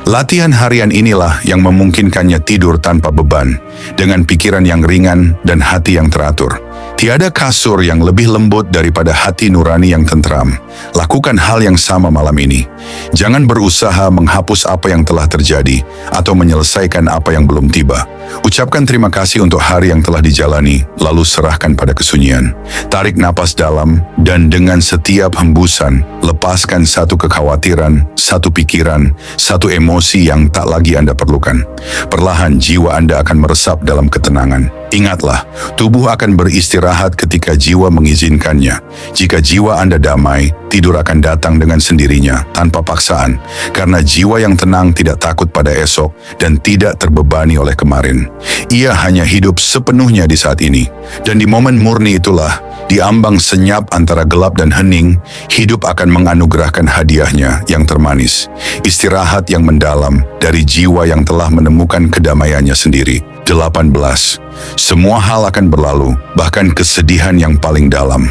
Speaker 1: Latihan harian inilah yang memungkinkannya tidur tanpa beban, dengan pikiran yang ringan dan hati yang teratur. Tiada kasur yang lebih lembut daripada hati nurani yang tentram. Lakukan hal yang sama malam ini. Jangan berusaha menghapus apa yang telah terjadi atau menyelesaikan apa yang belum tiba. Ucapkan terima kasih untuk hari yang telah dijalani, lalu serahkan pada kesunyian. Tarik napas dalam dan dengan setiap hembusan, lepaskan satu kekhawatiran, satu pikiran, satu emosi yang tak lagi Anda perlukan. Perlahan jiwa Anda akan meresap dalam ketenangan. Ingatlah, tubuh akan beristirahat ketika jiwa mengizinkannya. Jika jiwa Anda damai, tidur akan datang dengan sendirinya, tanpa paksaan. Karena jiwa yang tenang tidak takut pada esok dan tidak terbebani oleh kemarin. Ia hanya hidup sepenuhnya di saat ini. Dan di momen murni itulah, di ambang senyap antara gelap dan hening, hidup akan menganugerahkan hadiahnya yang termanis. Istirahat yang mendalam dari jiwa yang telah menemukan kedamaiannya sendiri. 18. Semua hal akan berlalu, bahkan kesedihan yang paling dalam.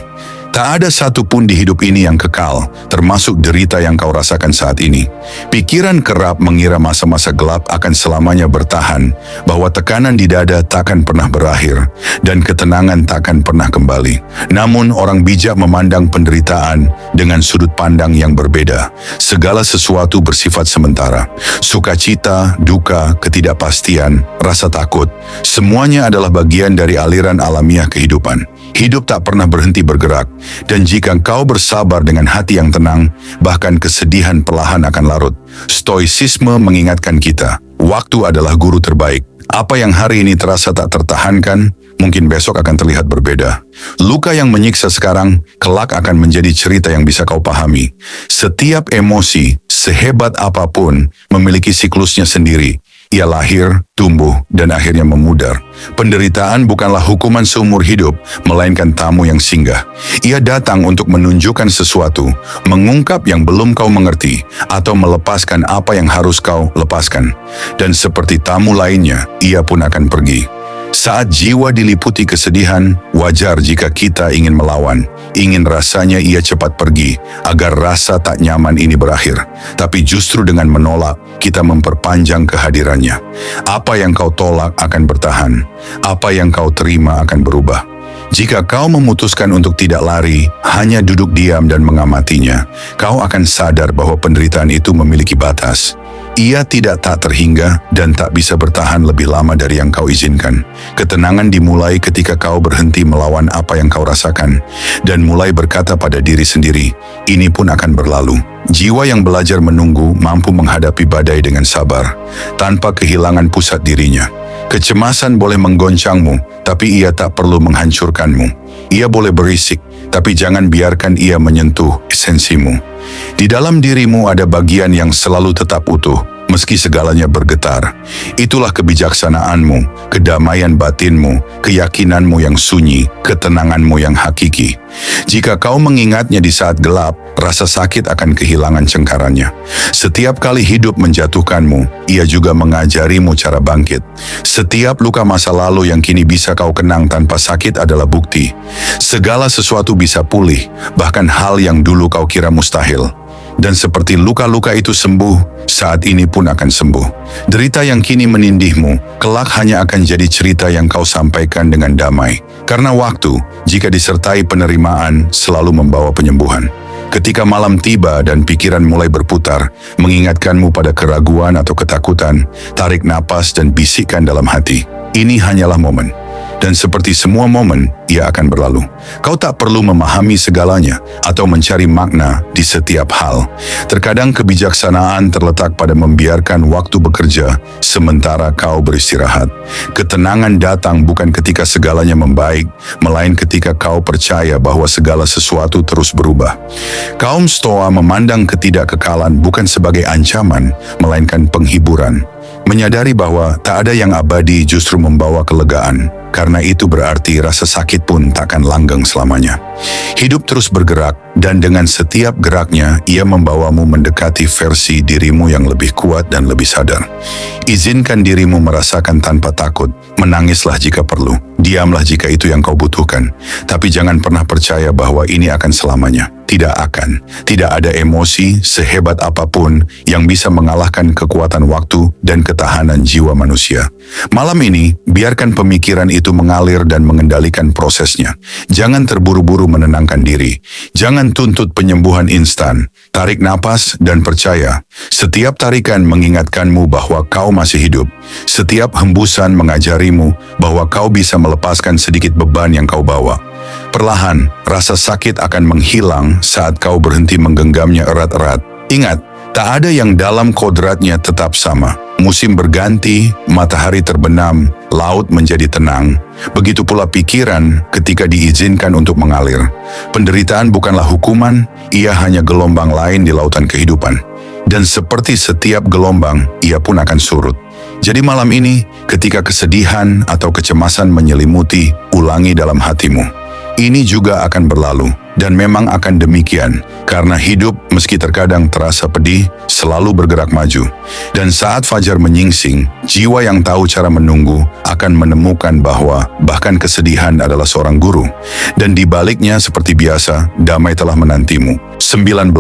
Speaker 1: Tak ada satu pun di hidup ini yang kekal, termasuk derita yang kau rasakan saat ini. Pikiran kerap mengira masa-masa gelap akan selamanya bertahan, bahwa tekanan di dada takkan pernah berakhir, dan ketenangan takkan pernah kembali. Namun orang bijak memandang penderitaan dengan sudut pandang yang berbeda. Segala sesuatu bersifat sementara. Sukacita, duka, ketidakpastian, rasa takut, semuanya adalah bagian dari aliran alamiah kehidupan. Hidup tak pernah berhenti bergerak, dan jika kau bersabar dengan hati yang tenang, bahkan kesedihan perlahan akan larut. Stoicisme mengingatkan kita, waktu adalah guru terbaik. Apa yang hari ini terasa tak tertahankan, mungkin besok akan terlihat berbeda. Luka yang menyiksa sekarang, kelak akan menjadi cerita yang bisa kau pahami. Setiap emosi, sehebat apapun, memiliki siklusnya sendiri. Ia lahir, tumbuh, dan akhirnya memudar. Penderitaan bukanlah hukuman seumur hidup, melainkan tamu yang singgah. Ia datang untuk menunjukkan sesuatu, mengungkap yang belum kau mengerti, atau melepaskan apa yang harus kau lepaskan. Dan seperti tamu lainnya, ia pun akan pergi. Saat jiwa diliputi kesedihan, wajar jika kita ingin melawan. Ingin rasanya ia cepat pergi, agar rasa tak nyaman ini berakhir. Tapi justru dengan menolak, kita memperpanjang kehadirannya. Apa yang kau tolak akan bertahan. Apa yang kau terima akan berubah. Jika kau memutuskan untuk tidak lari, hanya duduk diam dan mengamatinya, kau akan sadar bahwa penderitaan itu memiliki batas. Ia tidak tak terhingga dan tak bisa bertahan lebih lama dari yang kau izinkan. Ketenangan dimulai ketika kau berhenti melawan apa yang kau rasakan dan mulai berkata pada diri sendiri, ini pun akan berlalu. Jiwa yang belajar menunggu mampu menghadapi badai dengan sabar, tanpa kehilangan pusat dirinya. Kecemasan boleh menggoncangmu, tapi ia tak perlu menghancurkanmu. Ia boleh berisik, tapi jangan biarkan ia menyentuh esensimu. Di dalam dirimu ada bagian yang selalu tetap utuh, meski segalanya bergetar. Itulah kebijaksanaanmu, kedamaian batinmu, keyakinanmu yang sunyi, ketenanganmu yang hakiki. Jika kau mengingatnya di saat gelap, rasa sakit akan kehilangan cengkarannya. Setiap kali hidup menjatuhkanmu, ia juga mengajarimu cara bangkit. Setiap luka masa lalu yang kini bisa kau kenang tanpa sakit adalah bukti. Segala sesuatu bisa pulih, bahkan hal yang dulu kau kira mustahil. Dan seperti luka-luka itu sembuh, saat ini pun akan sembuh. Derita yang kini menindihmu, kelak hanya akan jadi cerita yang kau sampaikan dengan damai. Karena waktu, jika disertai penerimaan, selalu membawa penyembuhan. Ketika malam tiba dan pikiran mulai berputar, mengingatkanmu pada keraguan atau ketakutan, tarik napas dan bisikkan dalam hati, ini hanyalah momen. Dan seperti semua momen, ia akan berlalu. Kau tak perlu memahami segalanya atau mencari makna di setiap hal. Terkadang kebijaksanaan terletak pada membiarkan waktu bekerja sementara kau beristirahat. Ketenangan datang bukan ketika segalanya membaik, melainkan ketika kau percaya bahwa segala sesuatu terus berubah. Kaum Stoa memandang ketidakkekalan bukan sebagai ancaman, melainkan penghiburan. Menyadari bahwa tak ada yang abadi justru membawa kelegaan. Karena itu berarti rasa sakit pun takkan langgeng selamanya. Hidup terus bergerak, dan dengan setiap geraknya, ia membawamu mendekati versi dirimu yang lebih kuat dan lebih sadar. Izinkan dirimu merasakan tanpa takut, menangislah jika perlu, diamlah jika itu yang kau butuhkan. Tapi jangan pernah percaya bahwa ini akan selamanya. Tidak akan. Tidak ada emosi sehebat apapun yang bisa mengalahkan kekuatan waktu dan ketahanan jiwa manusia. Malam ini, biarkan pemikiran itu mengalir dan mengendalikan prosesnya. Jangan terburu-buru menenangkan diri. Jangan tuntut penyembuhan instan. Tarik napas dan percaya. Setiap tarikan mengingatkanmu bahwa kau masih hidup. Setiap hembusan mengajarimu bahwa kau bisa melepaskan sedikit beban yang kau bawa. Perlahan, rasa sakit akan menghilang saat kau berhenti menggenggamnya erat-erat. Ingat, tak ada yang dalam kodratnya tetap sama. Musim berganti, matahari terbenam, laut menjadi tenang. Begitu pula pikiran ketika diizinkan untuk mengalir. Penderitaan bukanlah hukuman, ia hanya gelombang lain di lautan kehidupan. Dan seperti setiap gelombang, ia pun akan surut. Jadi malam ini, ketika kesedihan atau kecemasan menyelimuti, ulangi dalam hatimu. Ini juga akan berlalu. dan memang akan demikian, karena hidup meski terkadang terasa pedih, selalu bergerak maju. Dan saat fajar menyingsing, jiwa yang tahu cara menunggu akan menemukan bahwa bahkan kesedihan adalah seorang guru. Dan di baliknya seperti biasa, damai telah menantimu. 19.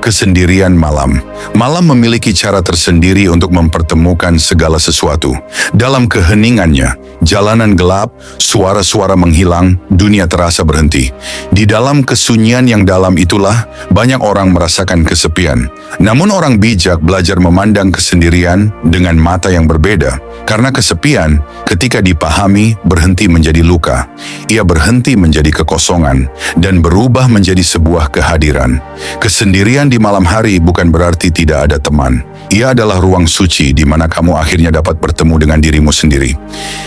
Speaker 1: Kesendirian malam. Malam memiliki cara tersendiri untuk mempertemukan segala sesuatu. Dalam keheningannya, jalanan gelap, suara-suara menghilang, dunia terasa berhenti. Di dalam kesunyian yang dalam itulah, banyak orang merasakan kesepian. Namun orang bijak belajar memandang kesendirian dengan mata yang berbeda. Karena kesepian, ketika dipahami, berhenti menjadi luka. Ia berhenti menjadi kekosongan, dan berubah menjadi sebuah kehadiran. Kesendirian di malam hari bukan berarti tidak ada teman. Ia adalah ruang suci di mana kamu akhirnya dapat bertemu dengan dirimu sendiri.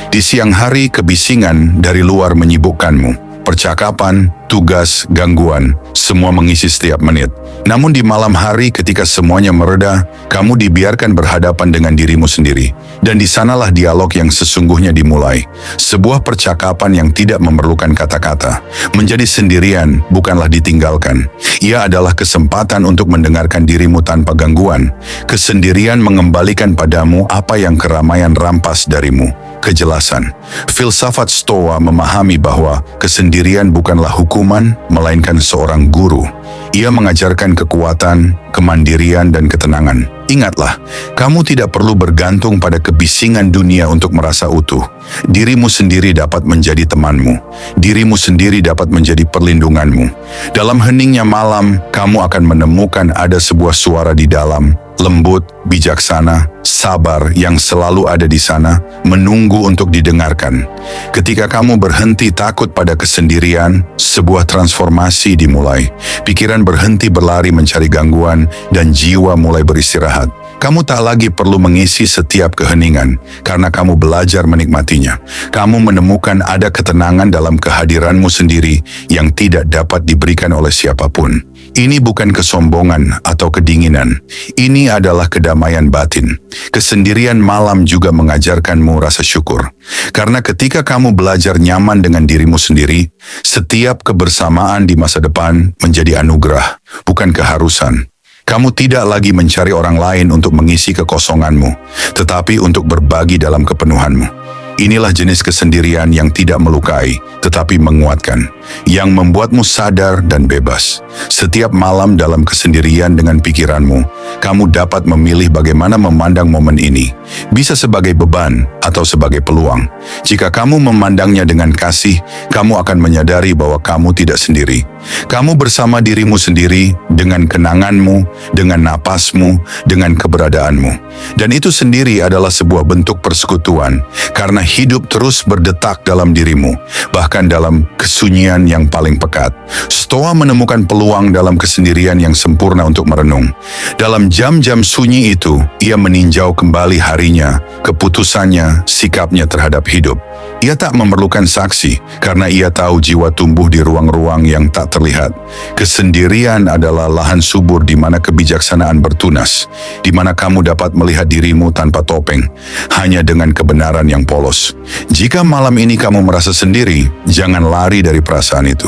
Speaker 1: Di siang hari, kebisingan dari luar menyibukkanmu. Percakapan, tugas, gangguan, semua mengisi setiap menit. Namun di malam hari ketika semuanya mereda, kamu dibiarkan berhadapan dengan dirimu sendiri. Dan di sanalah dialog yang sesungguhnya dimulai. Sebuah percakapan yang tidak memerlukan kata-kata. Menjadi sendirian bukanlah ditinggalkan. Ia adalah kesempatan untuk mendengarkan dirimu tanpa gangguan. Kesendirian mengembalikan padamu apa yang keramaian rampas darimu. Kejelasan. Filsafat Stoa memahami bahwa kesendirian bukanlah hukuman, melainkan seorang guru. Ia mengajarkan kekuatan, kemandirian, dan ketenangan. Ingatlah, kamu tidak perlu bergantung pada kebisingan dunia untuk merasa utuh. Dirimu sendiri dapat menjadi temanmu. Dirimu sendiri dapat menjadi perlindunganmu. Dalam heningnya malam, kamu akan menemukan ada sebuah suara di dalam, lembut, bijaksana, sabar yang selalu ada di sana, menunggu untuk didengarkan. Ketika kamu berhenti takut pada kesendirian, sebuah transformasi dimulai. Pikiran berhenti berlari mencari gangguan, dan jiwa mulai beristirahat. Kamu tak lagi perlu mengisi setiap keheningan, karena kamu belajar menikmatinya. Kamu menemukan ada ketenangan dalam kehadiranmu sendiri yang tidak dapat diberikan oleh siapapun. Ini bukan kesombongan atau kedinginan. Ini adalah kedamaian batin. Kesendirian malam juga mengajarkanmu rasa syukur. Karena ketika kamu belajar nyaman dengan dirimu sendiri, setiap kebersamaan di masa depan menjadi anugerah, bukan keharusan. Kamu tidak lagi mencari orang lain untuk mengisi kekosonganmu, tetapi untuk berbagi dalam kepenuhanmu. Inilah jenis kesendirian yang tidak melukai, tetapi menguatkan, yang membuatmu sadar dan bebas. Setiap malam dalam kesendirian dengan pikiranmu, kamu dapat memilih bagaimana memandang momen ini, bisa sebagai beban atau sebagai peluang. Jika kamu memandangnya dengan kasih, kamu akan menyadari bahwa kamu tidak sendiri. Kamu bersama dirimu sendiri, dengan kenanganmu, dengan napasmu, dengan keberadaanmu. Dan itu sendiri adalah sebuah bentuk persekutuan, karena hidup terus berdetak dalam dirimu, bahkan dalam kesunyian yang paling pekat. Stoa menemukan peluang dalam kesendirian yang sempurna untuk merenung. Dalam jam-jam sunyi itu, ia meninjau kembali harinya, keputusannya, sikapnya terhadap hidup. Ia tak memerlukan saksi, karena ia tahu jiwa tumbuh di ruang-ruang yang tak terlihat. Kesendirian adalah lahan subur di mana kebijaksanaan bertunas, di mana kamu dapat melihat dirimu tanpa topeng, hanya dengan kebenaran yang polos. Jika malam ini kamu merasa sendiri, jangan lari dari perasaan itu.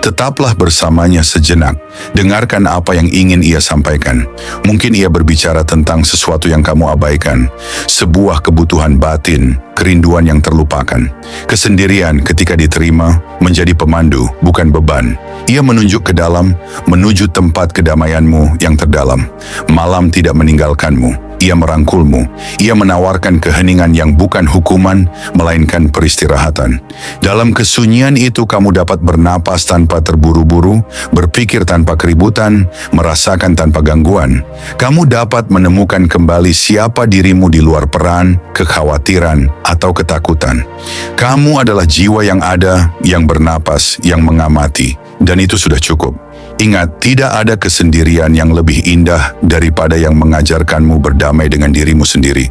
Speaker 1: Tetaplah bersamanya sejenak. Dengarkan apa yang ingin ia sampaikan. Mungkin ia berbicara tentang sesuatu yang kamu abaikan, sebuah kebutuhan batin, kerinduan yang terlupakan. Kesendirian ketika diterima menjadi pemandu, bukan beban. Ia menunjuk ke dalam, menuju tempat kedamaianmu yang terdalam. Malam tidak meninggalkanmu. Ia merangkulmu. Ia menawarkan keheningan yang bukan hukuman, melainkan peristirahatan. Dalam kesunyian itu kamu dapat bernapas tanpa terburu-buru, berpikir tanpa keributan, merasakan tanpa gangguan. Kamu dapat menemukan kembali siapa dirimu di luar peran, kekhawatiran, atau ketakutan. Kamu adalah jiwa yang ada, yang bernapas, yang mengamati, dan itu sudah cukup. Ingat, tidak ada kesendirian yang lebih indah daripada yang mengajarkanmu berdamai dengan dirimu sendiri.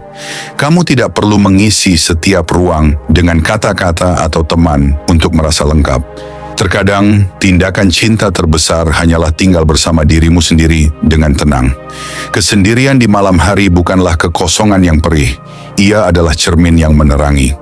Speaker 1: Kamu tidak perlu mengisi setiap ruang dengan kata-kata atau teman untuk merasa lengkap. Terkadang, tindakan cinta terbesar hanyalah tinggal bersama dirimu sendiri dengan tenang. Kesendirian di malam hari bukanlah kekosongan yang perih. Ia adalah cermin yang menerangi.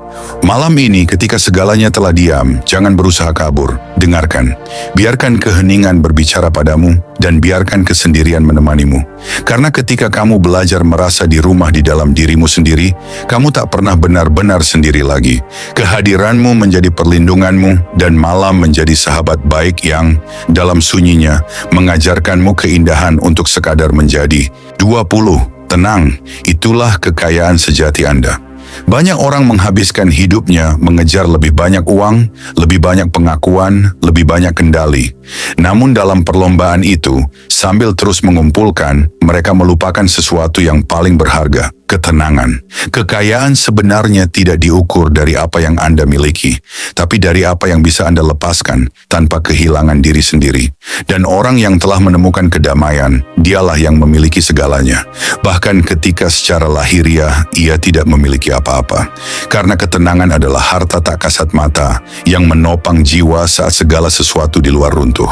Speaker 1: Malam ini ketika segalanya telah diam, jangan berusaha kabur. Dengarkan. Biarkan keheningan berbicara padamu dan biarkan kesendirian menemanimu. Karena ketika kamu belajar merasa di rumah di dalam dirimu sendiri, kamu tak pernah benar-benar sendiri lagi. Kehadiranmu menjadi perlindunganmu dan malam menjadi sahabat baik yang dalam sunyinya mengajarkanmu keindahan untuk sekadar menjadi. 20. Tenang, itulah kekayaan sejati Anda. Banyak orang menghabiskan hidupnya mengejar lebih banyak uang, lebih banyak pengakuan, lebih banyak kendali. Namun dalam perlombaan itu, sambil terus mengumpulkan, mereka melupakan sesuatu yang paling berharga, ketenangan. Kekayaan sebenarnya tidak diukur dari apa yang Anda miliki, tapi dari apa yang bisa Anda lepaskan tanpa kehilangan diri sendiri. Dan orang yang telah menemukan kedamaian, dialah yang memiliki segalanya. Bahkan ketika secara lahiriah ia tidak memiliki apa-apa. Karena ketenangan adalah harta tak kasat mata yang menopang jiwa saat segala sesuatu di luar runtuh.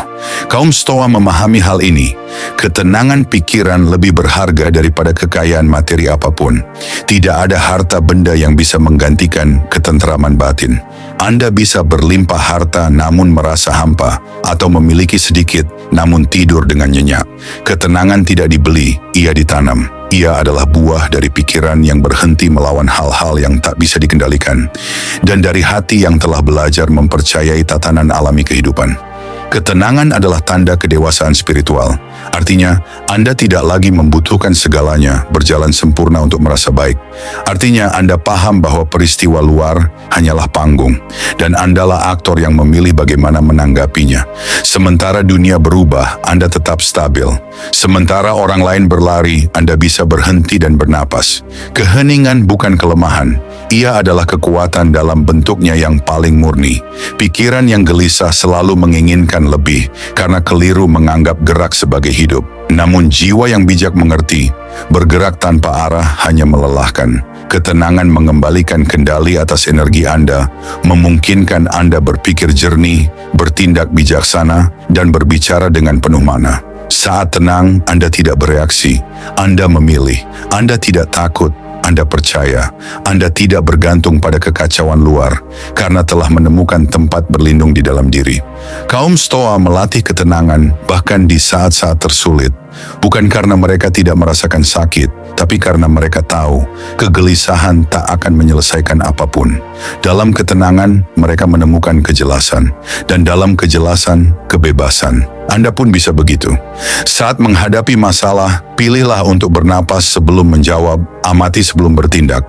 Speaker 1: Kaum Stoa memahami hal ini. Ketenangan pikiran lebih berharga daripada kekayaan materi apapun. Tidak ada harta benda yang bisa menggantikan ketentraman batin. Anda bisa berlimpah harta namun merasa hampa, atau memiliki sedikit namun tidur dengan nyenyak. Ketenangan tidak dibeli, ia ditanam. Ia adalah buah dari pikiran yang berhenti melawan hal-hal yang tak bisa dikendalikan, dan dari hati yang telah belajar mempercayai tatanan alami kehidupan. Ketenangan adalah tanda kedewasaan spiritual. Artinya, Anda tidak lagi membutuhkan segalanya berjalan sempurna untuk merasa baik. Artinya, Anda paham bahwa peristiwa luar hanyalah panggung, dan Andalah aktor yang memilih bagaimana menanggapinya. Sementara dunia berubah, Anda tetap stabil. Sementara orang lain berlari, Anda bisa berhenti dan bernapas. Keheningan bukan kelemahan. Ia adalah kekuatan dalam bentuknya yang paling murni. Pikiran yang gelisah selalu menginginkan lebih, karena keliru menganggap gerak sebagai hidup. Namun jiwa yang bijak mengerti, bergerak tanpa arah hanya melelahkan. Ketenangan mengembalikan kendali atas energi Anda, memungkinkan Anda berpikir jernih, bertindak bijaksana, dan berbicara dengan penuh makna. Saat tenang, Anda tidak bereaksi. Anda memilih. Anda tidak takut. Anda percaya. Anda tidak bergantung pada kekacauan luar, karena telah menemukan tempat berlindung di dalam diri. Kaum Stoa melatih ketenangan bahkan di saat-saat tersulit. Bukan karena mereka tidak merasakan sakit, tapi karena mereka tahu kegelisahan tak akan menyelesaikan apapun. Dalam ketenangan, mereka menemukan kejelasan, dan dalam kejelasan, kebebasan. Anda pun bisa begitu. Saat menghadapi masalah, pilihlah untuk bernapas sebelum menjawab, amati sebelum bertindak.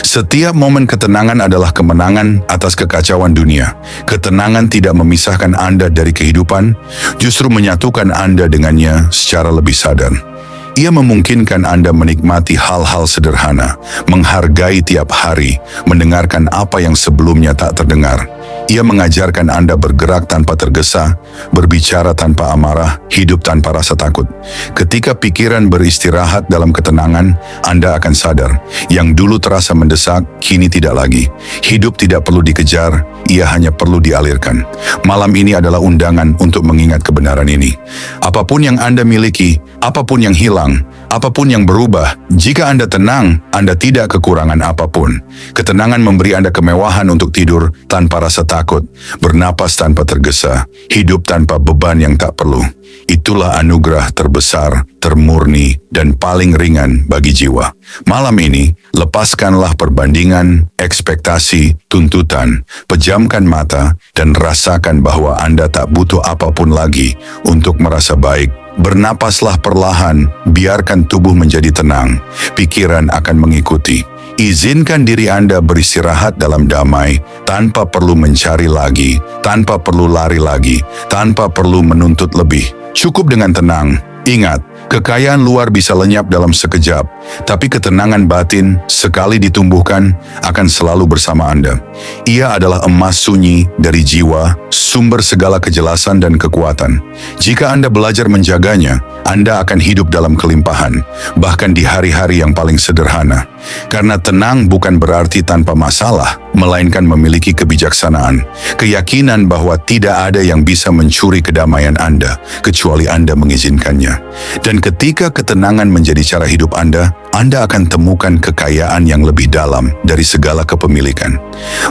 Speaker 1: Setiap momen ketenangan adalah kemenangan atas kekacauan dunia. Ketenangan tidak memisahkan Anda dari kehidupan, justru menyatukan Anda dengannya secara lebih sadar. Ia memungkinkan Anda menikmati hal-hal sederhana, menghargai tiap hari, mendengarkan apa yang sebelumnya tak terdengar. Ia mengajarkan Anda bergerak tanpa tergesa, berbicara tanpa amarah, hidup tanpa rasa takut. Ketika pikiran beristirahat dalam ketenangan, Anda akan sadar, yang dulu terasa mendesak, kini tidak lagi. Hidup tidak perlu dikejar, ia hanya perlu dialirkan. Malam ini adalah undangan untuk mengingat kebenaran ini. Apapun yang Anda miliki, apapun yang hilang, apapun yang berubah, jika Anda tenang, Anda tidak kekurangan apapun. Ketenangan memberi Anda kemewahan untuk tidur tanpa rasa takut, bernapas tanpa tergesa, hidup tanpa beban yang tak perlu. Itulah anugerah terbesar, termurni, dan paling ringan bagi jiwa. Malam ini, lepaskanlah perbandingan, ekspektasi, tuntutan, pejamkan mata, dan rasakan bahwa Anda tak butuh apapun lagi untuk merasa baik. Bernapaslah perlahan, biarkan tubuh menjadi tenang, pikiran akan mengikuti. Izinkan diri Anda beristirahat dalam damai, tanpa perlu mencari lagi, tanpa perlu lari lagi, tanpa perlu menuntut lebih. Cukup dengan tenang. Ingat, kekayaan luar bisa lenyap dalam sekejap, tapi ketenangan batin, sekali ditumbuhkan, akan selalu bersama Anda. Ia adalah emas sunyi dari jiwa, sumber segala kejelasan dan kekuatan. Jika Anda belajar menjaganya, Anda akan hidup dalam kelimpahan, bahkan di hari-hari yang paling sederhana. Karena tenang bukan berarti tanpa masalah, melainkan memiliki kebijaksanaan, keyakinan bahwa tidak ada yang bisa mencuri kedamaian Anda, kecuali Anda mengizinkannya. Dan ketika ketenangan menjadi cara hidup Anda, Anda akan temukan kekayaan yang lebih dalam dari segala kepemilikan.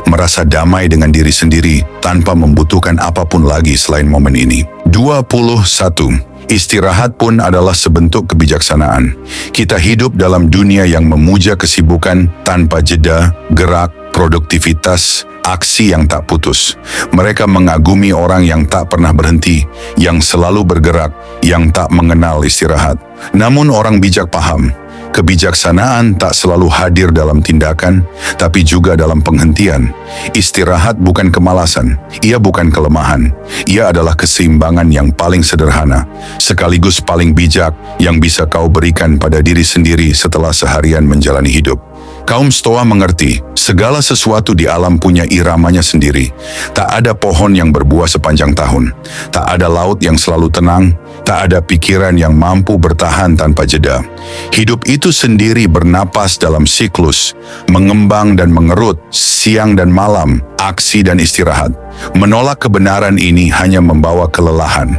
Speaker 1: Merasa damai dengan diri sendiri tanpa membutuhkan apapun lagi selain momen ini. 21. Istirahat pun adalah sebentuk kebijaksanaan. Kita hidup dalam dunia yang memuja kesibukan tanpa jeda, gerak, produktivitas, aksi yang tak putus. Mereka mengagumi orang yang tak pernah berhenti, yang selalu bergerak, yang tak mengenal istirahat. Namun orang bijak paham, kebijaksanaan tak selalu hadir dalam tindakan, tapi juga dalam penghentian. Istirahat bukan kemalasan, ia bukan kelemahan. Ia adalah keseimbangan yang paling sederhana, sekaligus paling bijak yang bisa kau berikan pada diri sendiri setelah seharian menjalani hidup. Kaum Stoa mengerti, segala sesuatu di alam punya iramanya sendiri. Tak ada pohon yang berbuah sepanjang tahun. Tak ada laut yang selalu tenang. Tak ada pikiran yang mampu bertahan tanpa jeda. Hidup itu sendiri bernapas dalam siklus, mengembang dan mengerut, siang dan malam, aksi dan istirahat. Menolak kebenaran ini hanya membawa kelelahan.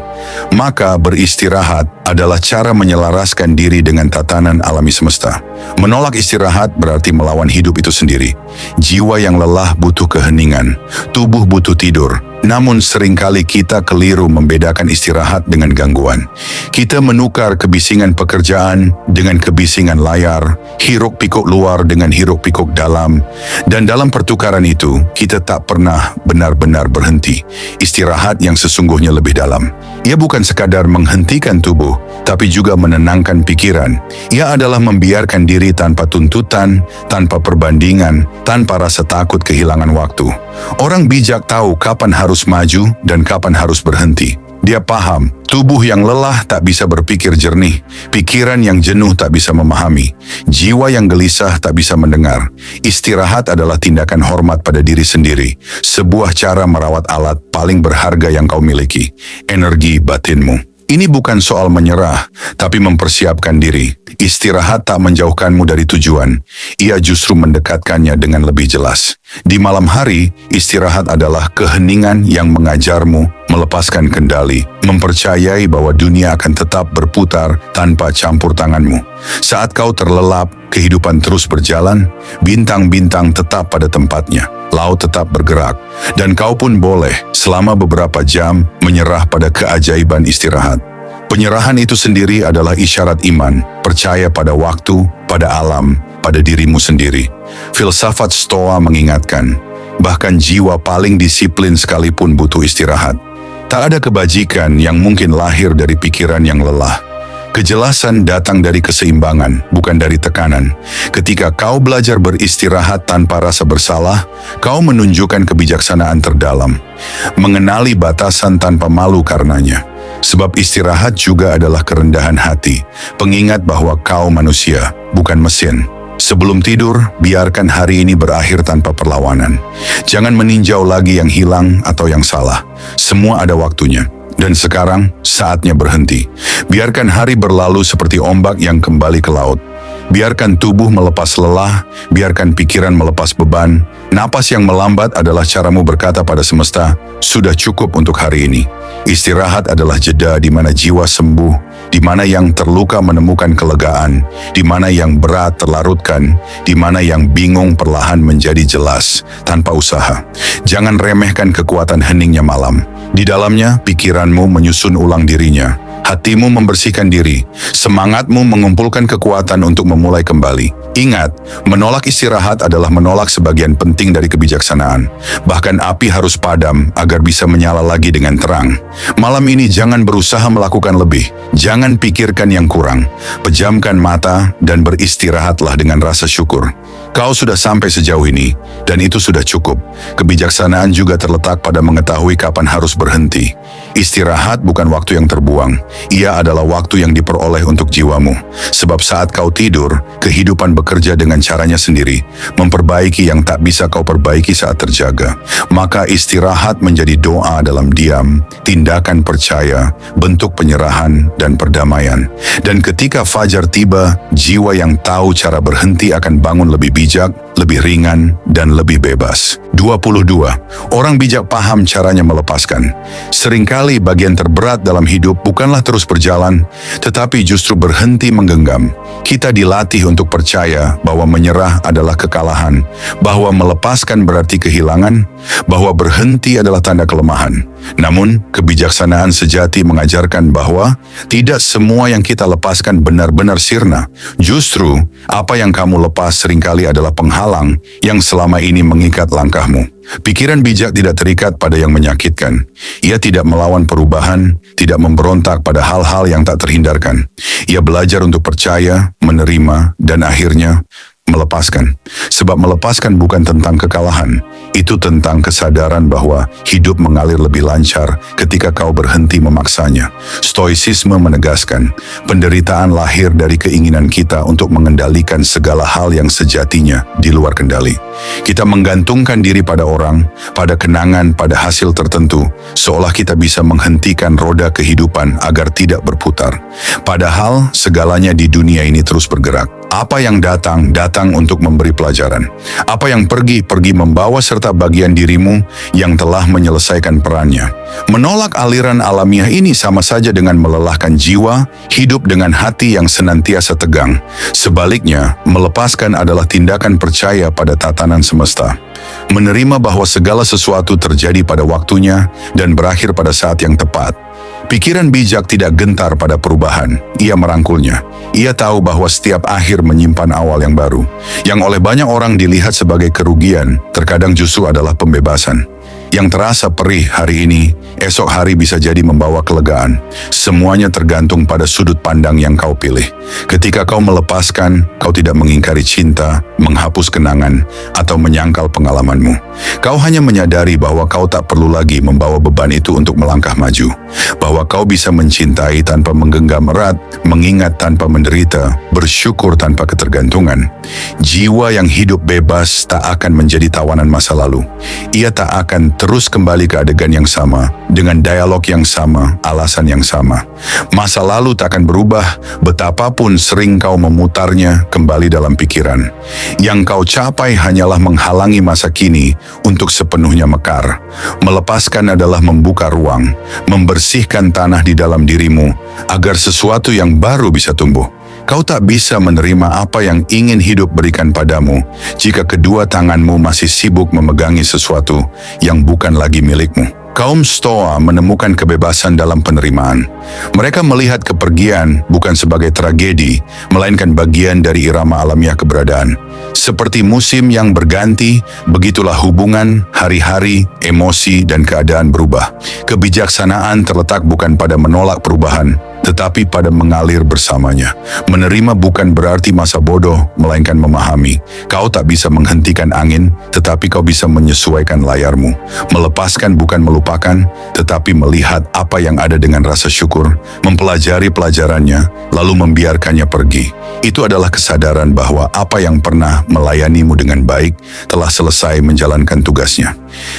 Speaker 1: Maka beristirahat adalah cara menyelaraskan diri dengan tatanan alami semesta. Menolak istirahat berarti melawan hidup itu sendiri. Jiwa yang lelah butuh keheningan, tubuh butuh tidur. Namun seringkali kita keliru membedakan istirahat dengan gangguan. Kita menukar kebisingan pekerjaan dengan kebisingan layar, hiruk pikuk luar dengan hiruk pikuk dalam, dan dalam pertukaran itu kita tak pernah benar-benar berhenti. Istirahat yang sesungguhnya lebih dalam. Ia bukan sekadar menghentikan tubuh, tapi juga menenangkan pikiran. Ia adalah membiarkan diri tanpa tuntutan, tanpa perbandingan, tanpa rasa takut kehilangan waktu. Orang bijak tahu kapan harus maju dan kapan harus berhenti. Dia paham, tubuh yang lelah tak bisa berpikir jernih, pikiran yang jenuh tak bisa memahami, jiwa yang gelisah tak bisa mendengar. Istirahat adalah tindakan hormat pada diri sendiri, sebuah cara merawat alat paling berharga yang kau miliki, energi batinmu. Ini bukan soal menyerah, tapi mempersiapkan diri. Istirahat tak menjauhkanmu dari tujuan, ia justru mendekatkannya dengan lebih jelas. Di malam hari, istirahat adalah keheningan yang mengajarmu melepaskan kendali, mempercayai bahwa dunia akan tetap berputar tanpa campur tanganmu. Saat kau terlelap, kehidupan terus berjalan, bintang-bintang tetap pada tempatnya, laut tetap bergerak, dan kau pun boleh selama beberapa jam menyerah pada keajaiban istirahat. Penyerahan itu sendiri adalah isyarat iman, percaya pada waktu, pada alam, pada dirimu sendiri. Filsafat Stoa mengingatkan, bahkan jiwa paling disiplin sekalipun butuh istirahat. Tak ada kebajikan yang mungkin lahir dari pikiran yang lelah. Kejelasan datang dari keseimbangan, bukan dari tekanan. Ketika kau belajar beristirahat tanpa rasa bersalah, kau menunjukkan kebijaksanaan terdalam. Mengenali batasan tanpa malu karenanya. Sebab istirahat juga adalah kerendahan hati, pengingat bahwa kau manusia, bukan mesin. Sebelum tidur, biarkan hari ini berakhir tanpa perlawanan. Jangan meninjau lagi yang hilang atau yang salah. Semua ada waktunya. Dan sekarang, saatnya berhenti. Biarkan hari berlalu seperti ombak yang kembali ke laut. Biarkan tubuh melepas lelah, biarkan pikiran melepas beban. Napas yang melambat adalah caramu berkata pada semesta, sudah cukup untuk hari ini. Istirahat adalah jeda di mana jiwa sembuh, di mana yang terluka menemukan kelegaan, di mana yang berat terlarutkan, di mana yang bingung perlahan menjadi jelas, tanpa usaha. Jangan remehkan kekuatan heningnya malam. Di dalamnya, pikiranmu menyusun ulang dirinya. Hatimu membersihkan diri, semangatmu mengumpulkan kekuatan untuk memulai kembali. Ingat, menolak istirahat adalah menolak sebagian penting dari kebijaksanaan. Bahkan api harus padam agar bisa menyala lagi dengan terang. Malam ini jangan berusaha melakukan lebih, jangan pikirkan yang kurang. Pejamkan mata dan beristirahatlah dengan rasa syukur. Kau sudah sampai sejauh ini, dan itu sudah cukup. Kebijaksanaan juga terletak pada mengetahui kapan harus berhenti. Istirahat bukan waktu yang terbuang. Ia adalah waktu yang diperoleh untuk jiwamu. Sebab saat kau tidur, kehidupan bekerja dengan caranya sendiri, memperbaiki yang tak bisa kau perbaiki saat terjaga. Maka istirahat menjadi doa dalam diam, tindakan percaya, bentuk penyerahan dan perdamaian. Dan ketika fajar tiba, jiwa yang tahu cara berhenti akan bangun lebih bijak, lebih ringan, dan lebih bebas. 22. Orang bijak paham caranya melepaskan. Seringkali bagian terberat dalam hidup bukanlah terus berjalan, tetapi justru berhenti menggenggam. Kita dilatih untuk percaya bahwa menyerah adalah kekalahan, bahwa melepaskan berarti kehilangan, bahwa berhenti adalah tanda kelemahan. Namun, kebijaksanaan sejati mengajarkan bahwa tidak semua yang kita lepaskan benar-benar sirna. Justru, apa yang kamu lepas seringkali adalah penghalang yang selama ini mengikat langkahmu. Pikiran bijak tidak terikat pada yang menyakitkan. Ia tidak melawan perubahan, tidak memberontak pada hal-hal yang tak terhindarkan. Ia belajar untuk percaya, menerima, dan akhirnya melepaskan. Sebab melepaskan bukan tentang kekalahan, itu tentang kesadaran bahwa hidup mengalir lebih lancar ketika kau berhenti memaksanya. Stoicisme menegaskan, penderitaan lahir dari keinginan kita untuk mengendalikan segala hal yang sejatinya di luar kendali. Kita menggantungkan diri pada orang, pada kenangan, pada hasil tertentu, seolah kita bisa menghentikan roda kehidupan agar tidak berputar. Padahal segalanya di dunia ini terus bergerak. Apa yang datang untuk memberi pelajaran. Apa yang pergi membawa serta bagian dirimu yang telah menyelesaikan perannya. Menolak aliran alamiah ini sama saja dengan melelahkan jiwa, hidup dengan hati yang senantiasa tegang. Sebaliknya, melepaskan adalah tindakan percaya pada tatanan semesta. Menerima bahwa segala sesuatu terjadi pada waktunya dan berakhir pada saat yang tepat. Pikiran bijak tidak gentar pada perubahan, ia merangkulnya. Ia tahu bahwa setiap akhir menyimpan awal yang baru. Yang oleh banyak orang dilihat sebagai kerugian, terkadang justru adalah pembebasan. Yang terasa perih hari ini, esok hari bisa jadi membawa kelegaan. Semuanya tergantung pada sudut pandang yang kau pilih. Ketika kau melepaskan, kau tidak mengingkari cinta, menghapus kenangan, atau menyangkal pengalamanmu. Kau hanya menyadari bahwa kau tak perlu lagi membawa beban itu untuk melangkah maju. Bahwa kau bisa mencintai tanpa menggenggam erat, mengingat tanpa menderita, bersyukur tanpa ketergantungan. Jiwa yang hidup bebas tak akan menjadi tawanan masa lalu. Ia tak akan terus kembali ke adegan yang sama, dengan dialog yang sama, alasan yang sama. Masa lalu tak akan berubah, betapapun sering kau memutarnya kembali dalam pikiran. Yang kau capai hanyalah menghalangi masa kini untuk sepenuhnya mekar. Melepaskan adalah membuka ruang, membersihkan tanah di dalam dirimu, agar sesuatu yang baru bisa tumbuh. Kau tak bisa menerima apa yang ingin hidup berikan padamu jika kedua tanganmu masih sibuk memegangi sesuatu yang bukan lagi milikmu. Kaum Stoa menemukan kebebasan dalam penerimaan. Mereka melihat kepergian bukan sebagai tragedi, melainkan bagian dari irama alamiah keberadaan. Seperti musim yang berganti, begitulah hubungan, hari-hari, emosi, dan keadaan berubah. Kebijaksanaan terletak bukan pada menolak perubahan, tetapi pada mengalir bersamanya. Menerima bukan berarti masa bodoh, melainkan memahami. Kau tak bisa menghentikan angin, tetapi kau bisa menyesuaikan layarmu. Melepaskan bukan melupakan, tetapi melihat apa yang ada dengan rasa syukur, mempelajari pelajarannya, lalu membiarkannya pergi. Itu adalah kesadaran bahwa apa yang pernah melayanimu dengan baik telah selesai menjalankan tugasnya.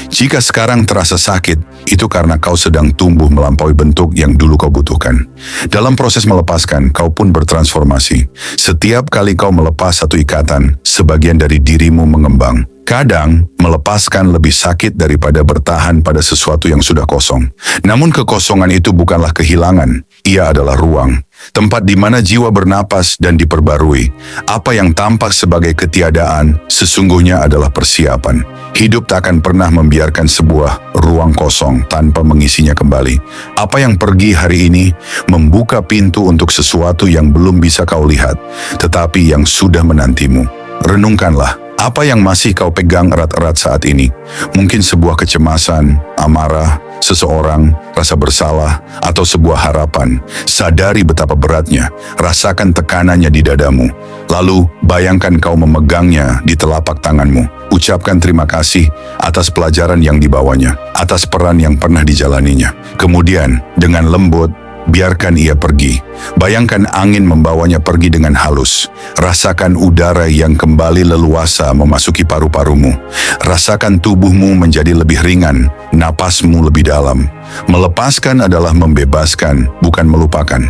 Speaker 1: Jika sekarang terasa sakit, itu karena kau sedang tumbuh melampaui bentuk yang dulu kau butuhkan. Dalam proses melepaskan, kau pun bertransformasi. Setiap kali kau melepas satu ikatan, sebagian dari dirimu mengembang. Kadang, melepaskan lebih sakit daripada bertahan pada sesuatu yang sudah kosong. Namun kekosongan itu bukanlah kehilangan, ia adalah ruang. Tempat di mana jiwa bernapas dan diperbarui. Apa yang tampak sebagai ketiadaan, sesungguhnya adalah persiapan. Hidup tak akan pernah membiarkan sebuah ruang kosong tanpa mengisinya kembali. Apa yang pergi hari ini, membuka pintu untuk sesuatu yang belum bisa kau lihat, tetapi yang sudah menantimu. Renungkanlah. Apa yang masih kau pegang erat-erat saat ini? Mungkin sebuah kecemasan, amarah, seseorang, rasa bersalah, atau sebuah harapan. Sadari betapa beratnya, rasakan tekanannya di dadamu. Lalu, bayangkan kau memegangnya di telapak tanganmu. Ucapkan terima kasih atas pelajaran yang dibawanya, atas peran yang pernah dijalaninya. Kemudian, dengan lembut, biarkan ia pergi. Bayangkan angin membawanya pergi dengan halus. Rasakan udara yang kembali leluasa memasuki paru-parumu. Rasakan tubuhmu menjadi lebih ringan, napasmu lebih dalam. Melepaskan adalah membebaskan, bukan melupakan.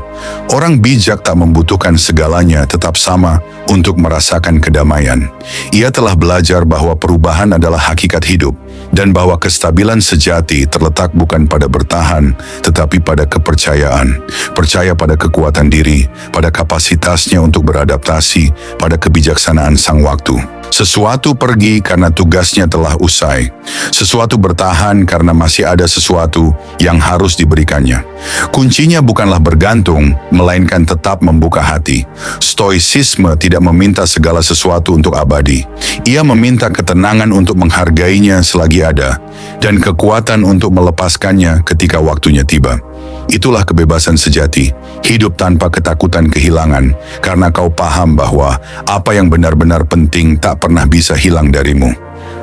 Speaker 1: Orang bijak tak membutuhkan segalanya tetap sama untuk merasakan kedamaian. Ia telah belajar bahwa perubahan adalah hakikat hidup, dan bahwa kestabilan sejati terletak bukan pada bertahan, tetapi pada kepercayaan. Percaya pada kekuatan diri, pada kapasitasnya untuk beradaptasi, pada kebijaksanaan sang waktu. Sesuatu pergi karena tugasnya telah usai. Sesuatu bertahan karena masih ada sesuatu yang harus diberikannya. Kuncinya bukanlah bergantung, melainkan tetap membuka hati. Stoicisme tidak meminta segala sesuatu untuk abadi. Ia meminta ketenangan untuk menghargainya selagi ada, dan kekuatan untuk melepaskannya ketika waktunya tiba. Itulah kebebasan sejati, hidup tanpa ketakutan kehilangan, karena kau paham bahwa apa yang benar-benar penting tak pernah bisa hilang darimu.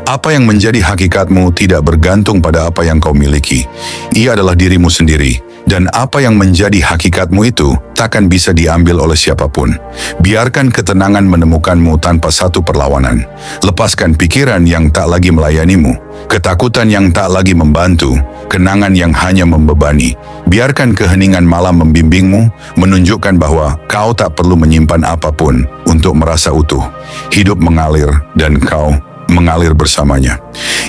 Speaker 1: Apa yang menjadi hakikatmu tidak bergantung pada apa yang kau miliki. Ia adalah dirimu sendiri. Dan apa yang menjadi hakikatmu itu takkan bisa diambil oleh siapapun. Biarkan ketenangan menemukanmu tanpa satu perlawanan. Lepaskan pikiran yang tak lagi melayanimu, ketakutan yang tak lagi membantu, kenangan yang hanya membebani. Biarkan keheningan malam membimbingmu, menunjukkan bahwa kau tak perlu menyimpan apapun untuk merasa utuh. Hidup mengalir dan kau mengalir bersamanya.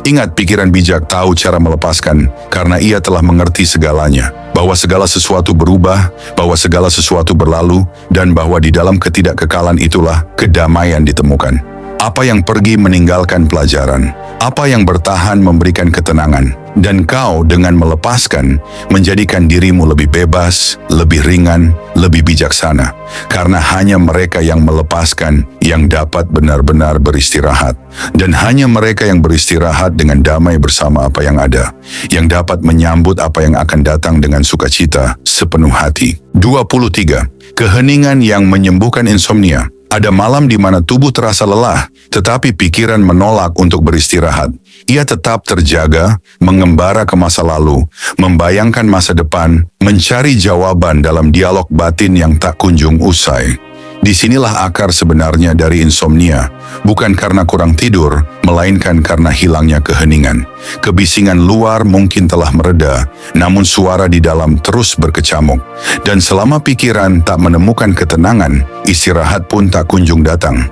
Speaker 1: Ingat, pikiran bijak tahu cara melepaskan karena ia telah mengerti segalanya, bahwa segala sesuatu berubah, bahwa segala sesuatu berlalu, dan bahwa di dalam ketidakkekalan itulah kedamaian ditemukan. Apa yang pergi meninggalkan pelajaran, apa yang bertahan memberikan ketenangan, dan kau dengan melepaskan menjadikan dirimu lebih bebas, lebih ringan, lebih bijaksana. Karena hanya mereka yang melepaskan yang dapat benar-benar beristirahat. Dan hanya mereka yang beristirahat dengan damai bersama apa yang ada, yang dapat menyambut apa yang akan datang dengan sukacita sepenuh hati. 23. Keheningan yang menyembuhkan insomnia. Ada malam di mana tubuh terasa lelah, tetapi pikiran menolak untuk beristirahat. Ia tetap terjaga, mengembara ke masa lalu, membayangkan masa depan, mencari jawaban dalam dialog batin yang tak kunjung usai. Disinilah akar sebenarnya dari insomnia, bukan karena kurang tidur, melainkan karena hilangnya keheningan. Kebisingan luar mungkin telah mereda, namun suara di dalam terus berkecamuk. Dan selama pikiran tak menemukan ketenangan, istirahat pun tak kunjung datang.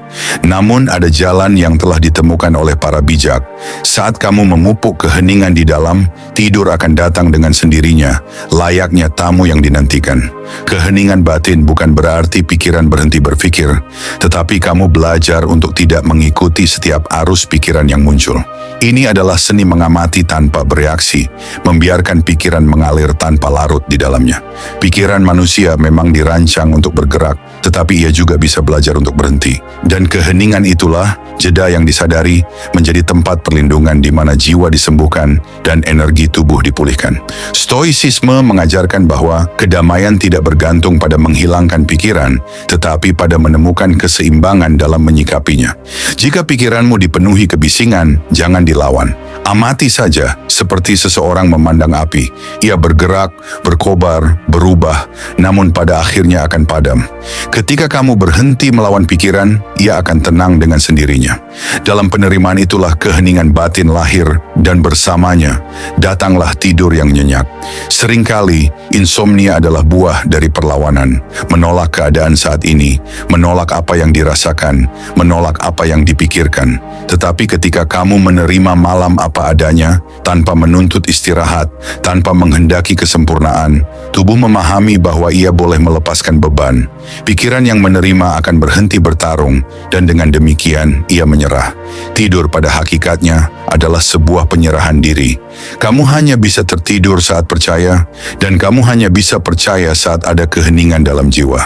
Speaker 1: Namun ada jalan yang telah ditemukan oleh para bijak. Saat kamu memupuk keheningan di dalam, tidur akan datang dengan sendirinya, layaknya tamu yang dinantikan. Keheningan batin bukan berarti pikiran berhenti berpikir, tetapi kamu belajar untuk tidak mengikuti setiap arus pikiran yang muncul. Ini adalah seni mengamati tanpa bereaksi, membiarkan pikiran mengalir tanpa larut di dalamnya. Pikiran manusia memang dirancang untuk bergerak, tetapi ia juga bisa belajar untuk berhenti. Dan keheningan itulah jeda yang disadari menjadi tempat perlindungan di mana jiwa disembuhkan dan energi tubuh dipulihkan. Stoicisme mengajarkan bahwa kedamaian tidak bergantung pada menghilangkan pikiran, tetapi pada menemukan keseimbangan dalam menyikapinya. Jika pikiranmu dipenuhi kebisingan, jangan dilawan. Amati saja, seperti seseorang memandang api. Ia bergerak, berkobar, berubah, namun pada akhirnya akan padam. Ketika kamu berhenti melawan pikiran, ia akan tenang dengan sendirinya. Dalam penerimaan itulah keheningan batin lahir, dan bersamanya datanglah tidur yang nyenyak. Seringkali, insomnia adalah buah dari perlawanan, menolak keadaan saat ini, menolak apa yang dirasakan, menolak apa yang dipikirkan. Tetapi ketika kamu menerima malam apa adanya, tanpa menuntut istirahat, tanpa menghendaki kesempurnaan, tubuh memahami bahwa ia boleh melepaskan beban. Pikiran yang menerima akan berhenti bertarung, dan dengan demikian ia menyerah. Tidur pada hakikatnya adalah sebuah penyerahan diri. Kamu hanya bisa tertidur saat percaya, dan kamu hanya bisa percaya saat ada keheningan dalam jiwa.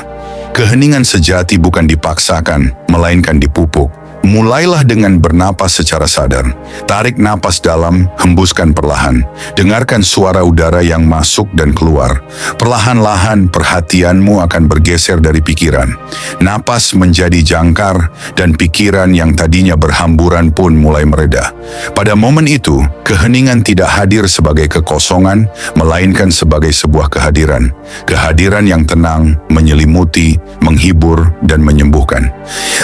Speaker 1: Keheningan sejati bukan dipaksakan, melainkan dipupuk. Mulailah dengan bernapas secara sadar. Tarik napas dalam, hembuskan perlahan. Dengarkan suara udara yang masuk dan keluar. Perlahan-lahan perhatianmu akan bergeser dari pikiran. Napas menjadi jangkar dan pikiran yang tadinya berhamburan pun mulai mereda. Pada momen itu, keheningan tidak hadir sebagai kekosongan, melainkan sebagai sebuah kehadiran. Kehadiran yang tenang, menyelimuti, menghibur, dan menyembuhkan.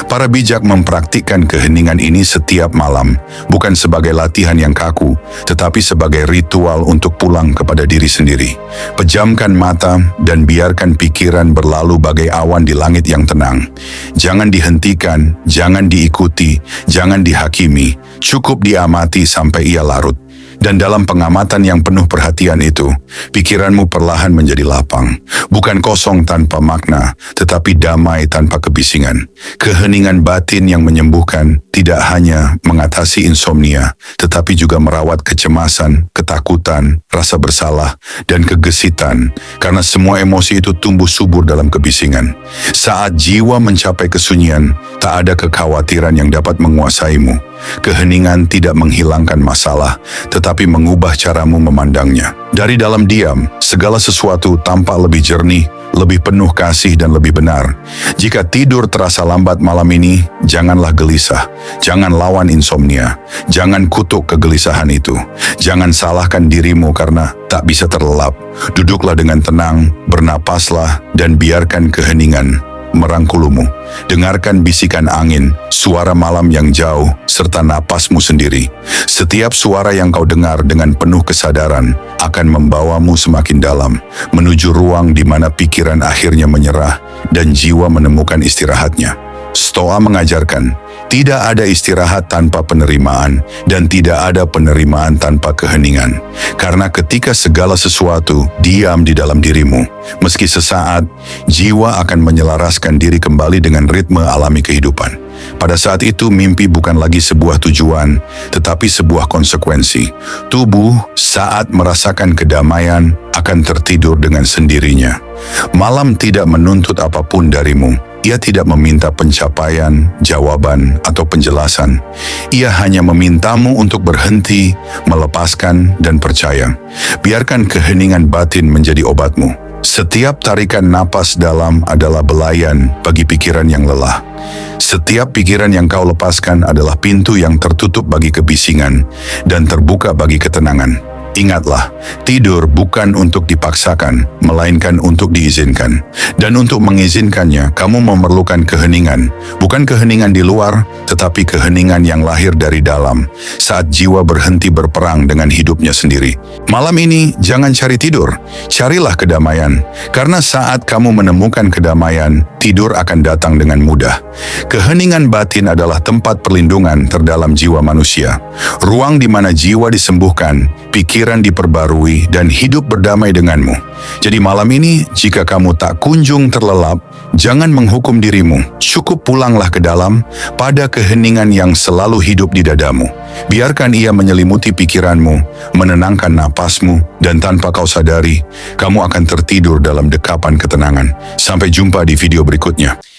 Speaker 1: Para bijak mempraktikkan keheningan ini setiap malam, bukan sebagai latihan yang kaku, tetapi sebagai ritual untuk pulang kepada diri sendiri. Pejamkan mata dan biarkan pikiran berlalu bagai awan di langit yang tenang. Jangan dihentikan, jangan diikuti, jangan dihakimi, cukup diamati sampai ia larut. Dan dalam pengamatan yang penuh perhatian itu, pikiranmu perlahan menjadi lapang. Bukan kosong tanpa makna, tetapi damai tanpa kebisingan. Keheningan batin yang menyembuhkan tidak hanya mengatasi insomnia, tetapi juga merawat kecemasan, ketakutan, rasa bersalah, dan kegesitan. Karena semua emosi itu tumbuh subur dalam kebisingan. Saat jiwa mencapai kesunyian, tak ada kekhawatiran yang dapat menguasaimu. Keheningan tidak menghilangkan masalah, tetapi mengubah caramu memandangnya. Dari dalam diam, segala sesuatu tampak lebih jernih, lebih penuh kasih dan lebih benar. Jika tidur terasa lambat malam ini, janganlah gelisah. Jangan lawan insomnia. Jangan kutuk kegelisahan itu. Jangan salahkan dirimu karena tak bisa terlelap. Duduklah dengan tenang, bernapaslah, dan biarkan keheningan merangkulumu. Dengarkan bisikan angin, suara malam yang jauh, serta napasmu sendiri. Setiap suara yang kau dengar dengan penuh kesadaran akan membawamu semakin dalam, menuju ruang di mana pikiran akhirnya menyerah dan jiwa menemukan istirahatnya. Stoa mengajarkan, tidak ada istirahat tanpa penerimaan dan tidak ada penerimaan tanpa keheningan. Karena ketika segala sesuatu diam di dalam dirimu, meski sesaat, jiwa akan menyelaraskan diri kembali dengan ritme alami kehidupan. Pada saat itu mimpi bukan lagi sebuah tujuan, tetapi sebuah konsekuensi. Tubuh saat merasakan kedamaian akan tertidur dengan sendirinya. Malam tidak menuntut apapun darimu. Ia tidak meminta pencapaian, jawaban, atau penjelasan. Ia hanya memintamu untuk berhenti, melepaskan, dan percaya. Biarkan keheningan batin menjadi obatmu. Setiap tarikan napas dalam adalah belayan bagi pikiran yang lelah. Setiap pikiran yang kau lepaskan adalah pintu yang tertutup bagi kebisingan dan terbuka bagi ketenangan. Ingatlah, tidur bukan untuk dipaksakan, melainkan untuk diizinkan. Dan untuk mengizinkannya, kamu memerlukan keheningan. Bukan keheningan di luar, tetapi keheningan yang lahir dari dalam, saat jiwa berhenti berperang dengan hidupnya sendiri. Malam ini, jangan cari tidur, carilah kedamaian. Karena saat kamu menemukan kedamaian, tidur akan datang dengan mudah. Keheningan batin adalah tempat perlindungan terdalam jiwa manusia. Ruang di mana jiwa disembuhkan, pikiran diperbarui, dan hidup berdamai denganmu. Jadi malam ini, jika kamu tak kunjung terlelap, jangan menghukum dirimu. Cukup pulanglah ke dalam, pada keheningan yang selalu hidup di dadamu. Biarkan ia menyelimuti pikiranmu, menenangkan napasmu, dan tanpa kau sadari, kamu akan tertidur dalam dekapan ketenangan. Sampai jumpa di video berikutnya.